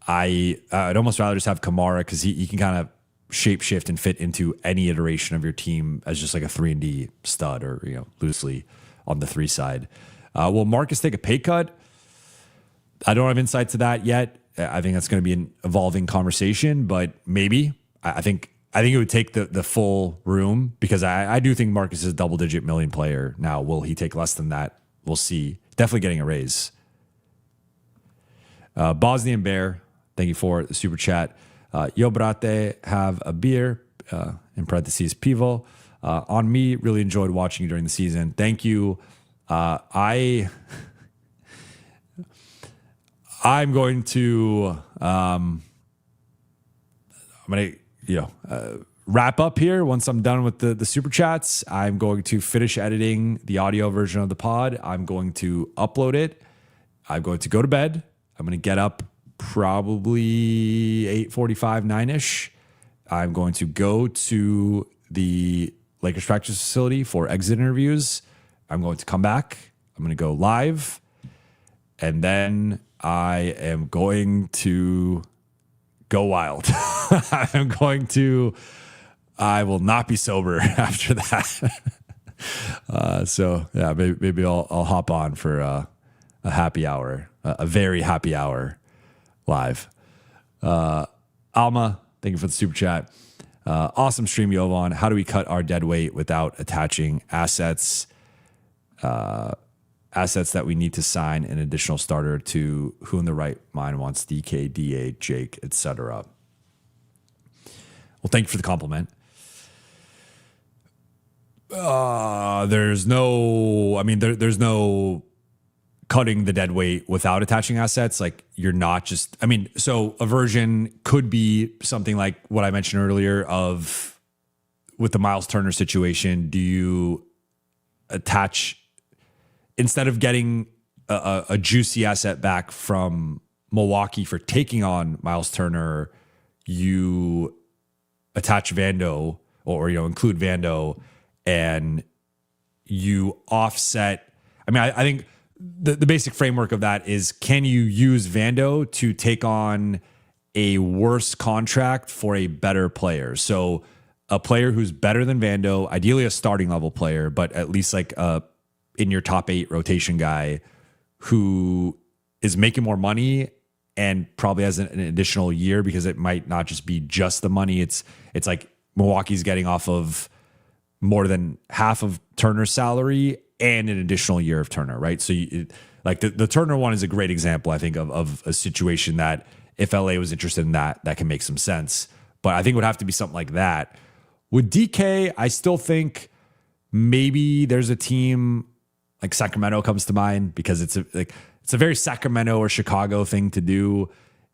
I'd almost rather just have Kamara because he can kind of shapeshift and fit into any iteration of your team as just like a 3-and-D stud or, loosely on the 3 side. Will Marcus take a pay cut? I don't have insight to that yet. I think that's going to be an evolving conversation, but maybe. I think it would take the full room because I do think Marcus is a double-digit million player. Now, will he take less than that? We'll see. Definitely getting a raise. Bosnian Bear, thank you for the super chat. Yo brate, have a beer, in parentheses, pivo. On me, really enjoyed watching you during the season. Thank you. I'm going to wrap up here once I'm done with the super chats. I'm going to finish editing the audio version of the pod. I'm going to upload it. I'm going to go to bed. I'm going to get up probably 8:45, 9-ish. I'm going to go to the Lakers practice facility for exit interviews. I'm going to come back. I'm going to go live. And then I am going to go wild. I will not be sober after that. So yeah, maybe I'll hop on for a happy hour, a very happy hour live. Alma, thank you for the super chat. Awesome stream, Jovan. How do we cut our dead weight without attaching assets? Assets that we need to sign an additional starter to who in the right mind wants DK, DA, Jake, etc. Well, thank you for the compliment. There's no cutting the dead weight without attaching assets. Like you're not just, so a version could be something like what I mentioned earlier of with the Miles Turner situation. Do you attach, instead of getting a juicy asset back from Milwaukee for taking on Miles Turner, you attach Vando or include Vando and you offset. I think the basic framework of that is, can you use Vando to take on a worse contract for a better player? So a player who's better than Vando, ideally a starting level player, but at least like in your top 8 rotation guy who is making more money and probably has an additional year, because it might not just be just the money. It's like Milwaukee's getting off of more than half of Turner's salary and an additional year of Turner, right? So the Turner one is a great example, I think, of a situation that if LA was interested in that can make some sense. But I think it would have to be something like that. With DK, I still think maybe there's a team like Sacramento comes to mind, because it's a very Sacramento or Chicago thing to do.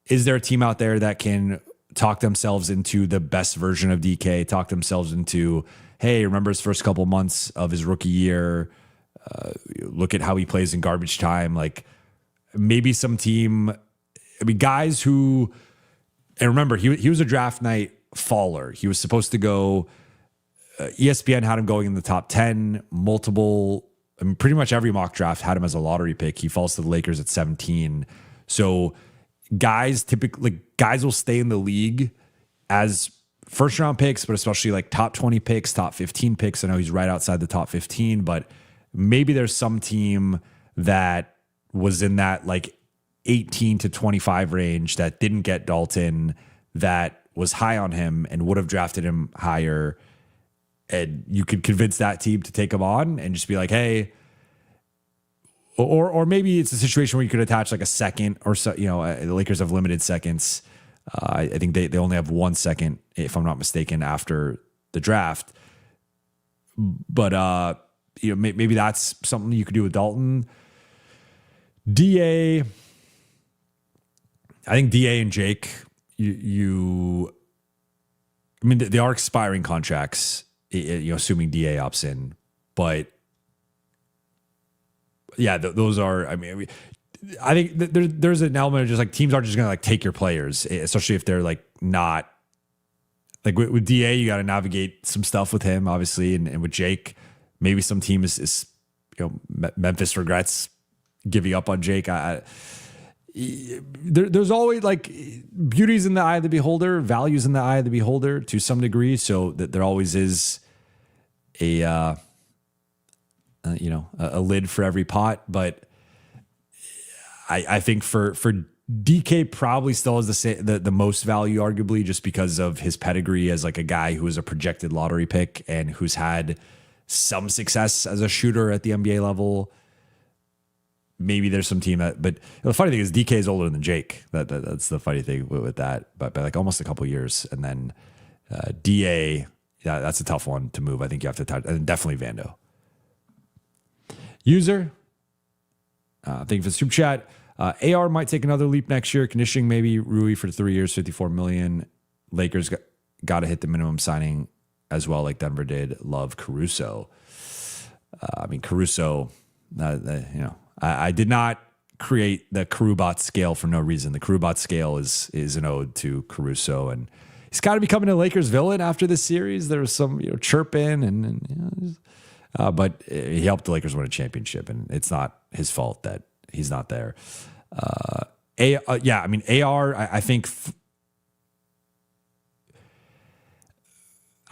Is there a team out there that can talk themselves into the best version of DK, talk themselves into, hey, remember his first couple months of his rookie year? Look at how he plays in garbage time. Like maybe some team, guys who, and remember, he was a draft night faller. He was supposed to go, ESPN had him going in the top 10, multiple, pretty much every mock draft had him as a lottery pick. He falls to the Lakers at 17. So guys will stay in the league as first round picks, but especially like top 20 picks, top 15 picks. I know he's right outside the top 15, but maybe there's some team that was in that like 18 to 25 range that didn't get Dalton, that was high on him and would have drafted him higher. And you could convince that team to take him on and just be like, hey, or maybe it's a situation where you could attach like a second or so. The Lakers have limited seconds. I think they only have 1 second, if I'm not mistaken, after the draft. But maybe that's something you could do with Dalton. DA, I think DA and Jake, they are expiring contracts. Assuming DA opts in, but yeah, those are. I think there's an element of just like teams aren't just going to like take your players, especially if they're like not like with DA, you got to navigate some stuff with him, obviously, and with Jake, maybe some team is Memphis regrets giving up on Jake. There's always like beauty's in the eye of the beholder, values in the eye of the beholder to some degree. So that there always is a lid for every pot. But I think for DK probably still has the most value, arguably, just because of his pedigree as like a guy who is a projected lottery pick and who's had some success as a shooter at the NBA level. Maybe there's some team but the funny thing is DK is older than Jake. That's the funny thing with that, but by like almost a couple years. And then DA, yeah, that's a tough one to move. I think you have to touch, and definitely Vando. User, thank you for the super chat. AR might take another leap next year. Conditioning maybe. Rui for 3 years, $54 million. Lakers got to hit the minimum signing as well, like Denver did. Love Caruso. Caruso. I did not create the Carubot scale for no reason. The Carubot scale is an ode to Caruso, and he's got to be becoming a Lakers villain after this series. There was some chirping, but he helped the Lakers win a championship, and it's not his fault that he's not there. AR. I think.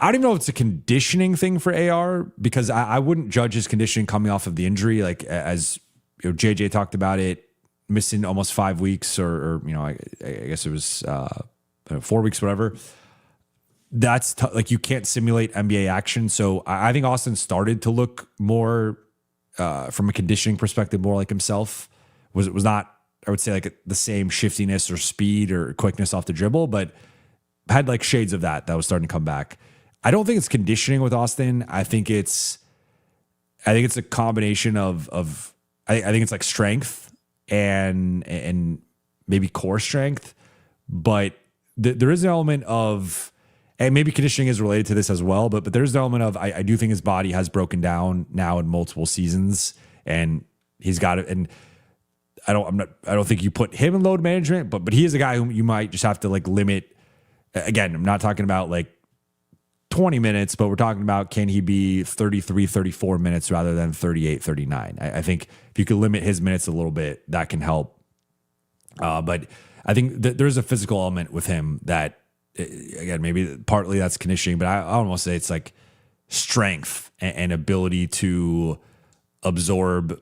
I don't even know if it's a conditioning thing for AR, because I wouldn't judge his conditioning coming off of the injury. Like as JJ talked about it, missing almost 5 weeks, or I guess it was 4 weeks, whatever. That's like you can't simulate NBA action. So I think Austin started to look more from a conditioning perspective, more like himself. Was not, I would say, like the same shiftiness or speed or quickness off the dribble, but had like shades of that was starting to come back. I don't think it's conditioning with Austin. I think it's a combination of I think it's like strength and maybe core strength, but there is an element of, and maybe conditioning is related to this as well, but there's an element of I do think his body has broken down now in multiple seasons, and he's got it. And I don't think you put him in load management, but he is a guy whom you might just have to like limit. Again, I'm not talking about like 20 minutes, but we're talking about, can he be 33, 34 minutes rather than 38, 39? I think if you could limit his minutes a little bit, that can help. But I think there's a physical element with him that, again, maybe partly that's conditioning, but I almost say it's like strength and ability to absorb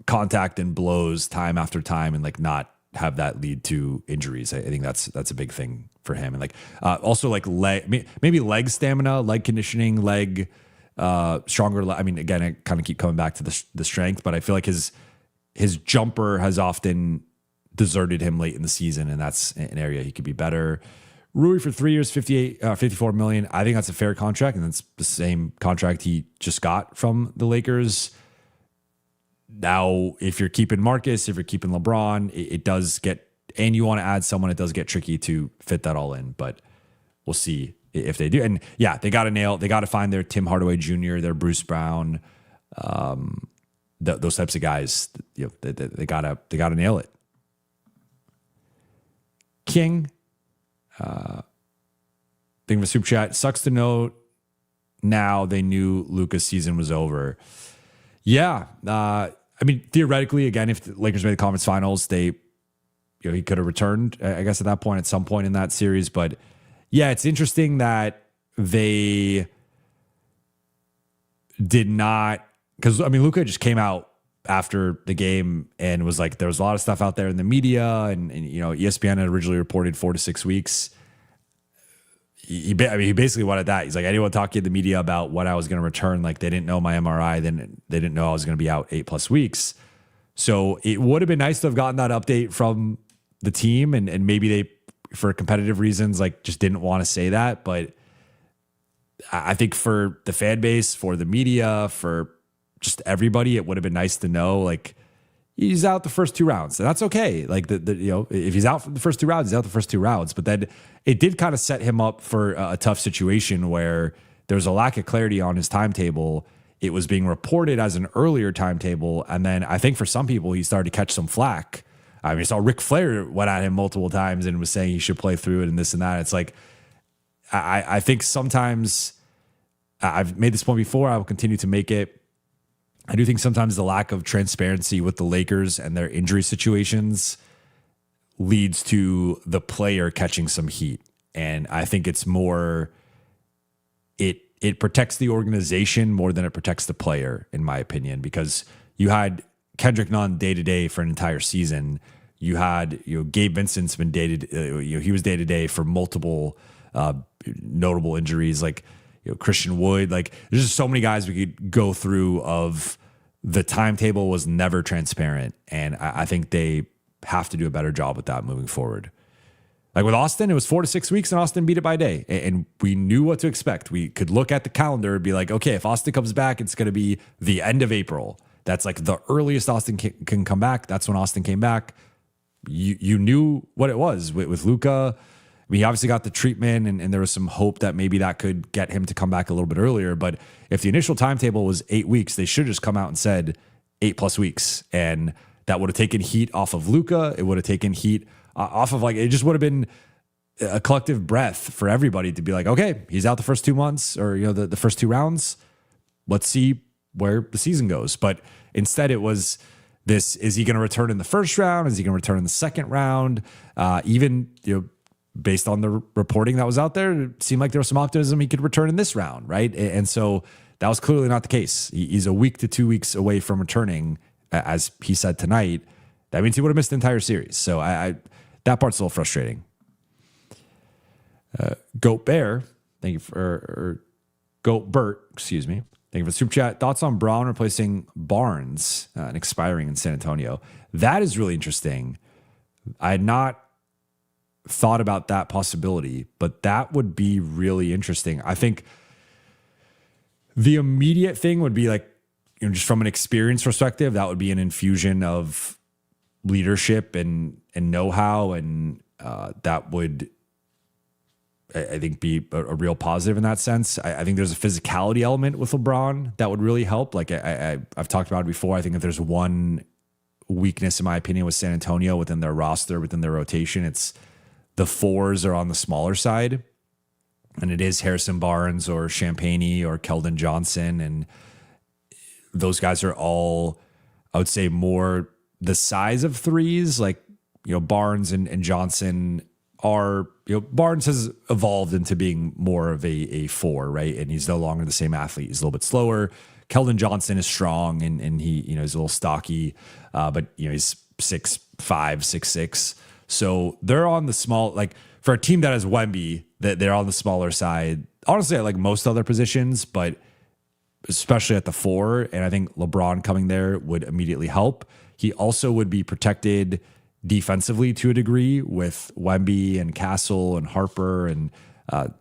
contact and blows time after time and like not have that lead to injuries. I think that's a big thing for him. And like also like maybe leg stamina, leg conditioning, leg stronger. Again, I kind of keep coming back to the strength, but I feel like his jumper has often deserted him late in the season, and that's an area he could be better. Rui for 3 years, $54 million. I think that's a fair contract, and that's the same contract he just got from the Lakers. Now, if you're keeping Marcus, if you're keeping LeBron, it does get, and you want to add someone, it does get tricky to fit that all in, but we'll see if they do. And yeah, they got to find their Tim Hardaway Jr., their Bruce Brown, those types of guys. They gotta nail it. King, thing of a super chat. Sucks to know now they knew Luka's season was over. Yeah. Theoretically, again, if the Lakers made the conference finals, he could have returned, I guess, at some point in that series. But yeah, it's interesting that they did not, because Luka just came out after the game and was like, there was a lot of stuff out there in the media, and ESPN had originally reported 4 to 6 weeks. He basically wanted that. He's like, I didn't want to talk to the media about when I was going to return. Like, they didn't know my MRI. Then they didn't know I was going to be out 8+ weeks. So it would have been nice to have gotten that update from the team. And maybe they, for competitive reasons, like just didn't want to say that. But I think for the fan base, for the media, for just everybody, it would have been nice to know, like, he's out the first 2 rounds, and that's okay. Like if he's out for the first 2 rounds, he's out the first 2 rounds. But then it did kind of set him up for a tough situation where there was a lack of clarity on his timetable. It was being reported as an earlier timetable, and then I think for some people he started to catch some flack. I saw Ric Flair went at him multiple times and was saying he should play through it and this and that. It's like, I think sometimes I've made this point before. I will continue to make it. I do think sometimes the lack of transparency with the Lakers and their injury situations leads to the player catching some heat. And I think it's more, it protects the organization more than it protects the player, in my opinion, because you had Kendrick Nunn day to day for an entire season. You had, Gabe Vincent's been dated, he was day to day for multiple notable injuries, like, Christian Wood. Like, there's just so many guys we could go through of the timetable was never transparent. And I think they have to do a better job with that moving forward. Like with Austin, it was 4 to 6 weeks and Austin beat it by day. And we knew what to expect. We could look at the calendar and be like, okay, if Austin comes back, it's going to be the end of April. That's like the earliest Austin can come back. That's when Austin came back. You knew what it was with Luka. I mean, he obviously got the treatment and there was some hope that maybe that could get him to come back a little bit earlier. But if the initial timetable was 8 weeks, they should have just come out and said 8+ weeks. And that would have taken heat off of Luka. It would have taken heat off of, like, it just would have been a collective breath for everybody to be like, okay, he's out the first 2 months or, the first 2 rounds. Let's see where the season goes. But instead it was this, is he going to return in the first round? Is he going to return in the second round? Even, based on the reporting that was out there, it seemed like there was some optimism he could return in this round, right? And so that was clearly not the case. He's a week to 2 weeks away from returning, as he said tonight. That means he would have missed the entire series. So that part's a little frustrating. Goat Bear, thank you for Goat Bert, excuse me. Thank you for the super chat. Thoughts on Brown replacing Barnes and expiring in San Antonio? That is really interesting. I had not thought about that possibility, but that would be really interesting. I think the immediate thing would be like, just from an experience perspective, that would be an infusion of leadership and know-how, and that would, I think, be a real positive in that sense. I think there's a physicality element with LeBron that would really help. Like I've talked about it before. I think if there's one weakness, in my opinion, with San Antonio within their roster, within their rotation, it's the fours are on the smaller side, and it is Harrison Barnes or Champagnie or Keldon Johnson, and those guys are all, I would say, more the size of threes. Like, Barnes and Johnson are, Barnes has evolved into being more of a four, right? And he's no longer the same athlete. He's a little bit slower. Keldon Johnson is strong and he, he's a little stocky, but he's 6'5", 6'6". So they're on the small, like for a team that has Wemby, that they're on the smaller side, honestly, at like most other positions, but especially at the four. And I think LeBron coming there would immediately help. He also would be protected defensively to a degree with Wemby and Castle and Harper and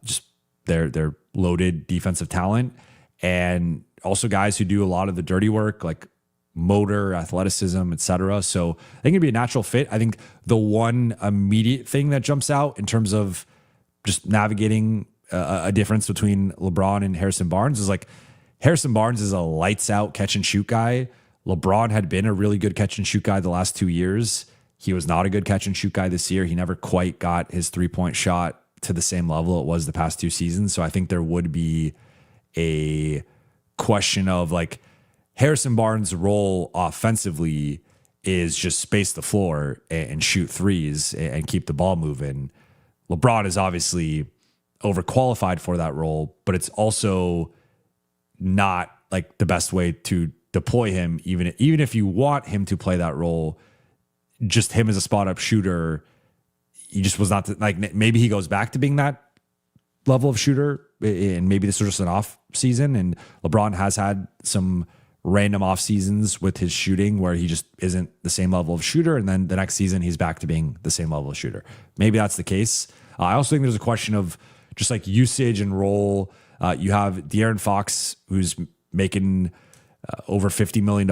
just their loaded defensive talent, and also guys who do a lot of the dirty work, like motor, athleticism, etc. So I think it'd be a natural fit. I think the one immediate thing that jumps out in terms of just navigating a difference between LeBron and Harrison Barnes is like Harrison Barnes is a lights out catch and shoot guy. LeBron had been a really good catch and shoot guy the last 2 years. He was not a good catch and shoot guy this year. He never quite got his 3-point shot to the same level it was the past 2 seasons. So I think there would be a question of like Harrison Barnes' role offensively is just space the floor and shoot threes and keep the ball moving. LeBron is obviously overqualified for that role, but it's also not like the best way to deploy him. Even if you want him to play that role, just him as a spot up shooter, he just was not like, maybe he goes back to being that level of shooter, and maybe this was just an off season, and LeBron has had some random off seasons with his shooting where he just isn't the same level of shooter, and then the next season he's back to being the same level of shooter. Maybe that's the case. I also think there's a question of just like usage and role. You have De'Aaron Fox, who's making over $50 million.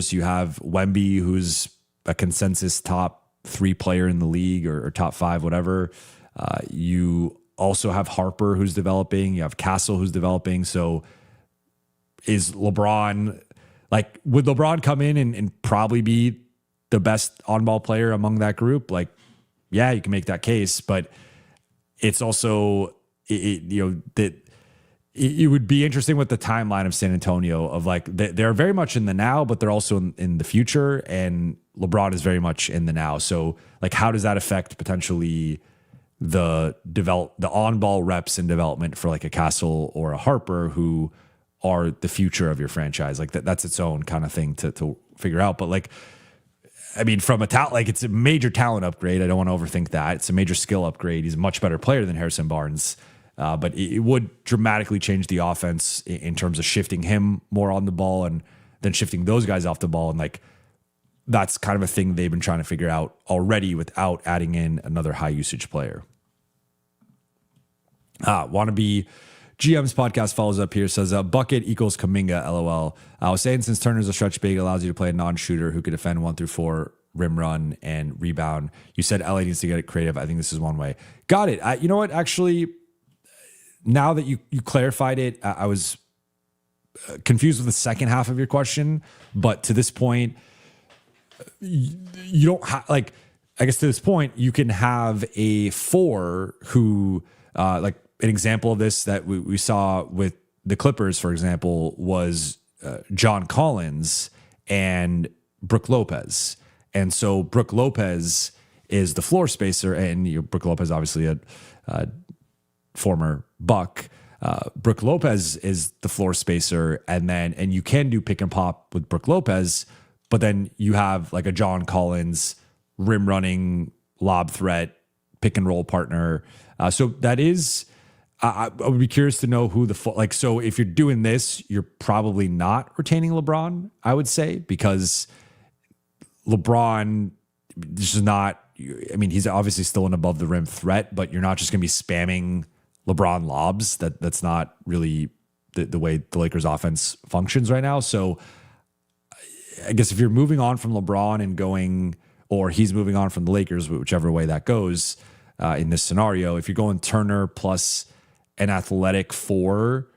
You have Wemby, who's a consensus top 3 player in the league, or top 5, whatever. You also have Harper, who's developing. You have Castle, who's developing. So is LeBron, like, would LeBron come in and probably be the best on-ball player among that group? Like, yeah, you can make that case, but it's also, it would be interesting with the timeline of San Antonio of like they're very much in the now, but they're also in the future, and LeBron is very much in the now. So like, how does that affect potentially the on-ball reps and development for like a Castle or a Harper, who are the future of your franchise? Like that's its own kind of thing to figure out. But like, I mean, from a talent, like it's a major talent upgrade. I don't want to overthink that. It's a major skill upgrade. He's a much better player than Harrison Barnes. But it would dramatically change the offense in terms of shifting him more on the ball and then shifting those guys off the ball. And like, that's kind of a thing they've been trying to figure out already without adding in another high usage player. Wannabe GM's podcast follows up here, says bucket equals Kuminga, LOL. I was saying, since Turner's a stretch big, allows you to play a non-shooter who could defend 1 through 4, rim run, and rebound. You said LA needs to get it creative. I think this is one way. Got it. You know what? Actually, now that you clarified it, I was confused with the second half of your question. But to this point, you don't have, like, I guess to this point, you can have a 4 who, like, an example of this that we saw with the Clippers, for example, was John Collins and Brook Lopez. And so Brook Lopez is the floor spacer, and Brook Lopez, obviously a former Buck. Brook Lopez is the floor spacer, and you can do pick and pop with Brook Lopez, but then you have like a John Collins rim running lob threat pick and roll partner. So that is, I would be curious to know who so if you're doing this, you're probably not retaining LeBron, I would say, because LeBron, this is not, I mean, he's obviously still an above the rim threat, but you're not just going to be spamming LeBron lobs. That's not really the way the Lakers offense functions right now. So I guess if you're moving on from LeBron and going, or he's moving on from the Lakers, whichever way that goes in this scenario, if you're going Turner plus an athletic 4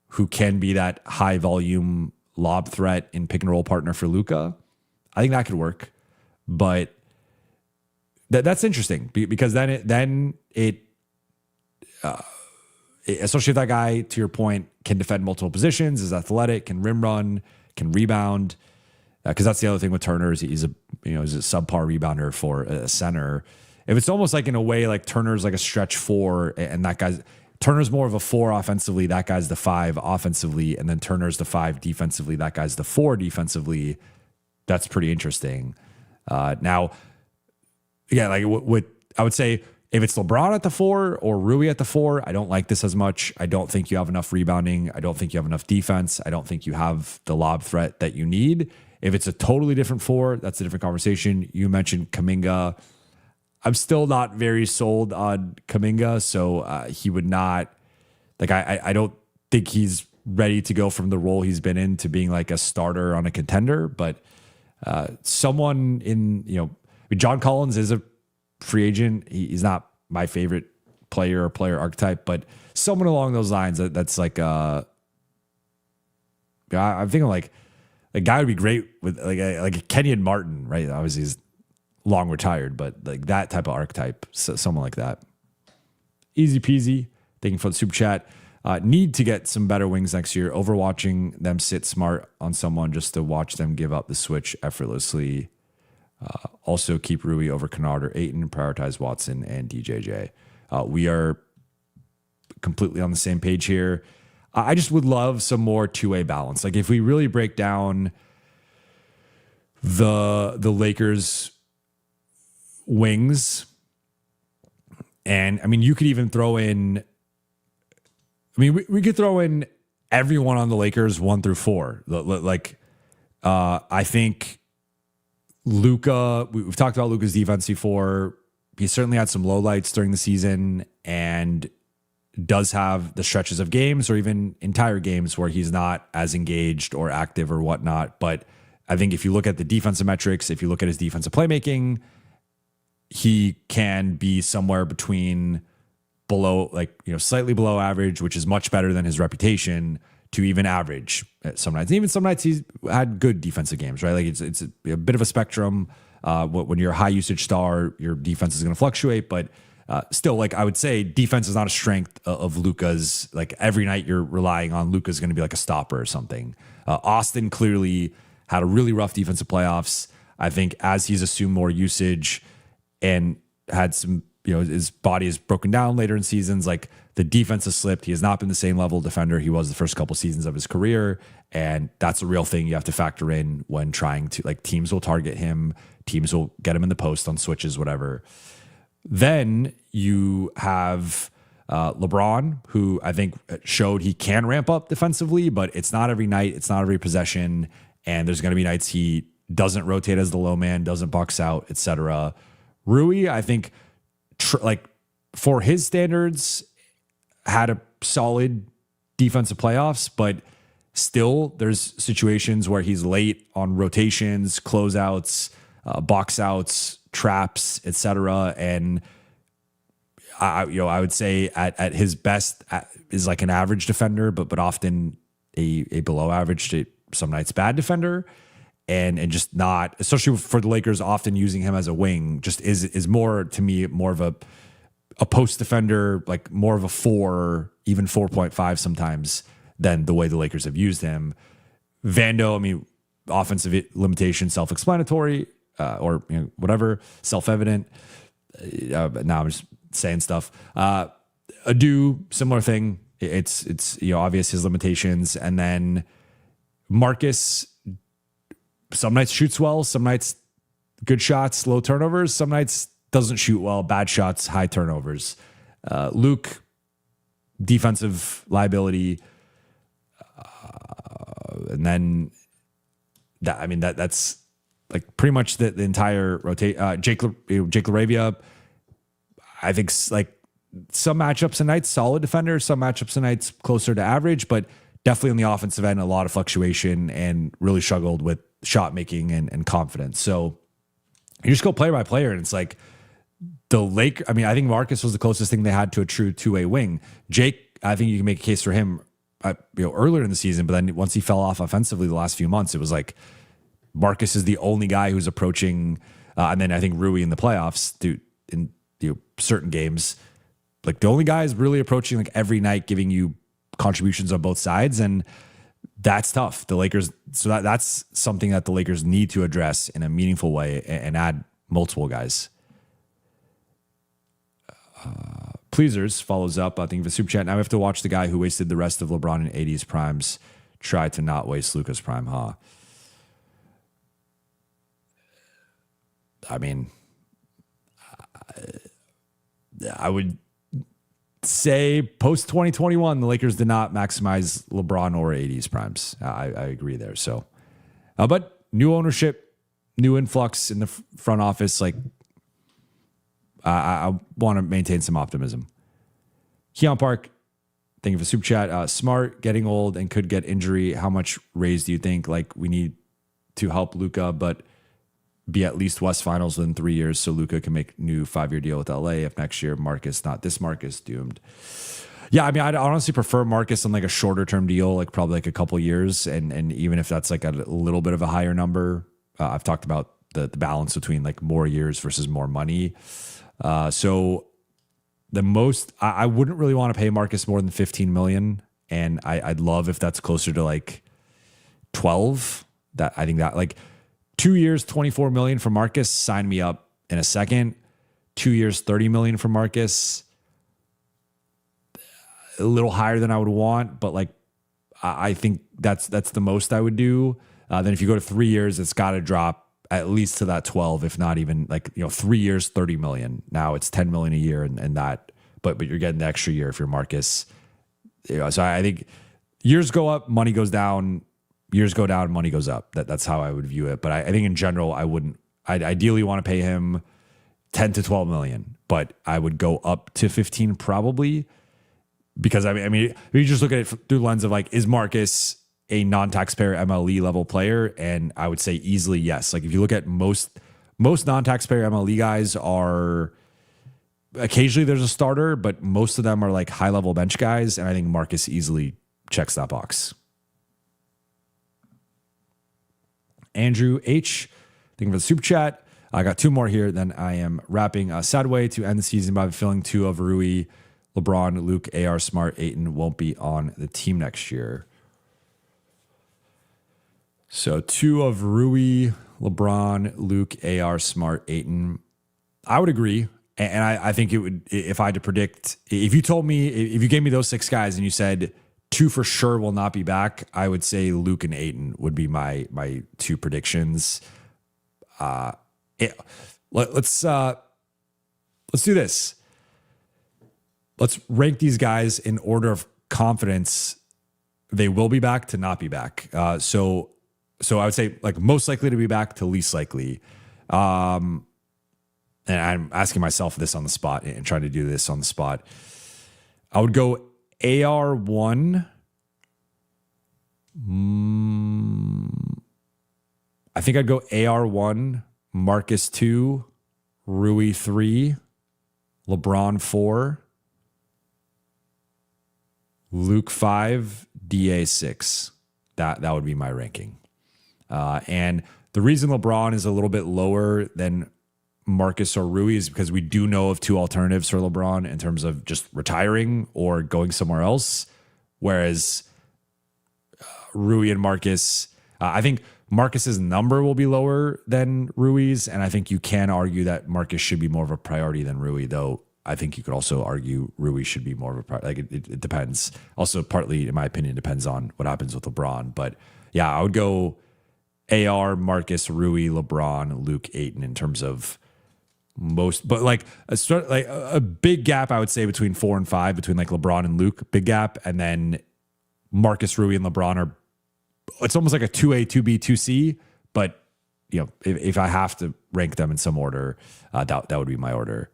who can be that high volume lob threat and pick and roll partner for Luka, I think that could work. But that's interesting because then it especially if that guy, to your point, can defend multiple positions, is athletic, can rim run, can rebound. Because that's the other thing with Turner, is he's a subpar rebounder for a center. If it's almost like in a way like Turner's like a stretch 4, and that guy's Turner's more of a 4 offensively, that guy's the 5 offensively, and then Turner's the 5 defensively, that guy's the 4 defensively. That's pretty interesting. Now, yeah, like what I would say, if it's LeBron at the 4 or Rui at the 4, I don't like this as much. I don't think you have enough rebounding. I don't think you have enough defense. I don't think you have the lob threat that you need. If it's a totally different 4, that's a different conversation. You mentioned Kuminga. I'm still not very sold on Kuminga, so he would not, like, I don't think he's ready to go from the role he's been in to being like a starter on a contender, but someone in, John Collins is a free agent. He's not my favorite player or player archetype, but someone along those lines that's like, I'm thinking like a guy would be great with like a Kenyon Martin, right? Obviously he's long retired, but like that type of archetype, someone like that. Easy peasy. Thank you for the super chat. Need to get some better wings next year. Overwatching them sit smart on someone just to watch them give up the switch effortlessly. Also keep Rui over Kennard or Ayton and prioritize Watson and DJJ. We are completely on the same page here. I just would love some more two-way balance. Like if we really break down the Lakers wings, and I mean, you could even throw in, I mean, we could throw in everyone on the Lakers 1 through 4. Like, I think Luka, we've talked about Luka's defense before. He certainly had some lowlights during the season and does have the stretches of games or even entire games where he's not as engaged or active or whatnot. But I think if you look at the defensive metrics, if you look at his defensive playmaking, he can be somewhere between below, like, slightly below average, which is much better than his reputation, to even average some nights. Even some nights he's had good defensive games, right? Like it's a bit of a spectrum. When you're a high usage star, your defense is going to fluctuate, but Still, like I would say, defense is not a strength of Luka's. Like every night you're relying on Luka's going to be like a stopper or something. Austin clearly had a really rough defensive playoffs. I think as he's assumed more usage and had some, his body is broken down later in seasons, like the defense has slipped. He has not been the same level of defender he was the first couple seasons of his career. And that's a real thing you have to factor in when trying to, like, teams will target him. Teams will get him in the post on switches, whatever. Then you have LeBron, who I think showed he can ramp up defensively, but it's not every night. It's not every possession. And there's going to be nights he doesn't rotate as the low man, doesn't box out, etc. Rui, I think, for his standards, had a solid defensive playoffs, but still there's situations where he's late on rotations, closeouts, box outs, traps, etc. And I would say at his best is like an average defender, but often a below average to some nights bad defender, and just not, especially for the Lakers, often using him as a wing just is more, to me, more of a post defender, like more of a 4, even 4.5 sometimes, than the way the Lakers have used him. Vando, I mean, offensive limitation, self-explanatory, or whatever, self-evident. But now I'm just saying stuff. Adu, similar thing. It's obvious his limitations. And then Marcus, some nights shoots well, some nights good shots, low turnovers, some nights doesn't shoot well, bad shots, high turnovers. Luke, defensive liability. And then that's like pretty much the entire rotate. Jake LaRavia, I think, like some matchups and nights solid defender, some matchups and nights closer to average, but definitely on the offensive end a lot of fluctuation and really struggled with shot making and confidence. So you just go player by player, and it's like I think Marcus was the closest thing they had to a true two-way wing. Jake, I think you can make a case for him earlier in the season, but then once he fell off offensively the last few months, it was like Marcus is the only guy who's approaching, and then I think Rui in the playoffs, in certain games, like the only guy is really approaching like every night, giving you contributions on both sides, and that's tough. The Lakers, so that's something that the Lakers need to address in a meaningful way and add multiple guys. Pleasers follows up, I think, the super chat. Now we have to watch the guy who wasted the rest of LeBron in 80s primes try to not waste Luka's prime, huh? I mean, I would say post 2021, the Lakers did not maximize LeBron or 80s primes. I agree there. So, but new ownership, new influx in the front office, like I want to maintain some optimism. Keon Park, thank you for super chat. Smart, getting old and could get injury. How much raise do you think? Like we need to help Luka, but be at least West Finals within 3 years so Luka can make new 5-year deal with LA if next year Marcus, not this Marcus, doomed. Yeah, I mean, I'd honestly prefer Marcus on like a shorter term deal, like probably like a couple years, and even if that's like a little bit of a higher number. I've talked about the balance between like more years versus more money. So the most I wouldn't really want to pay Marcus more than 15 million, and I'd love if that's closer to like 12. That I think that like 2 years, 24 million for Marcus, sign me up in a second. 2 years, 30 million for Marcus, a little higher than I would want, but like I think that's the most I would do. Then if you go to 3 years, it's got to drop at least to that 12, if not even like 3 years, 30 million. Now it's 10 million a year, and that, but you're getting the extra year if you're Marcus. So I think years go up, money goes down. Years go down, money goes up. That's how I would view it. But I think in general, I'd ideally want to pay him 10 to 12 million, but I would go up to 15 probably, because I mean, if you just look at it through the lens of like, is Marcus a non-taxpayer MLE level player? And I would say easily yes. Like if you look at most non-taxpayer MLE guys are, occasionally there's a starter, but most of them are like high level bench guys. And I think Marcus easily checks that box. Andrew H, thank you for the super chat. I got two more here. Then I am wrapping. A sad way to end the season by filling two of Rui, LeBron, Luke, AR, Smart, Ayton won't be on the team next year. So two of Rui, LeBron, Luke, AR, Smart, Ayton. I would agree. And I think it would, if I had to predict, if you gave me those six guys and you said two for sure will not be back, I would say Luke and Ayton would be my two predictions. Let's do this. Let's rank these guys in order of confidence. They will be back to not be back. So I would say like most likely to be back to least likely. And I'm asking myself this on the spot and trying to do this on the spot. I would go AR1. I think I'd go AR1, Marcus 2, Rui 3, LeBron 4, Luke 5, DA 6. That would be my ranking. And the reason LeBron is a little bit lower than Marcus or Rui is because we do know of two alternatives for LeBron in terms of just retiring or going somewhere else. Whereas Rui and Marcus, I think Marcus's number will be lower than Rui's. And I think you can argue that Marcus should be more of a priority than Rui, though I think you could also argue Rui should be more of a priority. Like it depends. Also, partly, in my opinion, depends on what happens with LeBron. But yeah, I would go AR, Marcus, Rui, LeBron, Luke, Ayton in terms of most, but like a big gap, I would say between 4 and 5, between like LeBron and Luke, big gap. And then Marcus, Rui, and LeBron are, it's almost like a 2A, 2B, 2C. But, you know, if I have to rank them in some order, that would be my order.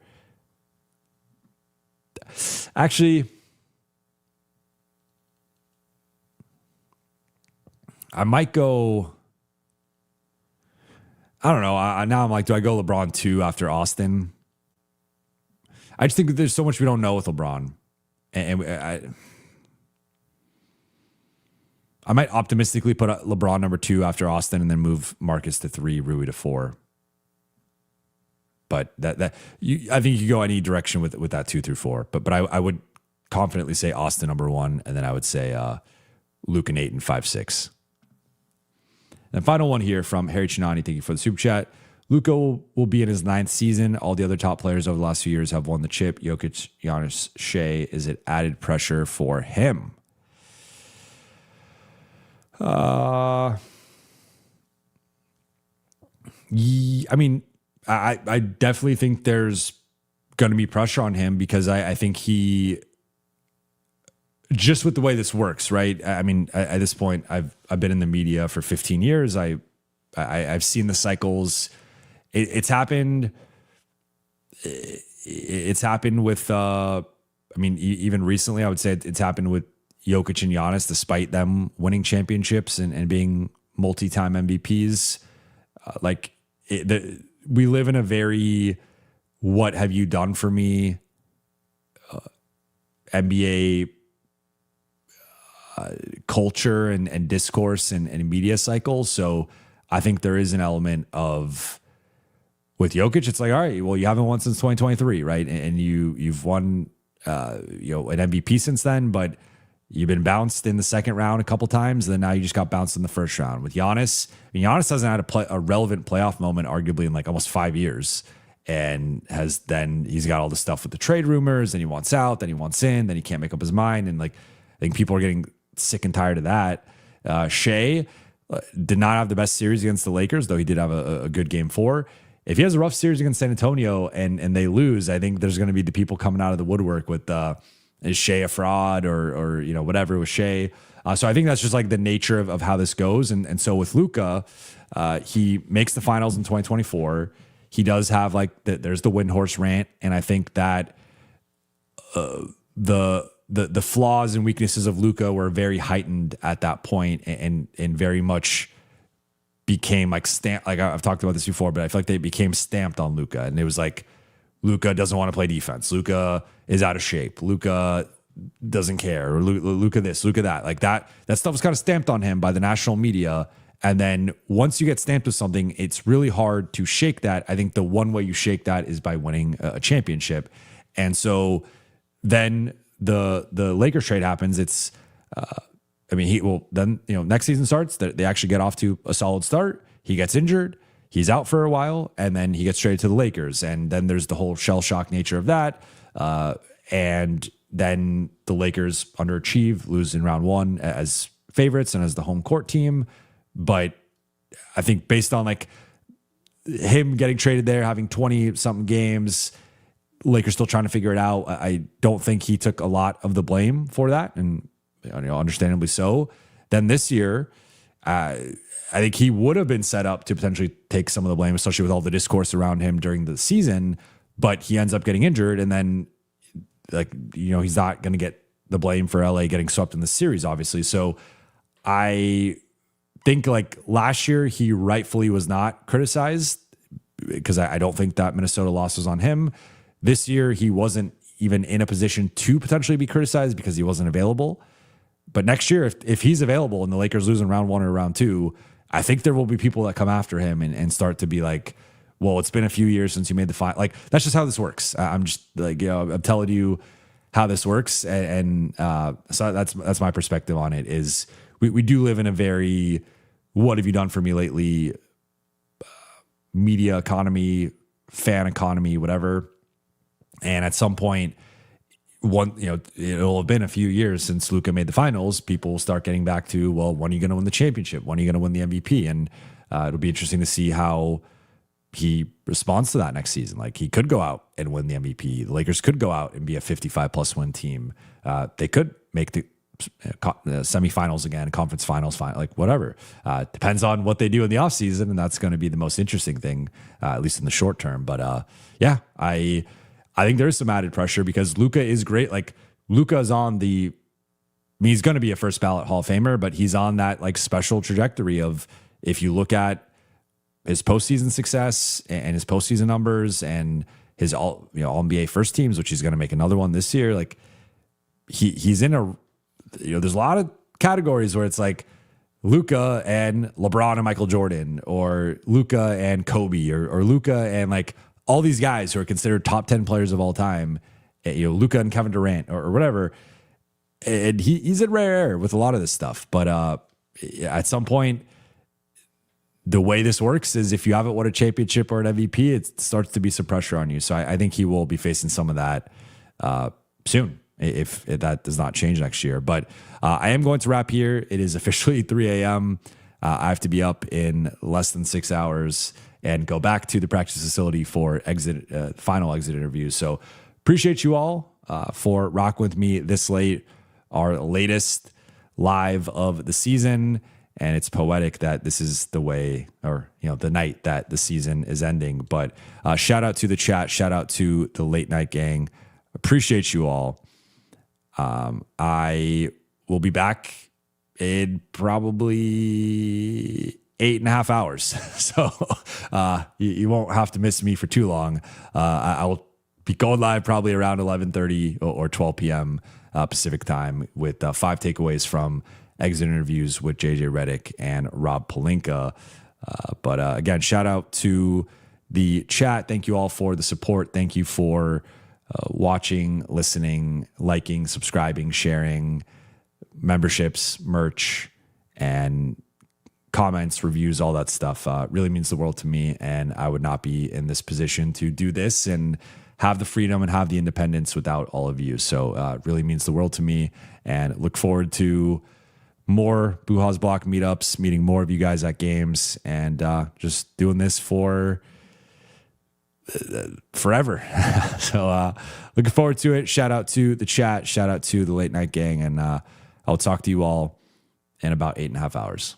Actually, I might go, I don't know. Now I'm like, do I go LeBron 2 after Austin? I just think that there's so much we don't know with LeBron. And I might optimistically put LeBron number 2 after Austin and then move Marcus to 3, Rui to 4. But I think you could go any direction with that 2 through 4. But I would confidently say Austin number 1, and then I would say Luke and Ayton 5, 6. And final one here from Harry Chinani. Thank you for the super chat. Luka will be in his 9th season. All the other top players over the last few years have won the chip. Jokic, Giannis, Shea. Is it added pressure for him? I mean, I definitely think there's going to be pressure on him because I think he, just with the way this works, right? I mean, at this point, I've been in the media for 15 years. I've seen the cycles. It's happened. It's happened with. I mean, even recently, I would say it's happened with Jokic and Giannis, despite them winning championships and being multi-time MVPs. We live in a very "what have you done for me" NBA culture and discourse and media cycles. So I think there is an element of, with Jokic, it's like, all right, well, you haven't won since 2023, right? And you've won an MVP since then, but you've been bounced in the second round a couple times, and then now you just got bounced in the first round. With Giannis, I mean, Giannis hasn't had a relevant playoff moment arguably in like almost 5 years, and he's got all the stuff with the trade rumors, and he wants out, then he wants in, then he can't make up his mind, and like I think people are getting sick and tired of that. Shea did not have the best series against the Lakers, though he did have a good game 4. If he has a rough series against San Antonio and they lose, I think there's going to be the people coming out of the woodwork with is Shea a fraud or whatever with Shea. So I think that's just like the nature of how this goes. And so with Luka, he makes the finals in 2024. He does have there's the Windhorse rant, and I think that the flaws and weaknesses of Luka were very heightened at that point and very much became like stamped. Like I've talked about this before, but I feel like they became stamped on Luka, and it was like, Luka doesn't want to play defense. Luka is out of shape. Luka doesn't care. Or Luka this, Luka that. Like that stuff was kind of stamped on him by the national media. And then once you get stamped with something, it's really hard to shake that. I think the one way you shake that is by winning a championship. And so then the Lakers trade happens. It's, then next season starts. They actually get off to a solid start. He gets injured. He's out for a while, and then he gets traded to the Lakers. And then there's the whole shell shock nature of that. And then the Lakers underachieve, lose in round one as favorites and as the home court team. But I think based on like him getting traded there, having 20 something games, Lakers still trying to figure it out. I don't think he took a lot of the blame for that, and understandably so. Then this year, I think he would have been set up to potentially take some of the blame, especially with all the discourse around him during the season. But he ends up getting injured, and then he's not going to get the blame for LA getting swept in the series, obviously. So I think like last year he rightfully was not criticized because I don't think that Minnesota loss was on him. This year he wasn't even in a position to potentially be criticized because he wasn't available. But next year, if he's available and the Lakers lose in round one or round two, I think there will be people that come after him and start to be like, well, it's been a few years since you made the final. Like, that's just how this works. I'm just like, I'm telling you how this works. And so that's my perspective on it is we do live in a very, what have you done for me lately? Media economy, fan economy, whatever. And at some point, it'll have been a few years since Luka made the finals. People will start getting back to, well, when are you going to win the championship? When are you going to win the MVP? And it'll be interesting to see how he responds to that next season. Like, he could go out and win the MVP. The Lakers could go out and be a 55+ win team. They could make the semifinals again, conference finals, like whatever. Depends on what they do in the offseason, and that's going to be the most interesting thing, at least in the short term. But I think there's some added pressure because Luka is great. Like, Luka is on he's going to be a first ballot Hall of Famer, but he's on that like special trajectory of, if you look at his postseason success and his postseason numbers and his all NBA first teams, which he's going to make another one this year. Like, he's in a, there's a lot of categories where it's like Luka and LeBron and Michael Jordan, or Luka and Kobe, or Luka and like all these guys who are considered top 10 players of all time, Luka and Kevin Durant or whatever. And he's in rare air with a lot of this stuff. But at some point, the way this works is if you haven't won a championship or an MVP, it starts to be some pressure on you. So I think he will be facing some of that soon if that does not change next year. But I am going to wrap here. It is officially 3 a.m. I have to be up in less than 6 hours and go back to the practice facility for final exit interviews. So appreciate you all for rocking with me this late, our latest live of the season. And it's poetic that this is the way, or the night that the season is ending. But shout out to the chat, shout out to the late night gang. Appreciate you all. I will be back in probably 8.5 hours. So you won't have to miss me for too long. I will be going live probably around 11:30 or 12 p.m. Pacific time with 5 takeaways from exit interviews with JJ Redick and Rob Pelinka. But again, shout out to the chat. Thank you all for the support. Thank you for watching, listening, liking, subscribing, sharing, memberships, merch, and comments, reviews, all that stuff. Really means the world to me. And I would not be in this position to do this and have the freedom and have the independence without all of you. So it really means the world to me, and look forward to more Buha's Block meetups, meeting more of you guys at games, and just doing this for forever. So looking forward to it. Shout out to the chat. Shout out to the late night gang. And I'll talk to you all in about 8.5 hours.